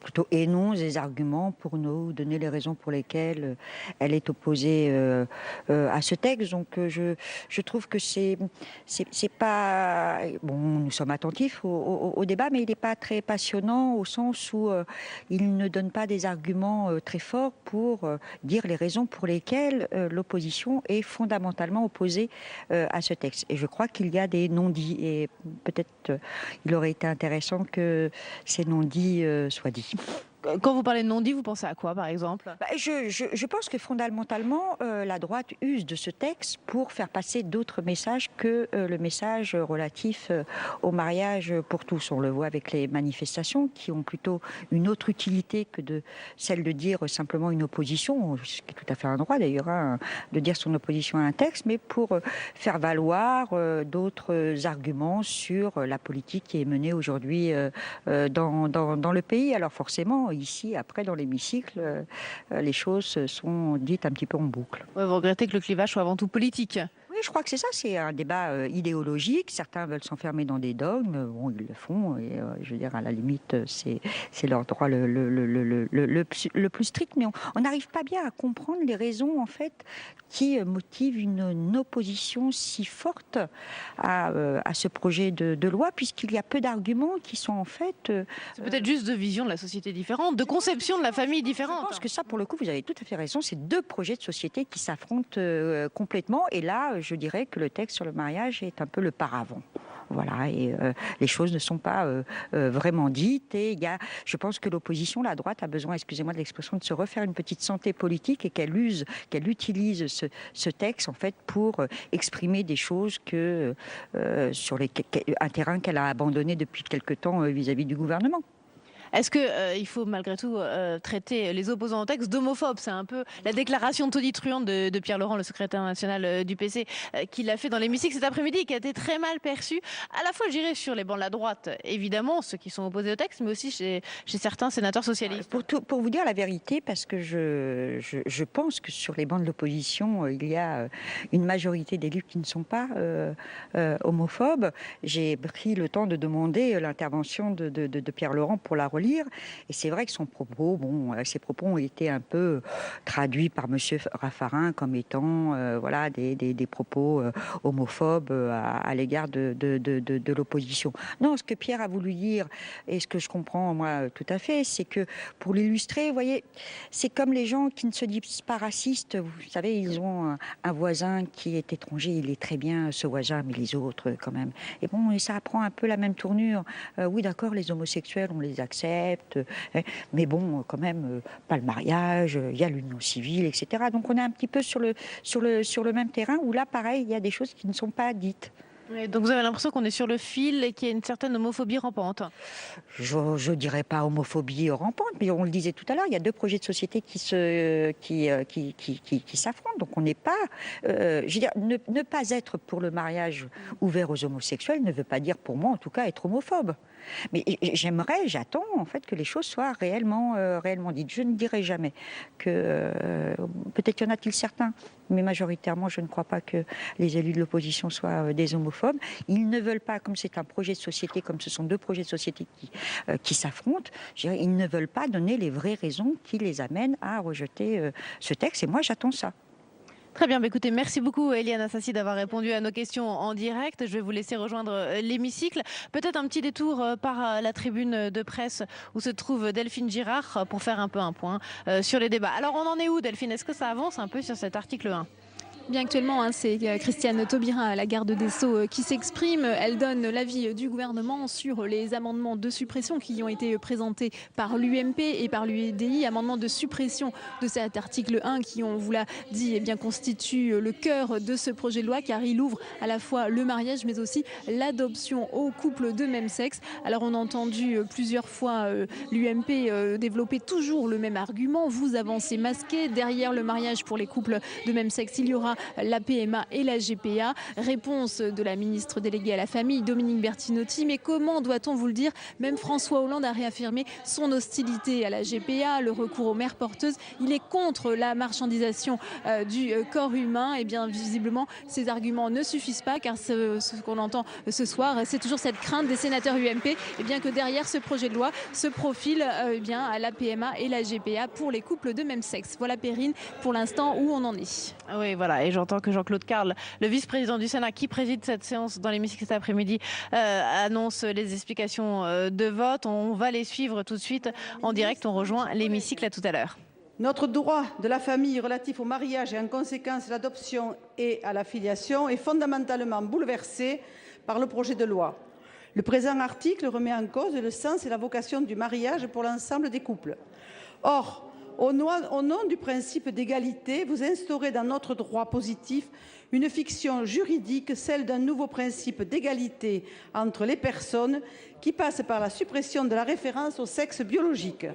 plutôt énonce des arguments pour nous donner les raisons pour lesquelles elle est opposée à ce texte. Donc je trouve que c'est pas... Bon, nous sommes attentifs au débat, mais il n'est pas très passionnant au sens où il ne donne pas des arguments très forts pour dire les raisons pour lesquelles l'opposition est fondamentalement opposée à ce texte. Et je crois qu'il y a des non-dits et peut-être il aurait été intéressant que ces non-dits soient dits. Quand vous parlez de non-dit, vous pensez à quoi, par exemple? Je pense que fondamentalement, la droite use de ce texte pour faire passer d'autres messages que le message relatif au mariage pour tous. On le voit avec les manifestations qui ont plutôt une autre utilité que celle de dire simplement une opposition, ce qui est tout à fait un droit d'ailleurs, de dire son opposition à un texte, mais pour faire valoir d'autres arguments sur la politique qui est menée aujourd'hui dans le pays. Alors forcément, ici, après, dans l'hémicycle, les choses sont dites un petit peu en boucle. Ouais, vous regrettez que le clivage soit avant tout politique? Oui, je crois que c'est ça, c'est un débat idéologique. Certains veulent s'enfermer dans des dogmes, bon, ils le font, et je veux dire, à la limite, c'est leur droit le plus strict, mais on n'arrive pas bien à comprendre les raisons, en fait, qui motivent une opposition si forte à ce projet de loi, puisqu'il y a peu d'arguments qui sont, en fait... c'est peut-être juste 2 visions de la société différentes, de conception de la famille différente. Je pense que ça, pour le coup, vous avez tout à fait raison, c'est 2 projets de société qui s'affrontent complètement, et là, je dirais que le texte sur le mariage est un peu le paravent. Voilà, et les choses ne sont pas vraiment dites. Et je pense que l'opposition, la droite, a besoin, excusez-moi de l'expression, de se refaire une petite santé politique et qu'elle utilise ce texte en fait pour exprimer des choses sur un terrain qu'elle a abandonné depuis quelque temps vis-à-vis du gouvernement. Est-ce qu'il faut malgré tout traiter les opposants au texte d'homophobes? C'est un peu la déclaration tonitruante de Pierre Laurent, le secrétaire national du PC, qui l'a fait dans l'hémicycle cet après-midi, qui a été très mal perçu, à la fois, je dirais, sur les bancs de la droite, évidemment, ceux qui sont opposés au texte, mais aussi chez certains sénateurs socialistes. Pour vous dire la vérité, parce que je pense que sur les bancs de l'opposition, il y a une majorité d'élus qui ne sont pas homophobes. J'ai pris le temps de demander l'intervention de Pierre Laurent pour la relire. lire. Et c'est vrai que son propos, ses propos ont été un peu traduits par M. Raffarin comme étant voilà, des propos homophobes à l'égard de l'opposition. Non, ce que Pierre a voulu dire, et ce que je comprends moi tout à fait, c'est que pour l'illustrer, vous voyez, c'est comme les gens qui ne se disent pas racistes. Vous savez, ils ont un voisin qui est étranger, il est très bien ce voisin, mais les autres quand même. Et bon, et ça prend un peu la même tournure. Oui, d'accord, les homosexuels, on les accepte, mais bon, quand même, pas le mariage, il y a l'union civile, etc. Donc on est un petit peu sur le même terrain où là, pareil, il y a des choses qui ne sont pas dites. Et donc vous avez l'impression qu'on est sur le fil et qu'il y a une certaine homophobie rampante. Je dirais pas homophobie rampante, mais on le disait tout à l'heure, il y a deux projets de société qui s'affrontent. Donc on n'est pas, je veux dire, ne pas être pour le mariage ouvert aux homosexuels ne veut pas dire, pour moi en tout cas, être homophobe. Mais j'attends en fait que les choses soient réellement dites. Je ne dirai jamais que, peut-être qu'il y en a-t-il certains, mais majoritairement je ne crois pas que les élus de l'opposition soient des homophobes. Ils ne veulent pas, comme c'est un projet de société, comme ce sont deux projets de société qui s'affrontent, ils ne veulent pas donner les vraies raisons qui les amènent à rejeter ce texte, et moi j'attends ça. Très bien, écoutez, merci beaucoup Éliane Assassi d'avoir répondu à nos questions en direct. Je vais vous laisser rejoindre l'hémicycle. Peut-être un petit détour par la tribune de presse où se trouve Delphine Girard pour faire un peu un point sur les débats. Alors on en est où Delphine? Est-ce que ça avance un peu sur cet article 1? Bien actuellement, c'est Christiane Taubira, la garde des Sceaux, qui s'exprime. Elle donne l'avis du gouvernement sur les amendements de suppression qui ont été présentés par l'UMP et par l'UDI. Amendements de suppression de cet article 1 qui, on vous l'a dit, constitue le cœur de ce projet de loi car il ouvre à la fois le mariage mais aussi l'adoption aux couples de même sexe. Alors on a entendu plusieurs fois l'UMP développer toujours le même argument. Vous avancez masqué. Derrière le mariage pour les couples de même sexe, il y aura la PMA et la GPA. Réponse de la ministre déléguée à la famille, Dominique Bertinotti. Mais comment doit-on vous le dire? Même François Hollande a réaffirmé son hostilité à la GPA, le recours aux mères porteuses. Il est contre la marchandisation du corps humain. Et bien visiblement, ces arguments ne suffisent pas car ce qu'on entend ce soir, c'est toujours cette crainte des sénateurs UMP et bien que derrière ce projet de loi se profile à la PMA et la GPA pour les couples de même sexe. Voilà Perrine pour l'instant où on en est. Oui, voilà. Et j'entends que Jean-Claude Carle, le vice-président du Sénat qui préside cette séance dans l'hémicycle cet après-midi, annonce les explications de vote. On va les suivre tout de suite en direct. On rejoint l'hémicycle à tout à l'heure. Notre droit de la famille relatif au mariage et en conséquence l'adoption et à la filiation est fondamentalement bouleversé par le projet de loi. Le présent article remet en cause le sens et la vocation du mariage pour l'ensemble des couples. Or, au nom du principe d'égalité, vous instaurez dans notre droit positif une fiction juridique, celle d'un nouveau principe d'égalité entre les personnes qui passe par la suppression de la référence au sexe biologique.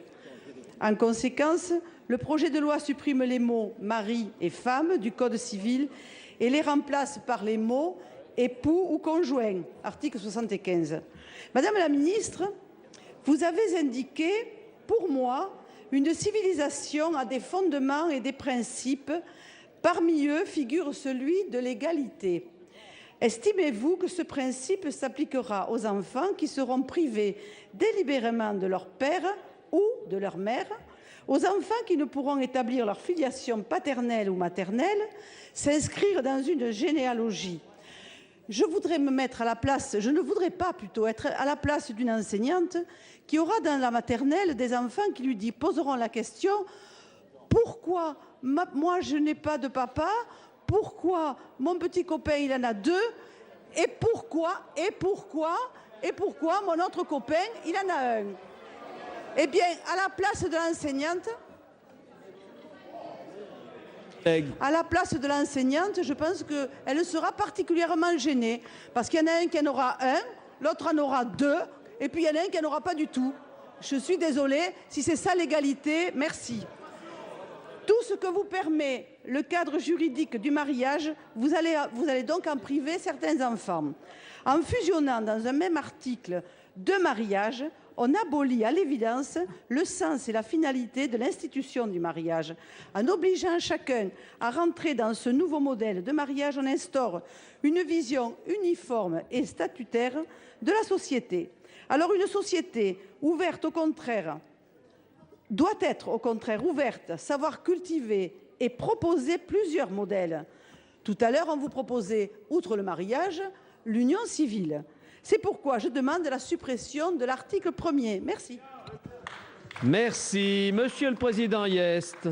En conséquence, le projet de loi supprime les mots « mari » et « femme » du Code civil et les remplace par les mots « époux » ou « conjoint » article 75. Madame la ministre, vous avez indiqué, pour moi, une civilisation a des fondements et des principes. Parmi eux figure celui de l'égalité. Estimez-vous que ce principe s'appliquera aux enfants qui seront privés délibérément de leur père ou de leur mère, aux enfants qui ne pourront établir leur filiation paternelle ou maternelle, s'inscrire dans une généalogie? Je voudrais me mettre à la place, je ne voudrais pas plutôt être à la place d'une enseignante qui aura dans la maternelle des enfants qui lui poseront la question « Pourquoi moi je n'ai pas de papa? Pourquoi mon petit copain il en a deux? Et pourquoi mon autre copain il en a un ?» Eh bien, à la place de l'enseignante, je pense qu'elle sera particulièrement gênée. Parce qu'il y en a un qui en aura un, l'autre en aura deux, et puis il y en a un qui n'en aura pas du tout. Je suis désolée, si c'est ça l'égalité, merci. Tout ce que vous permet le cadre juridique du mariage, vous allez donc en priver certains enfants. En fusionnant dans un même article deux mariages, on abolit à l'évidence le sens et la finalité de l'institution du mariage. En obligeant chacun à rentrer dans ce nouveau modèle de mariage, on instaure une vision uniforme et statutaire de la société. Alors une société ouverte, au contraire, doit être au contraire ouverte, savoir cultiver et proposer plusieurs modèles. Tout à l'heure, on vous proposait, outre le mariage, l'union civile. C'est pourquoi je demande la suppression de l'article 1er. Merci. Merci. Monsieur le Président Hyest.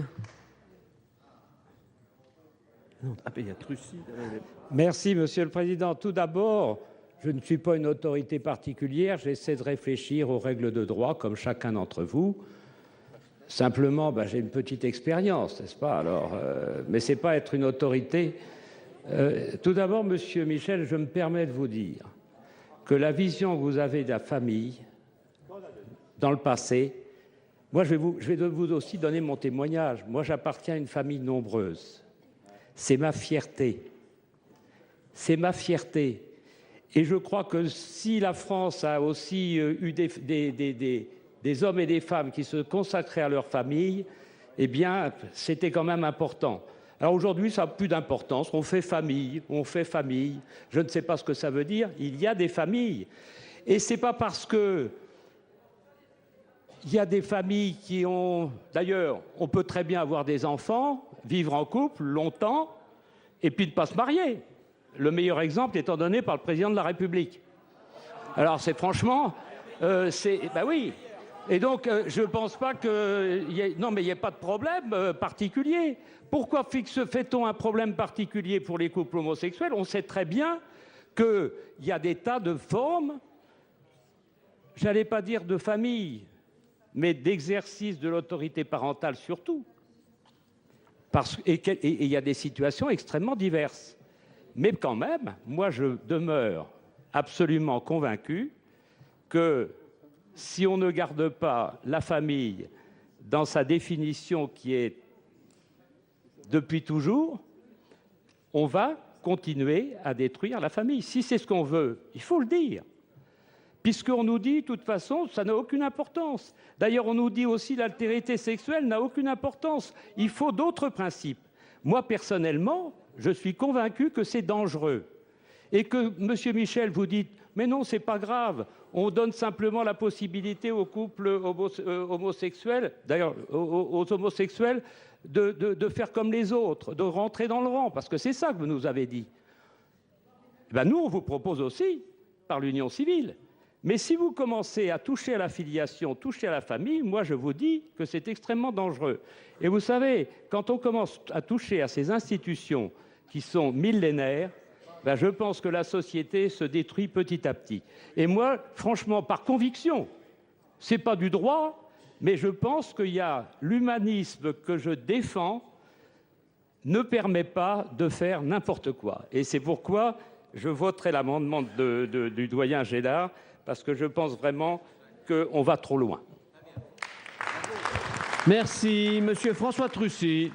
Merci, Monsieur le Président. Tout d'abord, je ne suis pas une autorité particulière. J'essaie de réfléchir aux règles de droit, comme chacun d'entre vous. Simplement, j'ai une petite expérience, n'est-ce pas? Alors, mais ce n'est pas être une autorité. Tout d'abord, Monsieur Michel, je me permets de vous dire que la vision que vous avez de la famille dans le passé, moi, je vais vous aussi donner mon témoignage. Moi, j'appartiens à une famille nombreuse. C'est ma fierté. C'est ma fierté. Et je crois que si la France a aussi eu des hommes et des femmes qui se consacraient à leur famille, eh bien, c'était quand même important. Alors aujourd'hui, ça n'a plus d'importance. On fait famille, on fait famille. Je ne sais pas ce que ça veut dire. Il y a des familles. Et ce n'est pas parce que il y a des familles qui ont... D'ailleurs, on peut très bien avoir des enfants, vivre en couple longtemps, et puis ne pas se marier. Le meilleur exemple étant donné par le président de la République. Alors c'est franchement... ben oui. Et donc, je ne pense pas que... Non, mais il n'y a pas de problème particulier. Pourquoi fait-on un problème particulier pour les couples homosexuels? On sait très bien qu'il y a des tas de formes, j'allais pas dire de famille, mais d'exercice de l'autorité parentale surtout. Et il y a des situations extrêmement diverses. Mais quand même, moi, je demeure absolument convaincu que si on ne garde pas la famille dans sa définition qui est depuis toujours, on va continuer à détruire la famille. Si c'est ce qu'on veut, il faut le dire. Puisqu'on nous dit, de toute façon, ça n'a aucune importance. D'ailleurs, on nous dit aussi l'altérité sexuelle n'a aucune importance. Il faut d'autres principes. Moi, personnellement, je suis convaincu que c'est dangereux. Et que, Monsieur Michel, vous dites, mais non, c'est pas grave. On donne simplement la possibilité aux couples homosexuels, d'ailleurs aux homosexuels, de faire comme les autres, de rentrer dans le rang, parce que c'est ça que vous nous avez dit. Ben nous, on vous propose aussi, par l'union civile. Mais si vous commencez à toucher à la filiation, toucher à la famille, moi je vous dis que c'est extrêmement dangereux. Et vous savez, quand on commence à toucher à ces institutions qui sont millénaires, ben je pense que la société se détruit petit à petit. Et moi, franchement, par conviction, ce n'est pas du droit, mais je pense qu'il y a l'humanisme que je défends ne permet pas de faire n'importe quoi. Et c'est pourquoi je voterai l'amendement du doyen Gélard, parce que je pense vraiment qu'on va trop loin. Merci. Monsieur François Trucy.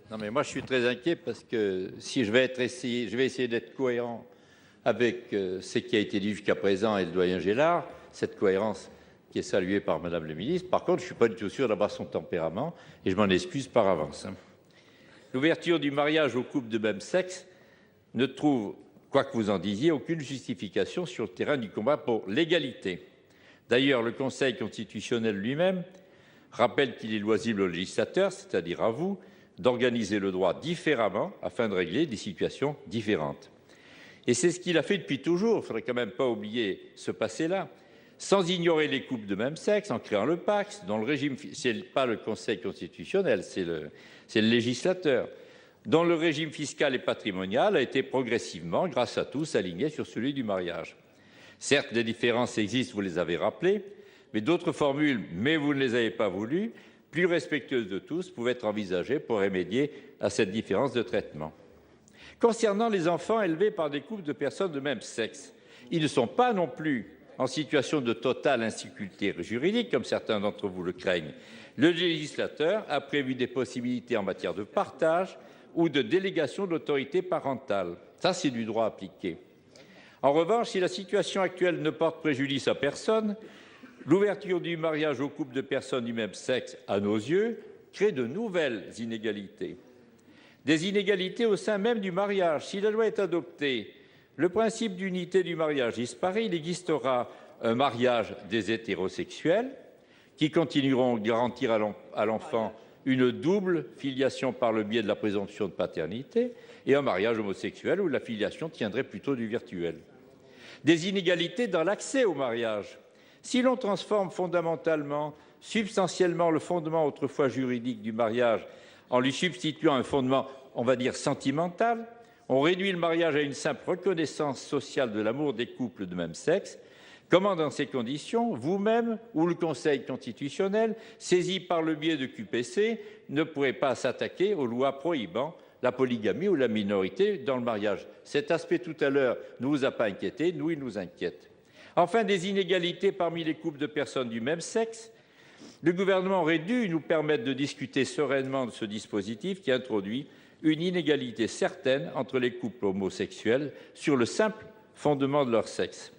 Non, mais moi, je suis très inquiet parce que si je vais essayer d'être cohérent avec ce qui a été dit jusqu'à présent et le doyen Gélard, cette cohérence qui est saluée par Madame le ministre. Par contre, je ne suis pas du tout sûr d'avoir son tempérament et je m'en excuse par avance. L'ouverture du mariage aux couples de même sexe ne trouve, quoi que vous en disiez, aucune justification sur le terrain du combat pour l'égalité. D'ailleurs, le Conseil constitutionnel lui-même rappelle qu'il est loisible au législateur, c'est-à-dire à vous, d'organiser le droit différemment afin de régler des situations différentes. Et c'est ce qu'il a fait depuis toujours, il ne faudrait quand même pas oublier ce passé-là, sans ignorer les couples de même sexe, en créant le PACS, dont le régime, ce n'est pas le Conseil constitutionnel, c'est le législateur, dont le régime fiscal et patrimonial a été progressivement, grâce à tous, aligné sur celui du mariage. Certes, des différences existent, vous les avez rappelées, mais d'autres formules, mais vous ne les avez pas voulues, plus respectueuses de tous, pouvaient être envisagées pour remédier à cette différence de traitement. Concernant les enfants élevés par des couples de personnes de même sexe, ils ne sont pas non plus en situation de totale insécurité juridique, comme certains d'entre vous le craignent. Le législateur a prévu des possibilités en matière de partage ou de délégation de l'autorité parentale. Ça, c'est du droit appliqué. En revanche, si la situation actuelle ne porte préjudice à personne, l'ouverture du mariage aux couples de personnes du même sexe, à nos yeux, crée de nouvelles inégalités. Des inégalités au sein même du mariage. Si la loi est adoptée, le principe d'unité du mariage disparaît. Il existera un mariage des hétérosexuels qui continueront de garantir à l'enfant une double filiation par le biais de la présomption de paternité et un mariage homosexuel où la filiation tiendrait plutôt du virtuel. Des inégalités dans l'accès au mariage. Si l'on transforme fondamentalement, substantiellement le fondement autrefois juridique du mariage en lui substituant un fondement, on va dire, sentimental, on réduit le mariage à une simple reconnaissance sociale de l'amour des couples de même sexe. Comment, dans ces conditions, vous-même ou le Conseil constitutionnel, saisi par le biais de QPC, ne pourrez pas s'attaquer aux lois prohibant la polygamie ou la minorité dans le mariage? Cet aspect tout à l'heure ne vous a pas inquiété, nous, il nous inquiète. Enfin, des inégalités parmi les couples de personnes du même sexe. Le gouvernement aurait dû nous permettre de discuter sereinement de ce dispositif qui introduit une inégalité certaine entre les couples homosexuels sur le simple fondement de leur sexe.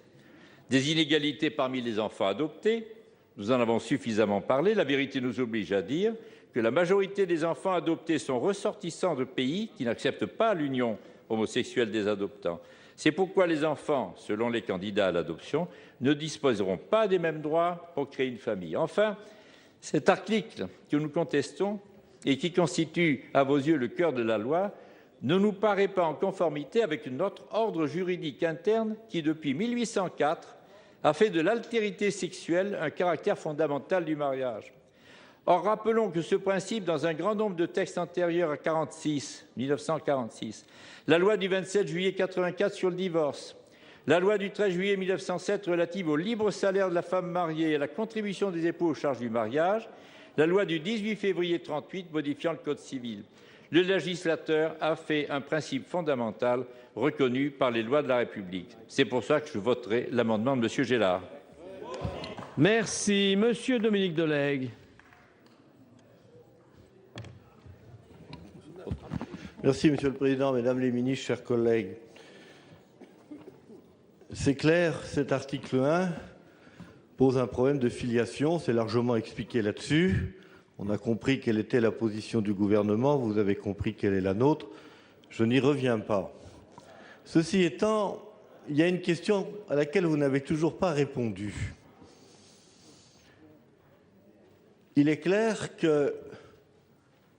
Des inégalités parmi les enfants adoptés, nous en avons suffisamment parlé. La vérité nous oblige à dire que la majorité des enfants adoptés sont ressortissants de pays qui n'acceptent pas l'union homosexuelle des adoptants. C'est pourquoi les enfants, selon les candidats à l'adoption, ne disposeront pas des mêmes droits pour créer une famille. Enfin, cet article que nous contestons et qui constitue à vos yeux le cœur de la loi ne nous paraît pas en conformité avec notre ordre juridique interne qui, depuis 1804, a fait de l'altérité sexuelle un caractère fondamental du mariage. Or, rappelons que ce principe, dans un grand nombre de textes antérieurs à 1946, la loi du 27 juillet 1984 sur le divorce, la loi du 13 juillet 1907 relative au libre salaire de la femme mariée et à la contribution des époux aux charges du mariage, la loi du 18 février 1938 modifiant le Code civil. Le législateur a fait un principe fondamental reconnu par les lois de la République. C'est pour ça que je voterai l'amendement de M. Gélard. Merci. Monsieur Dominique de Legge. Merci, Monsieur le Président, Mesdames les ministres, chers collègues. C'est clair, cet article 1 pose un problème de filiation, c'est largement expliqué là-dessus. On a compris quelle était la position du gouvernement, vous avez compris quelle est la nôtre. Je n'y reviens pas. Ceci étant, il y a une question à laquelle vous n'avez toujours pas répondu. Il est clair que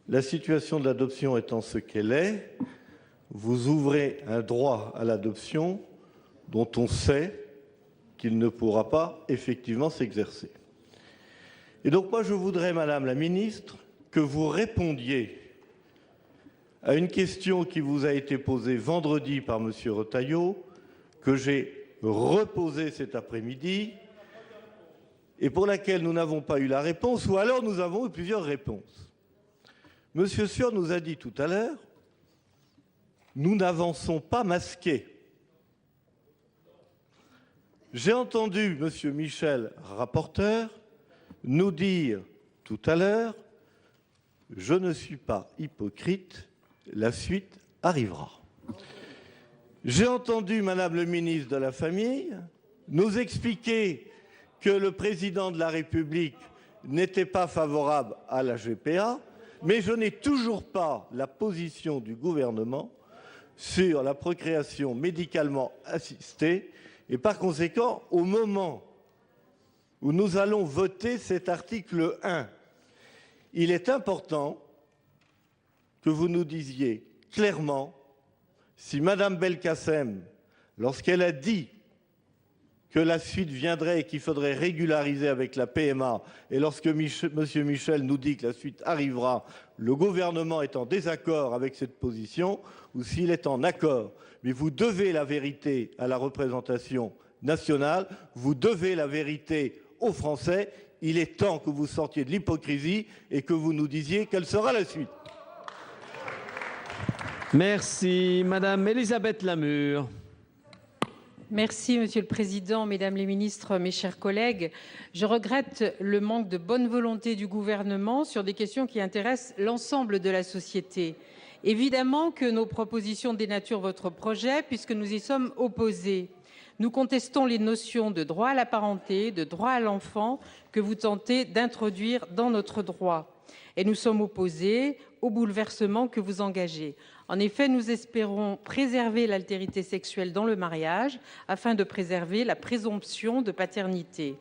la situation de l'adoption étant ce qu'elle est, vous ouvrez un droit à l'adoption dont on sait qu'il ne pourra pas effectivement s'exercer. Et donc moi je voudrais, Madame la Ministre, que vous répondiez à une question qui vous a été posée vendredi par M. Retailleau, que j'ai reposée cet après-midi, et pour laquelle nous n'avons pas eu la réponse, ou alors nous avons eu plusieurs réponses. M. Sueur nous a dit tout à l'heure, nous n'avançons pas masqués. J'ai entendu M. Michel, rapporteur, nous dire tout à l'heure, je ne suis pas hypocrite, la suite arrivera. J'ai entendu Madame le ministre de la Famille nous expliquer que le président de la République n'était pas favorable à la GPA, mais je n'ai toujours pas la position du gouvernement sur la procréation médicalement assistée et par conséquent, au moment où nous allons voter cet article 1, il est important que vous nous disiez clairement si Madame Belkacem, lorsqu'elle a dit que la suite viendrait et qu'il faudrait régulariser avec la PMA, et lorsque M. Michel nous dit que la suite arrivera, le gouvernement est en désaccord avec cette position, ou s'il est en accord. Mais vous devez la vérité à la représentation nationale, vous devez la vérité aux Français. Il est temps que vous sortiez de l'hypocrisie et que vous nous disiez quelle sera la suite. Merci. Madame Elisabeth Lamure. Merci, Monsieur le Président, Mesdames les ministres, mes chers collègues. Je regrette le manque de bonne volonté du gouvernement sur des questions qui intéressent l'ensemble de la société. Évidemment que nos propositions dénaturent votre projet puisque nous y sommes opposés. Nous contestons les notions de droit à la parenté, de droit à l'enfant que vous tentez d'introduire dans notre droit. et nous sommes opposés au bouleversement que vous engagez. En effet, nous espérons préserver l'altérité sexuelle dans le mariage afin de préserver la présomption de paternité.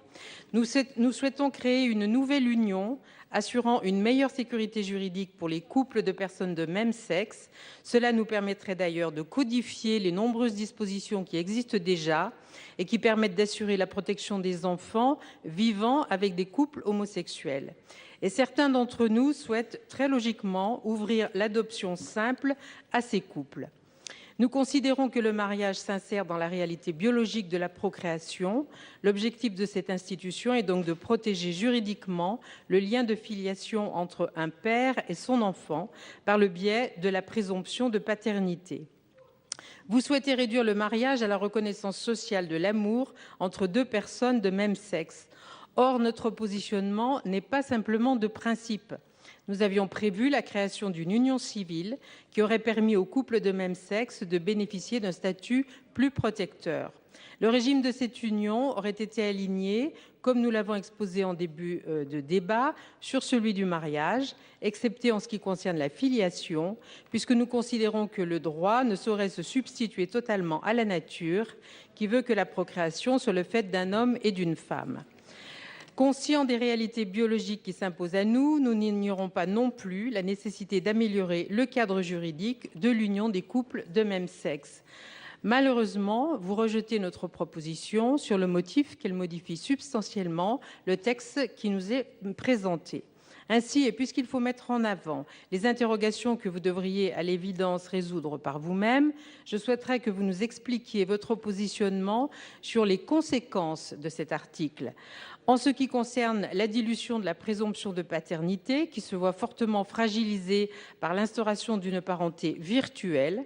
Nous souhaitons créer une nouvelle union assurant une meilleure sécurité juridique pour les couples de personnes de même sexe. Cela nous permettrait d'ailleurs de codifier les nombreuses dispositions qui existent déjà et qui permettent d'assurer la protection des enfants vivant avec des couples homosexuels. Et certains d'entre nous souhaitent très logiquement ouvrir l'adoption simple à ces couples. Nous considérons que le mariage s'insère dans la réalité biologique de la procréation. L'objectif de cette institution est donc de protéger juridiquement le lien de filiation entre un père et son enfant par le biais de la présomption de paternité. Vous souhaitez réduire le mariage à la reconnaissance sociale de l'amour entre deux personnes de même sexe. Or, notre positionnement n'est pas simplement de principe. Nous avions prévu la création d'une union civile qui aurait permis aux couples de même sexe de bénéficier d'un statut plus protecteur. Le régime de cette union aurait été aligné, comme nous l'avons exposé en début de débat, sur celui du mariage, excepté en ce qui concerne la filiation, puisque nous considérons que le droit ne saurait se substituer totalement à la nature, qui veut que la procréation soit le fait d'un homme et d'une femme. Conscients des réalités biologiques qui s'imposent à nous, nous n'ignorons pas non plus la nécessité d'améliorer le cadre juridique de l'union des couples de même sexe. Malheureusement, vous rejetez notre proposition sur le motif qu'elle modifie substantiellement le texte qui nous est présenté. Ainsi, et puisqu'il faut mettre en avant les interrogations que vous devriez à l'évidence résoudre par vous-même, je souhaiterais que vous nous expliquiez votre positionnement sur les conséquences de cet article. En ce qui concerne la dilution de la présomption de paternité, qui se voit fortement fragilisée par l'instauration d'une parenté virtuelle,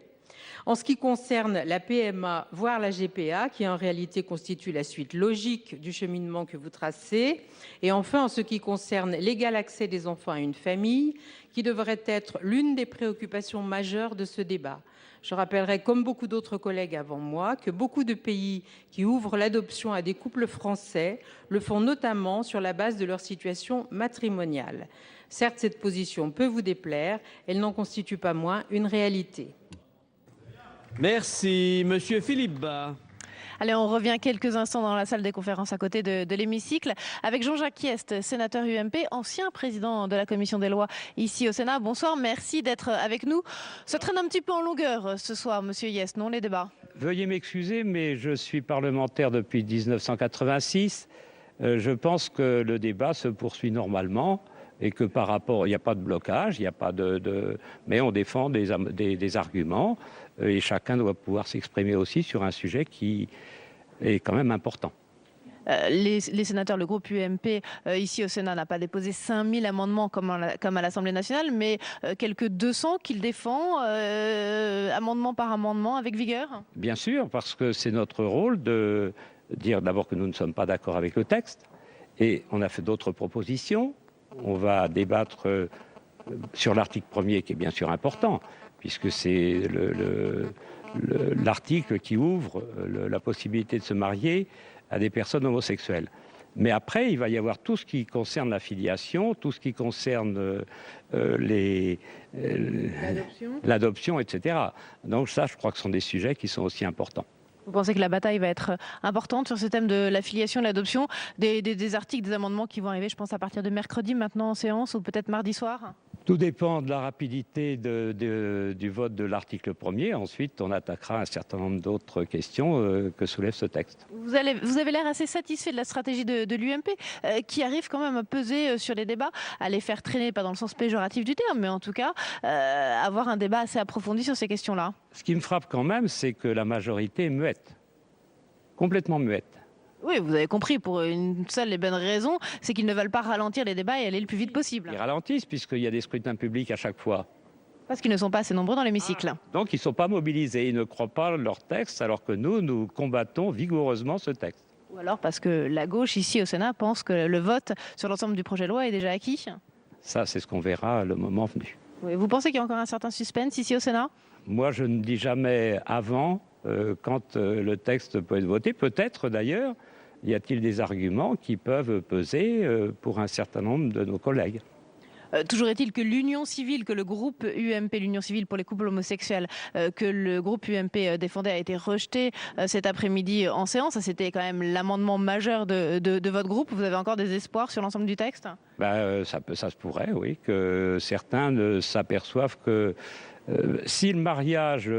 en ce qui concerne la PMA, voire la GPA, qui en réalité constitue la suite logique du cheminement que vous tracez, et enfin en ce qui concerne l'égal accès des enfants à une famille, qui devrait être l'une des préoccupations majeures de ce débat. Je rappellerai, comme beaucoup d'autres collègues avant moi, que beaucoup de pays qui ouvrent l'adoption à des couples français le font notamment sur la base de leur situation matrimoniale. Certes, cette position peut vous déplaire, elle n'en constitue pas moins une réalité. Merci. Monsieur Philippe Bas. Allez, on revient quelques instants dans la salle des conférences à côté de l'hémicycle avec Jean-Jacques Hyest, sénateur UMP, ancien président de la commission des lois ici au Sénat. Bonsoir, merci d'être avec nous. Ça traîne un petit peu en longueur ce soir, monsieur Hyest, non, les débats? Veuillez m'excuser, mais je suis parlementaire depuis 1986. Je pense que le débat se poursuit normalement et que par rapport, il n'y a pas de blocage, il n'y a pas mais on défend des arguments et chacun doit pouvoir s'exprimer aussi sur un sujet qui est quand même important. Les sénateurs, le groupe UMP ici au Sénat n'a pas déposé 5000 amendements comme à l'Assemblée nationale, mais quelques 200 qu'il défend, amendement par amendement, avec vigueur. Bien sûr, parce que c'est notre rôle de dire d'abord que nous ne sommes pas d'accord avec le texte, et on a fait d'autres propositions. On va débattre sur l'article 1er, qui est bien sûr important, puisque c'est l'article qui ouvre la possibilité de se marier à des personnes homosexuelles. Mais après, il va y avoir tout ce qui concerne la filiation, tout ce qui concerne l'adoption, etc. Donc ça, je crois que ce sont des sujets qui sont aussi importants. Vous pensez que la bataille va être importante sur ce thème de la filiation et de l'adoption, des articles, des amendements qui vont arriver, je pense, à partir de mercredi maintenant en séance ou peut-être mardi soir? Tout dépend de la rapidité du vote de l'article 1er. Ensuite, on attaquera un certain nombre d'autres questions que soulève ce texte. Vous avez l'air assez satisfait de la stratégie de l'UMP, qui arrive quand même à peser sur les débats, à les faire traîner, pas dans le sens péjoratif du terme, mais en tout cas, avoir un débat assez approfondi sur ces questions-là. Ce qui me frappe quand même, c'est que la majorité est muette, complètement muette. Oui, vous avez compris, pour une seule et bonne raison, c'est qu'ils ne veulent pas ralentir les débats et aller le plus vite possible. Ils ralentissent puisqu'il y a des scrutins publics à chaque fois. Parce qu'ils ne sont pas assez nombreux dans l'hémicycle. Donc ils ne sont pas mobilisés, ils ne croient pas leur texte, alors que nous combattons vigoureusement ce texte. Ou alors parce que la gauche, ici au Sénat, pense que le vote sur l'ensemble du projet de loi est déjà acquis? Ça, c'est ce qu'on verra le moment venu. Oui, vous pensez qu'il y a encore un certain suspense ici au Sénat? Moi, je ne dis jamais avant quand le texte peut être voté. Peut-être d'ailleurs, y a-t-il des arguments qui peuvent peser pour un certain nombre de nos collègues? Toujours est-il que l'union civile, que le groupe UMP, l'union civile pour les couples homosexuels, que le groupe UMP défendait a été rejeté cet après-midi en séance. Ça, c'était quand même l'amendement majeur de votre groupe. Vous avez encore des espoirs sur l'ensemble du texte? Ça se pourrait, oui, que certains s'aperçoivent que si le mariage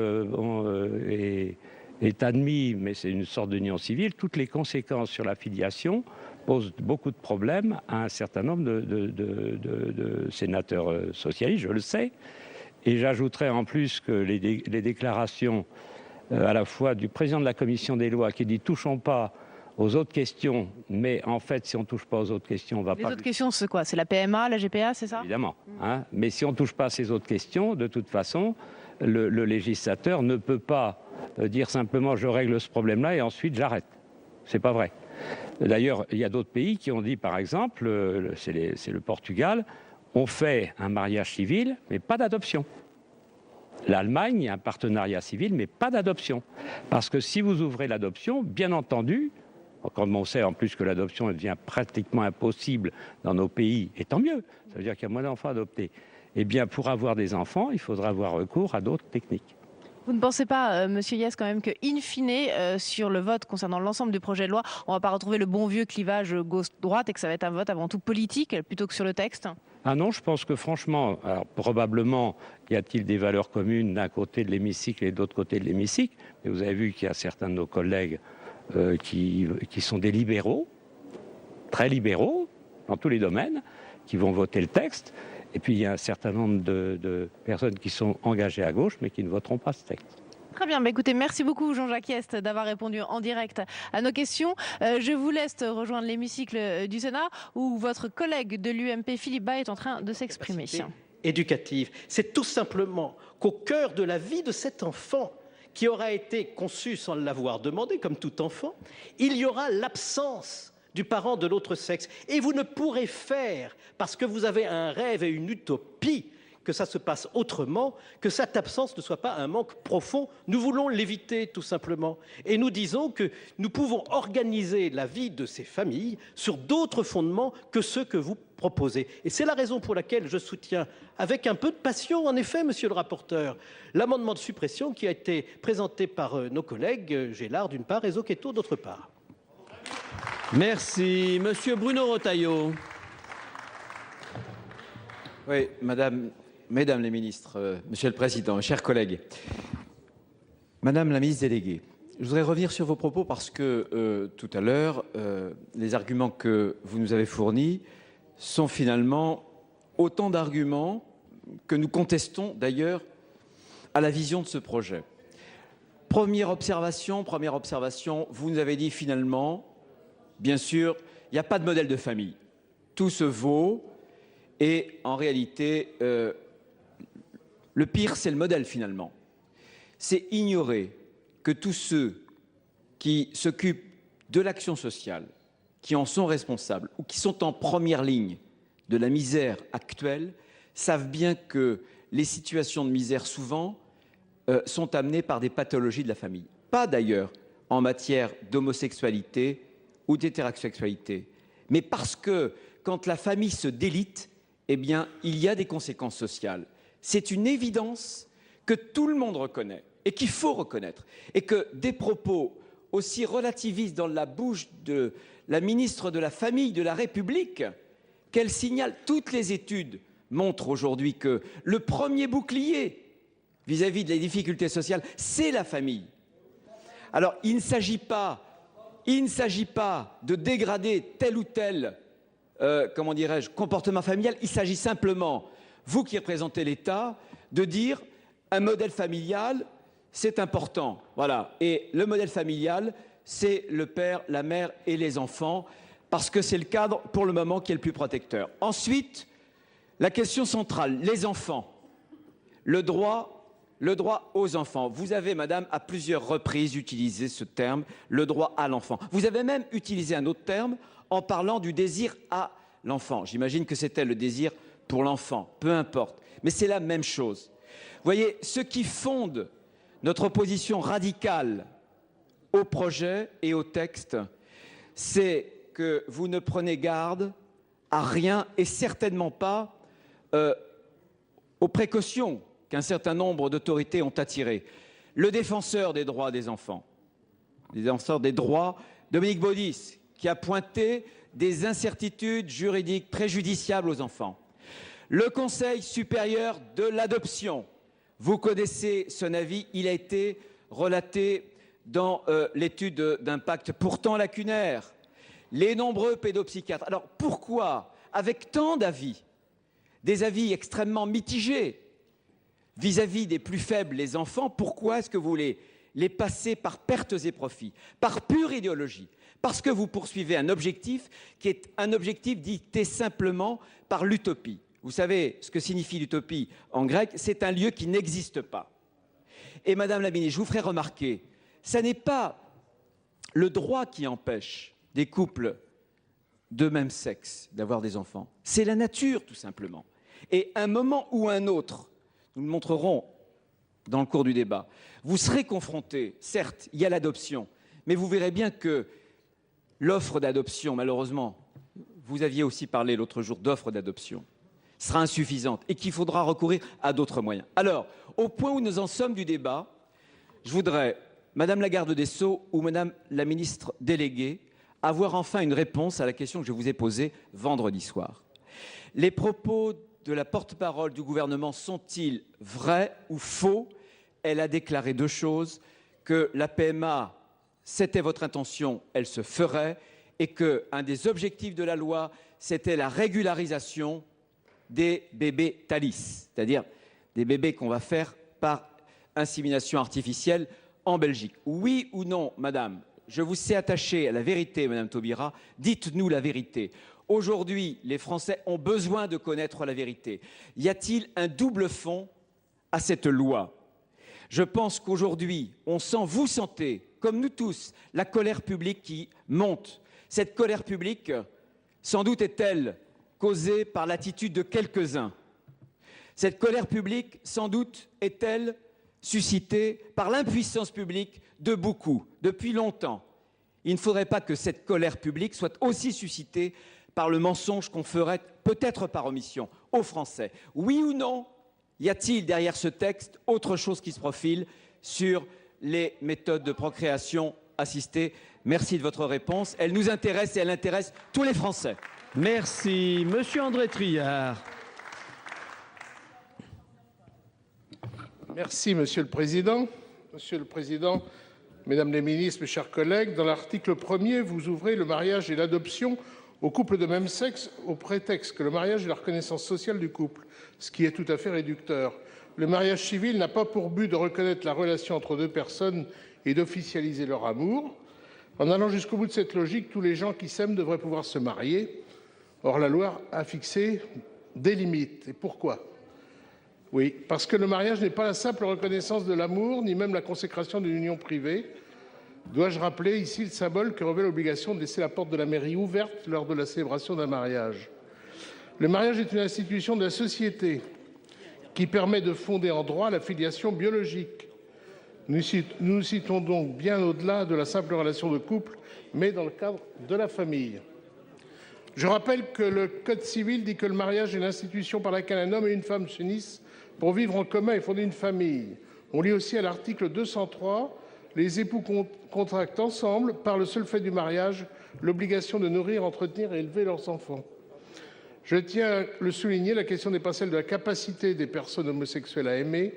est admis, mais c'est une sorte d'union civile, toutes les conséquences sur la filiation pose beaucoup de problèmes à un certain nombre de sénateurs socialistes, je le sais. Et j'ajouterais en plus que les déclarations à la fois du président de la commission des lois qui dit « touchons pas aux autres questions », mais en fait, si on ne touche pas aux autres questions, on va pas... Les autres questions, c'est quoi? C'est la PMA, la GPA, c'est ça? Évidemment. Hein, mais si on ne touche pas à ces autres questions, de toute façon, le législateur ne peut pas dire simplement « je règle ce problème-là et ensuite j'arrête ». C'est pas vrai. D'ailleurs, il y a d'autres pays qui ont dit, par exemple, c'est le Portugal, on fait un mariage civil, mais pas d'adoption. L'Allemagne, il y a un partenariat civil, mais pas d'adoption. Parce que si vous ouvrez l'adoption, bien entendu, comme on sait en plus que l'adoption devient pratiquement impossible dans nos pays, et tant mieux, ça veut dire qu'il y a moins d'enfants adoptés, eh bien, pour avoir des enfants, il faudra avoir recours à d'autres techniques. Vous ne pensez pas, Monsieur Hyest, quand même que, in fine, sur le vote concernant l'ensemble du projet de loi, on ne va pas retrouver le bon vieux clivage gauche-droite et que ça va être un vote avant tout politique plutôt que sur le texte? Ah non, je pense que franchement, alors probablement y a-t-il des valeurs communes d'un côté de l'hémicycle et de l'autre côté de l'hémicycle, mais vous avez vu qu'il y a certains de nos collègues qui sont des libéraux, très libéraux, dans tous les domaines, qui vont voter le texte. Et puis, il y a un certain nombre de personnes qui sont engagées à gauche, mais qui ne voteront pas ce texte. Très bien. Écoutez, merci beaucoup, Jean-Jacques Hyest, d'avoir répondu en direct à nos questions. Je vous laisse rejoindre l'hémicycle du Sénat, où votre collègue de l'UMP, Philippe Bas, est en train de s'exprimer. Éducative. C'est tout simplement qu'au cœur de la vie de cet enfant, qui aura été conçu sans l'avoir demandé, comme tout enfant, il y aura l'absence du parent de l'autre sexe. Et vous ne pourrez faire, parce que vous avez un rêve et une utopie, que ça se passe autrement, que cette absence ne soit pas un manque profond. Nous voulons l'éviter, tout simplement. Et nous disons que nous pouvons organiser la vie de ces familles sur d'autres fondements que ceux que vous proposez. Et c'est la raison pour laquelle je soutiens, avec un peu de passion, en effet, monsieur le rapporteur, l'amendement de suppression qui a été présenté par nos collègues Gélard, d'une part, et Zocchetto, d'autre part. Merci. Monsieur Bruno Retailleau. Oui, Mesdames les ministres, Monsieur le Président, chers collègues, Madame la ministre déléguée, je voudrais revenir sur vos propos parce que tout à l'heure, les arguments que vous nous avez fournis sont finalement autant d'arguments que nous contestons d'ailleurs à la vision de ce projet. Première observation, vous nous avez dit finalement, bien sûr, il n'y a pas de modèle de famille. Tout se vaut et en réalité, le pire, c'est le modèle finalement. C'est ignorer que tous ceux qui s'occupent de l'action sociale, qui en sont responsables ou qui sont en première ligne de la misère actuelle, savent bien que les situations de misère souvent sont amenées par des pathologies de la famille. Pas d'ailleurs en matière d'homosexualité ou d'hétérosexualité, mais parce que quand la famille se délite, eh bien, il y a des conséquences sociales. C'est une évidence que tout le monde reconnaît et qu'il faut reconnaître. Et que des propos aussi relativistes dans la bouche de la ministre de la Famille de la République, qu'elle signale, toutes les études montrent aujourd'hui que le premier bouclier vis-à-vis des difficultés sociales, c'est la famille. Alors, il ne s'agit pas de dégrader tel ou tel comment dirais-je, comportement familial. Il s'agit simplement, vous qui représentez l'État, de dire un modèle familial, c'est important. Voilà. Et le modèle familial, c'est le père, la mère et les enfants, parce que c'est le cadre, pour le moment, qui est le plus protecteur. Ensuite, la question centrale, les enfants. Le droit aux enfants. Vous avez, madame, à plusieurs reprises utilisé ce terme, le droit à l'enfant. Vous avez même utilisé un autre terme en parlant du désir à l'enfant. J'imagine que c'était le désir pour l'enfant, peu importe. Mais c'est la même chose. Vous voyez, ce qui fonde notre opposition radicale au projet et au texte, c'est que vous ne prenez garde à rien et certainement pas aux précautions qu'un certain nombre d'autorités ont attirées. Le défenseur des droits des enfants, le défenseur des droits, Dominique Baudis, qui a pointé des incertitudes juridiques préjudiciables aux enfants. Le Conseil supérieur de l'adoption, vous connaissez son avis, il a été relaté dans l'étude d'impact pourtant lacunaire. Les nombreux pédopsychiatres. Alors pourquoi, avec tant d'avis, des avis extrêmement mitigés vis-à-vis des plus faibles, les enfants, pourquoi est-ce que vous voulez les passer par pertes et profits, par pure idéologie? Parce que vous poursuivez un objectif qui est un objectif dicté simplement par l'utopie. Vous savez ce que signifie l'utopie en grec? C'est un lieu qui n'existe pas. Et Madame la ministre, je vous ferai remarquer, ce n'est pas le droit qui empêche des couples de même sexe d'avoir des enfants. C'est la nature, tout simplement. Et un moment ou un autre, nous le montrerons dans le cours du débat, vous serez confrontés, certes, il y a l'adoption, mais vous verrez bien que l'offre d'adoption, malheureusement, vous aviez aussi parlé l'autre jour d'offre d'adoption, sera insuffisante et qu'il faudra recourir à d'autres moyens. Alors, au point où nous en sommes du débat, je voudrais, Madame la garde des Sceaux ou Madame la ministre déléguée, avoir enfin une réponse à la question que je vous ai posée vendredi soir. Les propos de la porte-parole du gouvernement sont-ils vrais ou faux? Elle a déclaré deux choses, que la PMA, c'était votre intention, elle se ferait, et qu'un des objectifs de la loi, c'était la régularisation des bébés Thalys, c'est-à-dire des bébés qu'on va faire par insémination artificielle en Belgique. Oui ou non, madame? Je vous sais attaché à la vérité, madame Taubira. Dites-nous la vérité. Aujourd'hui, les Français ont besoin de connaître la vérité. Y a-t-il un double fond à cette loi? Je pense qu'aujourd'hui, on sent, vous sentez, comme nous tous, la colère publique qui monte. Cette colère publique, sans doute est-elle causée par l'attitude de quelques-uns. Cette colère publique, sans doute, est-elle suscitée par l'impuissance publique de beaucoup, depuis longtemps. Il ne faudrait pas que cette colère publique soit aussi suscitée par le mensonge qu'on ferait, peut-être par omission, aux Français. Oui ou non, y a-t-il derrière ce texte autre chose qui se profile sur les méthodes de procréation assistée? Merci de votre réponse. Elle nous intéresse et elle intéresse tous les Français. Merci. Monsieur André Triard. Merci, Monsieur le Président. Monsieur le Président, Mesdames les ministres, mes chers collègues, dans l'article 1er, vous ouvrez le mariage et l'adoption aux couples de même sexe au prétexte que le mariage est la reconnaissance sociale du couple, ce qui est tout à fait réducteur. Le mariage civil n'a pas pour but de reconnaître la relation entre deux personnes et d'officialiser leur amour. En allant jusqu'au bout de cette logique, tous les gens qui s'aiment devraient pouvoir se marier. Or, la loi a fixé des limites. Et pourquoi? Oui, parce que le mariage n'est pas la simple reconnaissance de l'amour, ni même la consécration d'une union privée. Dois-je rappeler ici le symbole que revêt l'obligation de laisser la porte de la mairie ouverte lors de la célébration d'un mariage? Le mariage est une institution de la société qui permet de fonder en droit la filiation biologique. Nous nous citons donc bien au-delà de la simple relation de couple, mais dans le cadre de la famille. Je rappelle que le Code civil dit que le mariage est l'institution par laquelle un homme et une femme s'unissent pour vivre en commun et fonder une famille. On lit aussi à l'article 203, les époux contractent ensemble, par le seul fait du mariage, l'obligation de nourrir, entretenir et élever leurs enfants. Je tiens à le souligner, la question n'est pas celle de la capacité des personnes homosexuelles à aimer,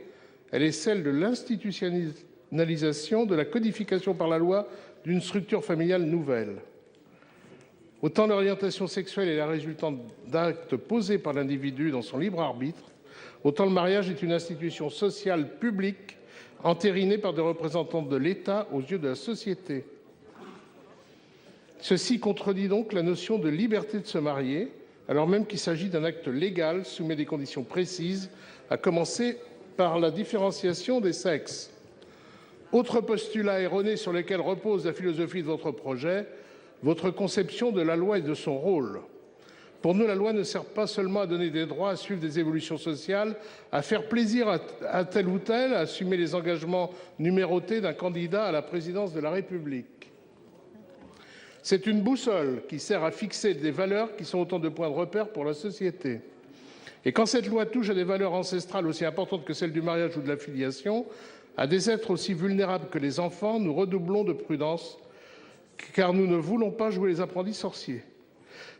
elle est celle de l'institutionnalisation, de la codification par la loi d'une structure familiale nouvelle. Autant l'orientation sexuelle est la résultante d'actes posés par l'individu dans son libre arbitre, autant le mariage est une institution sociale publique entérinée par des représentants de l'État aux yeux de la société. Ceci contredit donc la notion de liberté de se marier, alors même qu'il s'agit d'un acte légal soumis à des conditions précises, à commencer par la différenciation des sexes. Autre postulat erroné sur lequel repose la philosophie de votre projet, votre conception de la loi et de son rôle. Pour nous, la loi ne sert pas seulement à donner des droits, à suivre des évolutions sociales, à faire plaisir à tel ou tel, à assumer les engagements numérotés d'un candidat à la présidence de la République. C'est une boussole qui sert à fixer des valeurs qui sont autant de points de repère pour la société. Et quand cette loi touche à des valeurs ancestrales aussi importantes que celles du mariage ou de la filiation, à des êtres aussi vulnérables que les enfants, nous redoublons de prudence, car nous ne voulons pas jouer les apprentis sorciers.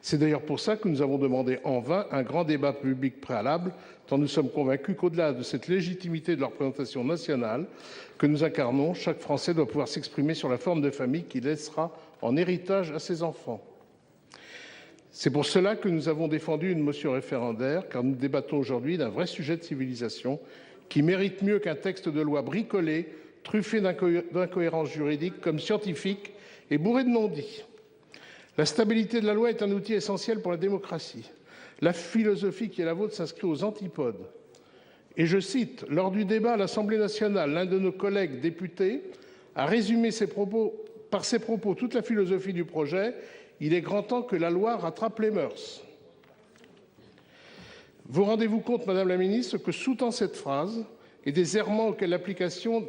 C'est d'ailleurs pour ça que nous avons demandé en vain un grand débat public préalable, tant nous sommes convaincus qu'au-delà de cette légitimité de la représentation nationale que nous incarnons, chaque Français doit pouvoir s'exprimer sur la forme de famille qu'il laissera en héritage à ses enfants. C'est pour cela que nous avons défendu une motion référendaire, car nous débattons aujourd'hui d'un vrai sujet de civilisation qui mérite mieux qu'un texte de loi bricolé, truffé d'incohérences juridiques comme scientifiques et bourré de non-dits. La stabilité de la loi est un outil essentiel pour la démocratie. La philosophie qui est la vôtre s'inscrit aux antipodes. Et je cite, lors du débat à l'Assemblée nationale, l'un de nos collègues députés a résumé par ses propos toute la philosophie du projet. Il est grand temps que la loi rattrape les mœurs. Vous rendez-vous compte, Madame la Ministre, que sous-tend cette phrase et des errements auxquels l'application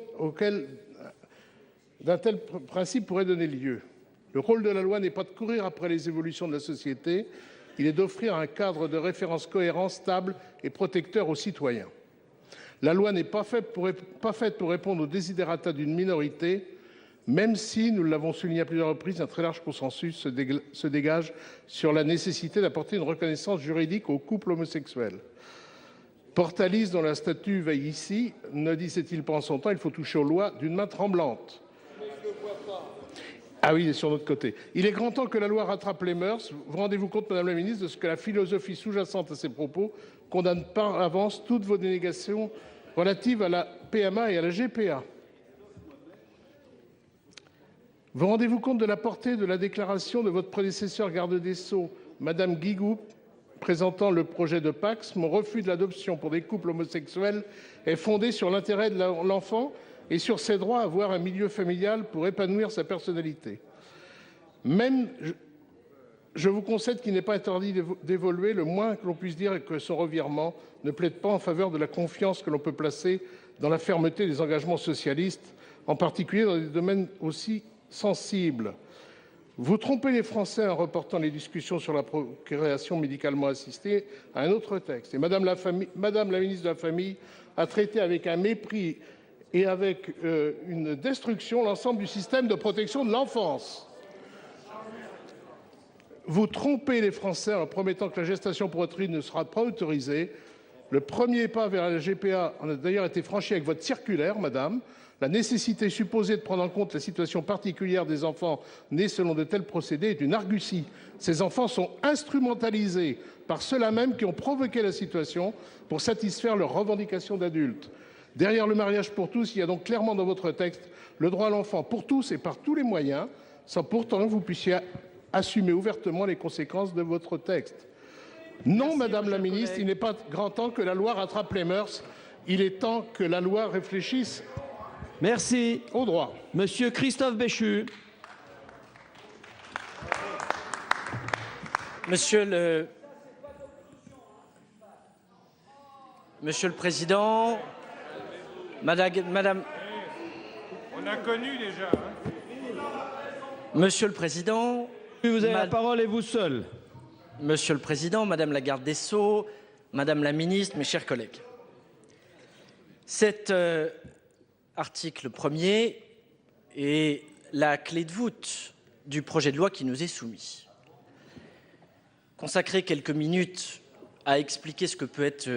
d'un tel principe pourrait donner lieu. Le rôle de la loi n'est pas de courir après les évolutions de la société, il est d'offrir un cadre de référence cohérent, stable et protecteur aux citoyens. La loi n'est pas faite pour répondre aux desiderata d'une minorité, même si, nous l'avons souligné à plusieurs reprises, un très large consensus se dégage sur la nécessité d'apporter une reconnaissance juridique aux couples homosexuels. Portalis, dont la statue veille ici, ne disait-il pas en son temps, il faut toucher aux lois d'une main tremblante. Ah oui, il est sur notre côté. Il est grand temps que la loi rattrape les mœurs. Vous rendez-vous compte, Madame la Ministre, de ce que la philosophie sous-jacente à ces propos condamne par avance toutes vos dénégations relatives à la PMA et à la GPA. Vous rendez-vous compte de la portée de la déclaration de votre prédécesseur garde des Sceaux, Madame Guigou, présentant le projet de Pacs, mon refus de l'adoption pour des couples homosexuels est fondé sur l'intérêt de l'enfant et sur ses droits à avoir un milieu familial pour épanouir sa personnalité. Même, je vous concède qu'il n'est pas interdit d'évoluer, le moins que l'on puisse dire est que son revirement ne plaide pas en faveur de la confiance que l'on peut placer dans la fermeté des engagements socialistes, en particulier dans des domaines aussi sensibles. Vous trompez les Français en reportant les discussions sur la procréation médicalement assistée à un autre texte. Et Madame la ministre de la Famille a traité avec un mépris et avec une destruction l'ensemble du système de protection de l'enfance. Vous trompez les Français en promettant que la gestation pour autrui ne sera pas autorisée. Le premier pas vers la GPA en a d'ailleurs été franchi avec votre circulaire, Madame. La nécessité supposée de prendre en compte la situation particulière des enfants nés selon de tels procédés est une argutie. Ces enfants sont instrumentalisés par ceux-là même qui ont provoqué la situation pour satisfaire leurs revendications d'adultes. Derrière le mariage pour tous, il y a donc clairement dans votre texte le droit à l'enfant pour tous et par tous les moyens, sans pourtant que vous puissiez assumer ouvertement les conséquences de votre texte. Non, Madame la Ministre, il n'est pas grand temps que la loi rattrape les mœurs. Il est temps que la loi réfléchisse. Merci. Au droit. Monsieur Christophe Béchu. Monsieur le Président, Madame. On a connu déjà. Monsieur le Président. Vous avez la parole et vous seul. Monsieur le Président, Madame la Garde des Sceaux, Madame la Ministre, mes chers collègues. Cet article 1er est la clé de voûte du projet de loi qui nous est soumis. Consacrer quelques minutes à expliquer ce que peut être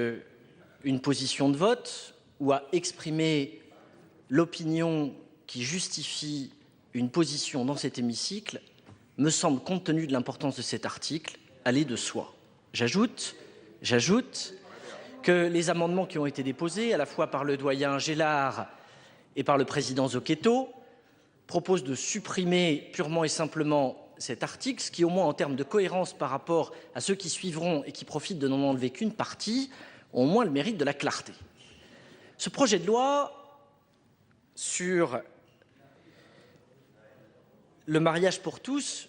une position de vote ou à exprimer l'opinion qui justifie une position dans cet hémicycle me semble, compte tenu de l'importance de cet article, aller de soi. J'ajoute que les amendements qui ont été déposés, à la fois par le doyen Gélard et par le président Zocchetto, proposent de supprimer purement et simplement cet article, ce qui, au moins en termes de cohérence par rapport à ceux qui suivront et qui profitent de n'en enlever qu'une partie, ont au moins le mérite de la clarté. Ce projet de loi sur le mariage pour tous,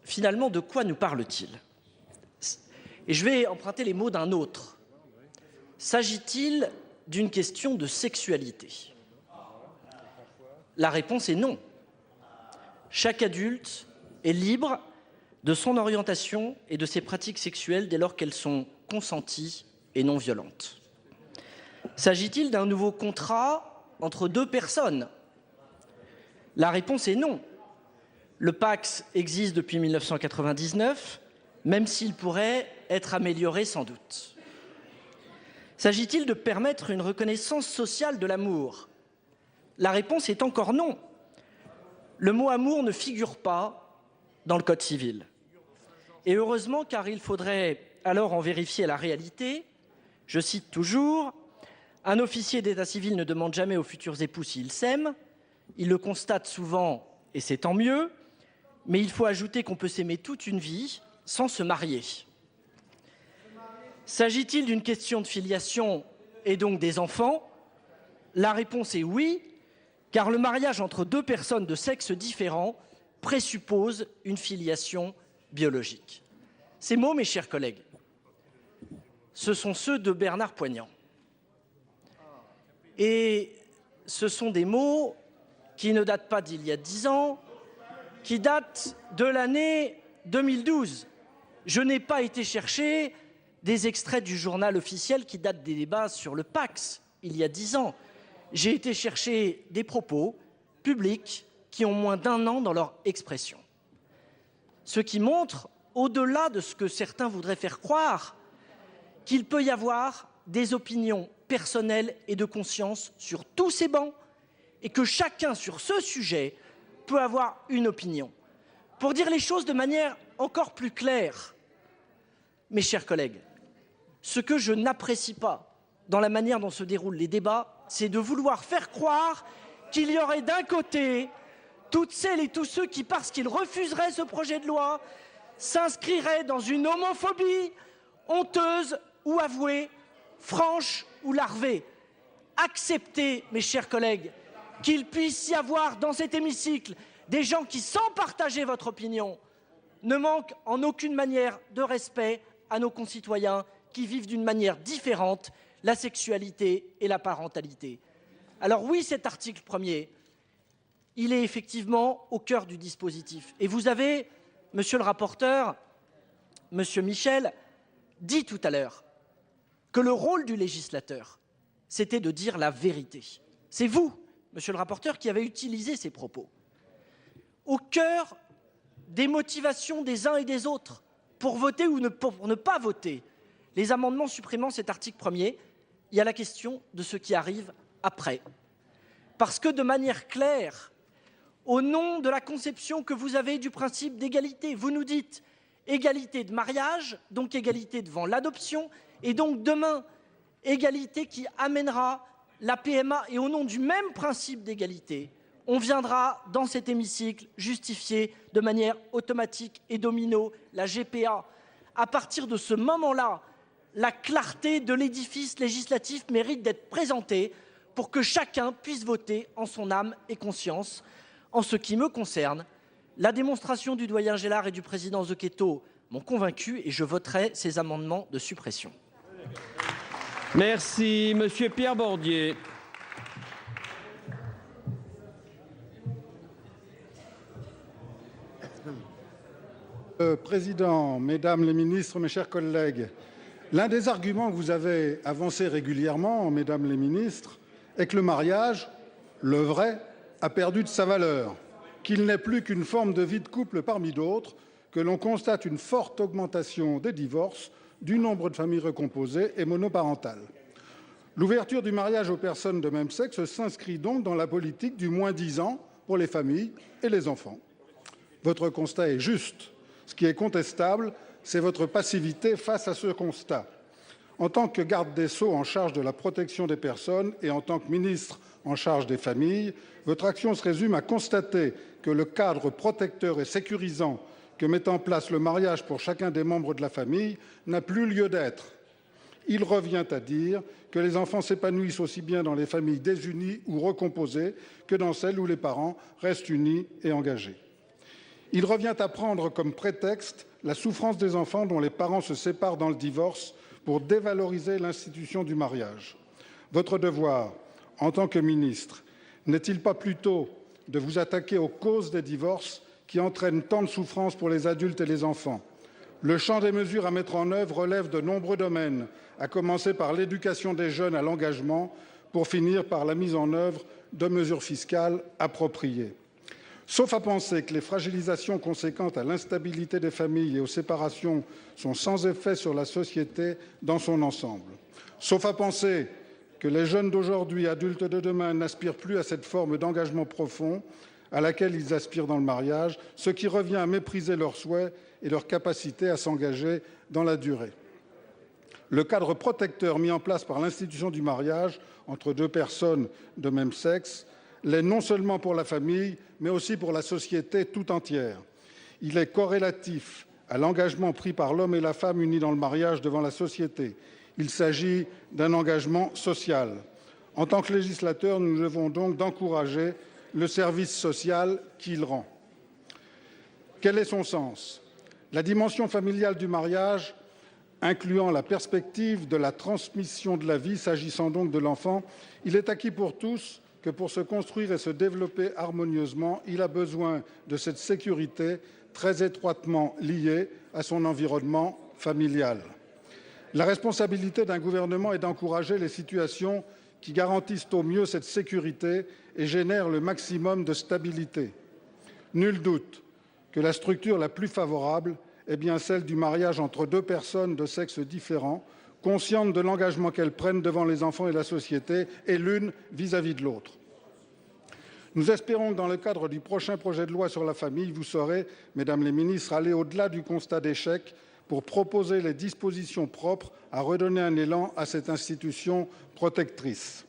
finalement, de quoi nous parle-t-il? Et je vais emprunter les mots d'un autre. S'agit-il d'une question de sexualité? La réponse est non. Chaque adulte est libre de son orientation et de ses pratiques sexuelles dès lors qu'elles sont consenties et non violentes. S'agit-il d'un nouveau contrat entre deux personnes? La réponse est non. Le PACS existe depuis 1999, même s'il pourrait être amélioré sans doute. S'agit-il de permettre une reconnaissance sociale de l'amour? La réponse est encore non. Le mot amour ne figure pas dans le Code civil. Et heureusement, car il faudrait alors en vérifier la réalité. Je cite toujours: un officier d'état civil ne demande jamais aux futurs époux s'ils s'aiment. Il le constate souvent, et c'est tant mieux, mais il faut ajouter qu'on peut s'aimer toute une vie sans se marier. S'agit-il d'une question de filiation et donc des enfants? La réponse est oui, car le mariage entre deux personnes de sexe différent présuppose une filiation biologique. Ces mots, mes chers collègues, ce sont ceux de Bernard Poignant. Et ce sont des mots qui ne datent pas d'il y a 10 ans, qui datent de l'année 2012. Je n'ai pas été chercher des extraits du journal officiel qui datent des débats sur le PACS, il y a 10 ans. J'ai été chercher des propos publics qui ont moins d'1 an dans leur expression. Ce qui montre, au-delà de ce que certains voudraient faire croire, qu'il peut y avoir des opinions personnelles et de conscience sur tous ces bancs, et que chacun sur ce sujet peut avoir une opinion. Pour dire les choses de manière encore plus claire, mes chers collègues, ce que je n'apprécie pas dans la manière dont se déroulent les débats, c'est de vouloir faire croire qu'il y aurait d'un côté toutes celles et tous ceux qui, parce qu'ils refuseraient ce projet de loi, s'inscriraient dans une homophobie honteuse ou avouée, franche ou larvée. Acceptez, mes chers collègues, qu'il puisse y avoir dans cet hémicycle des gens qui, sans partager votre opinion, ne manquent en aucune manière de respect à nos concitoyens qui vivent d'une manière différente la sexualité et la parentalité. Alors oui, cet article 1er, il est effectivement au cœur du dispositif. Et vous avez, monsieur le rapporteur, monsieur Michel, dit tout à l'heure que le rôle du législateur, c'était de dire la vérité. C'est vous, monsieur le rapporteur, qui avez utilisé ces propos. Au cœur des motivations des uns et des autres pour voter ou pour ne pas voter les amendements supprimant cet article 1er, il y a la question de ce qui arrive après. Parce que de manière claire, au nom de la conception que vous avez du principe d'égalité, vous nous dites égalité de mariage, donc égalité devant l'adoption, et donc demain, égalité qui amènera la PMA. Et au nom du même principe d'égalité, on viendra dans cet hémicycle justifier de manière automatique et domino la GPA. À partir de ce moment-là, la clarté de l'édifice législatif mérite d'être présentée pour que chacun puisse voter en son âme et conscience. En ce qui me concerne, la démonstration du doyen Gélard et du président Zocchetto m'ont convaincu et je voterai ces amendements de suppression. Merci, monsieur Pierre Bordier. Président, Mesdames les ministres, mes chers collègues, l'un des arguments que vous avez avancé régulièrement, Mesdames les ministres, est que le mariage, le vrai, a perdu de sa valeur, qu'il n'est plus qu'une forme de vie de couple parmi d'autres, que l'on constate une forte augmentation des divorces, du nombre de familles recomposées et monoparentales. L'ouverture du mariage aux personnes de même sexe s'inscrit donc dans la politique du moins-disant pour les familles et les enfants. Votre constat est juste. Ce qui est contestable, c'est votre passivité face à ce constat. En tant que garde des Sceaux en charge de la protection des personnes et en tant que ministre en charge des familles, votre action se résume à constater que le cadre protecteur et sécurisant que met en place le mariage pour chacun des membres de la famille n'a plus lieu d'être. Il revient à dire que les enfants s'épanouissent aussi bien dans les familles désunies ou recomposées que dans celles où les parents restent unis et engagés. Il revient à prendre comme prétexte la souffrance des enfants dont les parents se séparent dans le divorce pour dévaloriser l'institution du mariage. Votre devoir, en tant que ministre, n'est-il pas plutôt de vous attaquer aux causes des divorces qui entraînent tant de souffrances pour les adultes et les enfants. Le champ des mesures à mettre en œuvre relève de nombreux domaines, à commencer par l'éducation des jeunes à l'engagement, pour finir par la mise en œuvre de mesures fiscales appropriées. Sauf à penser que les fragilisations conséquentes à l'instabilité des familles et aux séparations sont sans effet sur la société dans son ensemble. Sauf à penser que les jeunes d'aujourd'hui, adultes de demain, n'aspirent plus à cette forme d'engagement profond à laquelle ils aspirent dans le mariage, ce qui revient à mépriser leurs souhaits et leur capacité à s'engager dans la durée. Le cadre protecteur mis en place par l'institution du mariage entre deux personnes de même sexe l'est non seulement pour la famille, mais aussi pour la société tout entière. Il est corrélatif à l'engagement pris par l'homme et la femme unis dans le mariage devant la société. Il s'agit d'un engagement social. En tant que législateurs, nous devons donc d'encourager le service social qu'il rend. Quel est son sens? La dimension familiale du mariage, incluant la perspective de la transmission de la vie, s'agissant donc de l'enfant, il est acquis pour tous que pour se construire et se développer harmonieusement, il a besoin de cette sécurité très étroitement liée à son environnement familial. La responsabilité d'un gouvernement est d'encourager les situations qui garantissent au mieux cette sécurité et génèrent le maximum de stabilité. Nul doute que la structure la plus favorable est bien celle du mariage entre deux personnes de sexes différents, conscientes de l'engagement qu'elles prennent devant les enfants et la société, et l'une vis-à-vis de l'autre. Nous espérons que dans le cadre du prochain projet de loi sur la famille, vous saurez, Mesdames les ministres, aller au-delà du constat d'échec pour proposer les dispositions propres à redonner un élan à cette institution protectrice.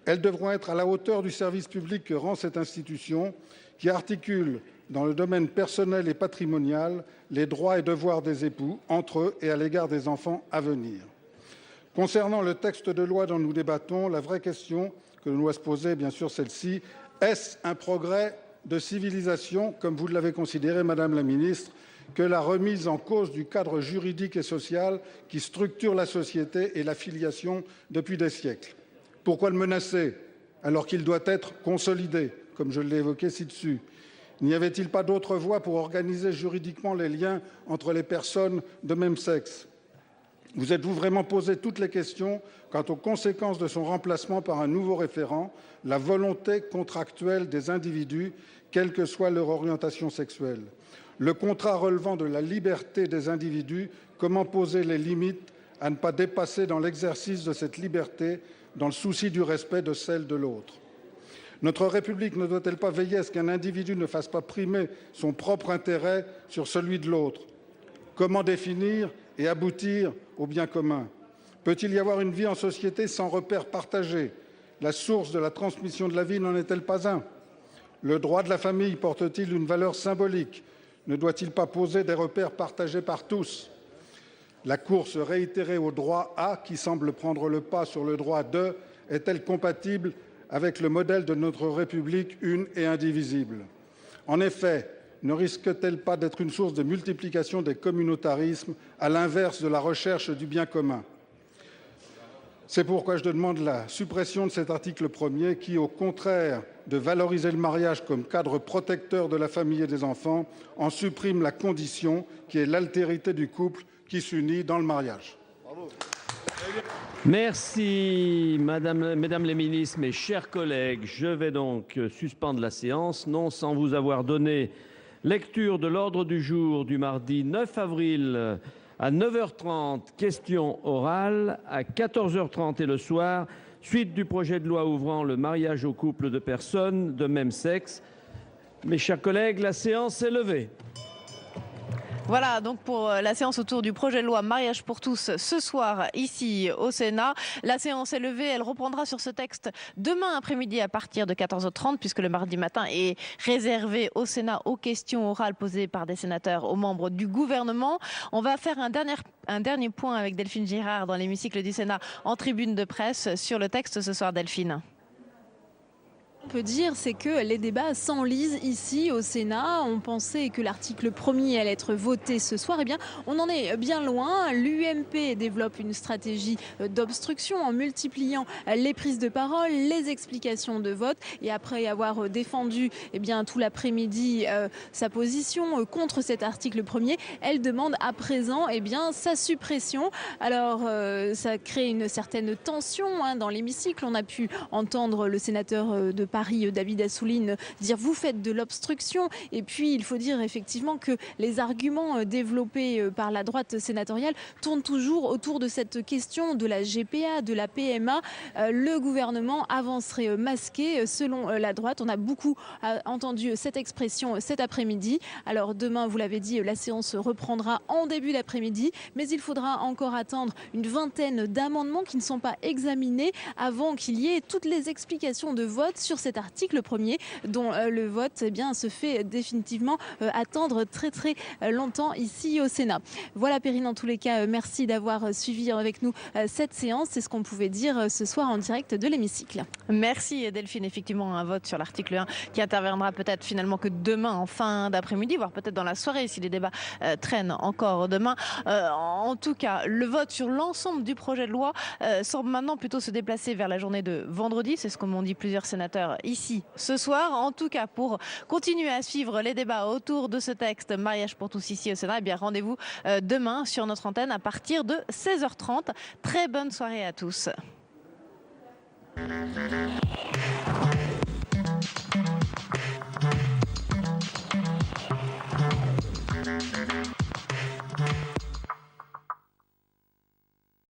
Elles devront être à la hauteur du service public que rend cette institution, qui articule dans le domaine personnel et patrimonial les droits et devoirs des époux entre eux et à l'égard des enfants à venir. Concernant le texte de loi dont nous débattons, la vraie question que l'on doit se poser est bien sûr celle-ci. Est-ce un progrès de civilisation, comme vous l'avez considéré, Madame la Ministre, que la remise en cause du cadre juridique et social qui structure la société et la filiation depuis des siècles? Pourquoi le menacer alors qu'il doit être consolidé, comme je l'ai évoqué ci-dessus? N'y avait-il pas d'autre voie pour organiser juridiquement les liens entre les personnes de même sexe? Vous êtes-vous vraiment posé toutes les questions quant aux conséquences de son remplacement par un nouveau référent, la volonté contractuelle des individus, quelle que soit leur orientation sexuelle? Le contrat relevant de la liberté des individus, comment poser les limites à ne pas dépasser dans l'exercice de cette liberté, dans le souci du respect de celle de l'autre? Notre République ne doit-elle pas veiller à ce qu'un individu ne fasse pas primer son propre intérêt sur celui de l'autre? Comment définir et aboutir au bien commun? Peut-il y avoir une vie en société sans repères partagés? La source de la transmission de la vie n'en est-elle pas un? Le droit de la famille porte-t-il une valeur symbolique? Ne doit-il pas poser des repères partagés par tous? La course réitérée au droit à, qui semble prendre le pas sur le droit de, est-elle compatible avec le modèle de notre République une et indivisible? En effet, ne risque-t-elle pas d'être une source de multiplication des communautarismes, à l'inverse de la recherche du bien commun? C'est pourquoi je demande la suppression de cet article 1er qui, au contraire de valoriser le mariage comme cadre protecteur de la famille et des enfants, en supprime la condition qui est l'altérité du couple qui s'unit dans le mariage. Bravo. Merci, Mesdames les ministres, mes chers collègues. Je vais donc suspendre la séance, non sans vous avoir donné lecture de l'ordre du jour du mardi 9 avril à 9h30, questions orales, à 14h30 et le soir, suite du projet de loi ouvrant le mariage aux couples de personnes de même sexe. Mes chers collègues, la séance est levée. Voilà donc pour la séance autour du projet de loi mariage pour tous ce soir ici au Sénat. La séance est levée, elle reprendra sur ce texte demain après-midi à partir de 14h30 puisque le mardi matin est réservé au Sénat aux questions orales posées par des sénateurs aux membres du gouvernement. On va faire un dernier point avec Delphine Girard dans l'hémicycle du Sénat en tribune de presse sur le texte ce soir. Delphine. peut dire, c'est que les débats s'enlisent ici au Sénat. On pensait que l'article 1er allait être voté ce soir. Eh bien, on en est bien loin. L'UMP développe une stratégie d'obstruction en multipliant les prises de parole, les explications de vote. Et après avoir défendu tout l'après-midi sa position contre cet article 1er, elle demande à présent sa suppression. Alors, ça crée une certaine tension dans l'hémicycle. On a pu entendre le sénateur de Paris, David Assouline, dire « vous faites de l'obstruction ». Et puis, il faut dire effectivement que les arguments développés par la droite sénatoriale tournent toujours autour de cette question de la GPA, de la PMA. Le gouvernement avancerait masqué selon la droite. On a beaucoup entendu cette expression cet après-midi. Alors demain, vous l'avez dit, la séance reprendra en début d'après-midi, mais il faudra encore attendre une vingtaine d'amendements qui ne sont pas examinés avant qu'il y ait toutes les explications de vote sur cet article 1er dont le vote se fait définitivement attendre très longtemps ici au Sénat. Voilà Perrine, en tous les cas, merci d'avoir suivi avec nous cette séance. C'est ce qu'on pouvait dire ce soir en direct de l'hémicycle. Merci Delphine. Effectivement, un vote sur l'article 1 qui interviendra peut-être finalement que demain en fin d'après-midi, voire peut-être dans la soirée si les débats traînent encore demain. En tout cas, le vote sur l'ensemble du projet de loi semble maintenant plutôt se déplacer vers la journée de vendredi. C'est ce que m'ont dit plusieurs sénateurs ici ce soir. En tout cas, pour continuer à suivre les débats autour de ce texte mariage pour tous ici au Sénat, rendez-vous demain sur notre antenne à partir de 16h30. Très bonne soirée à tous.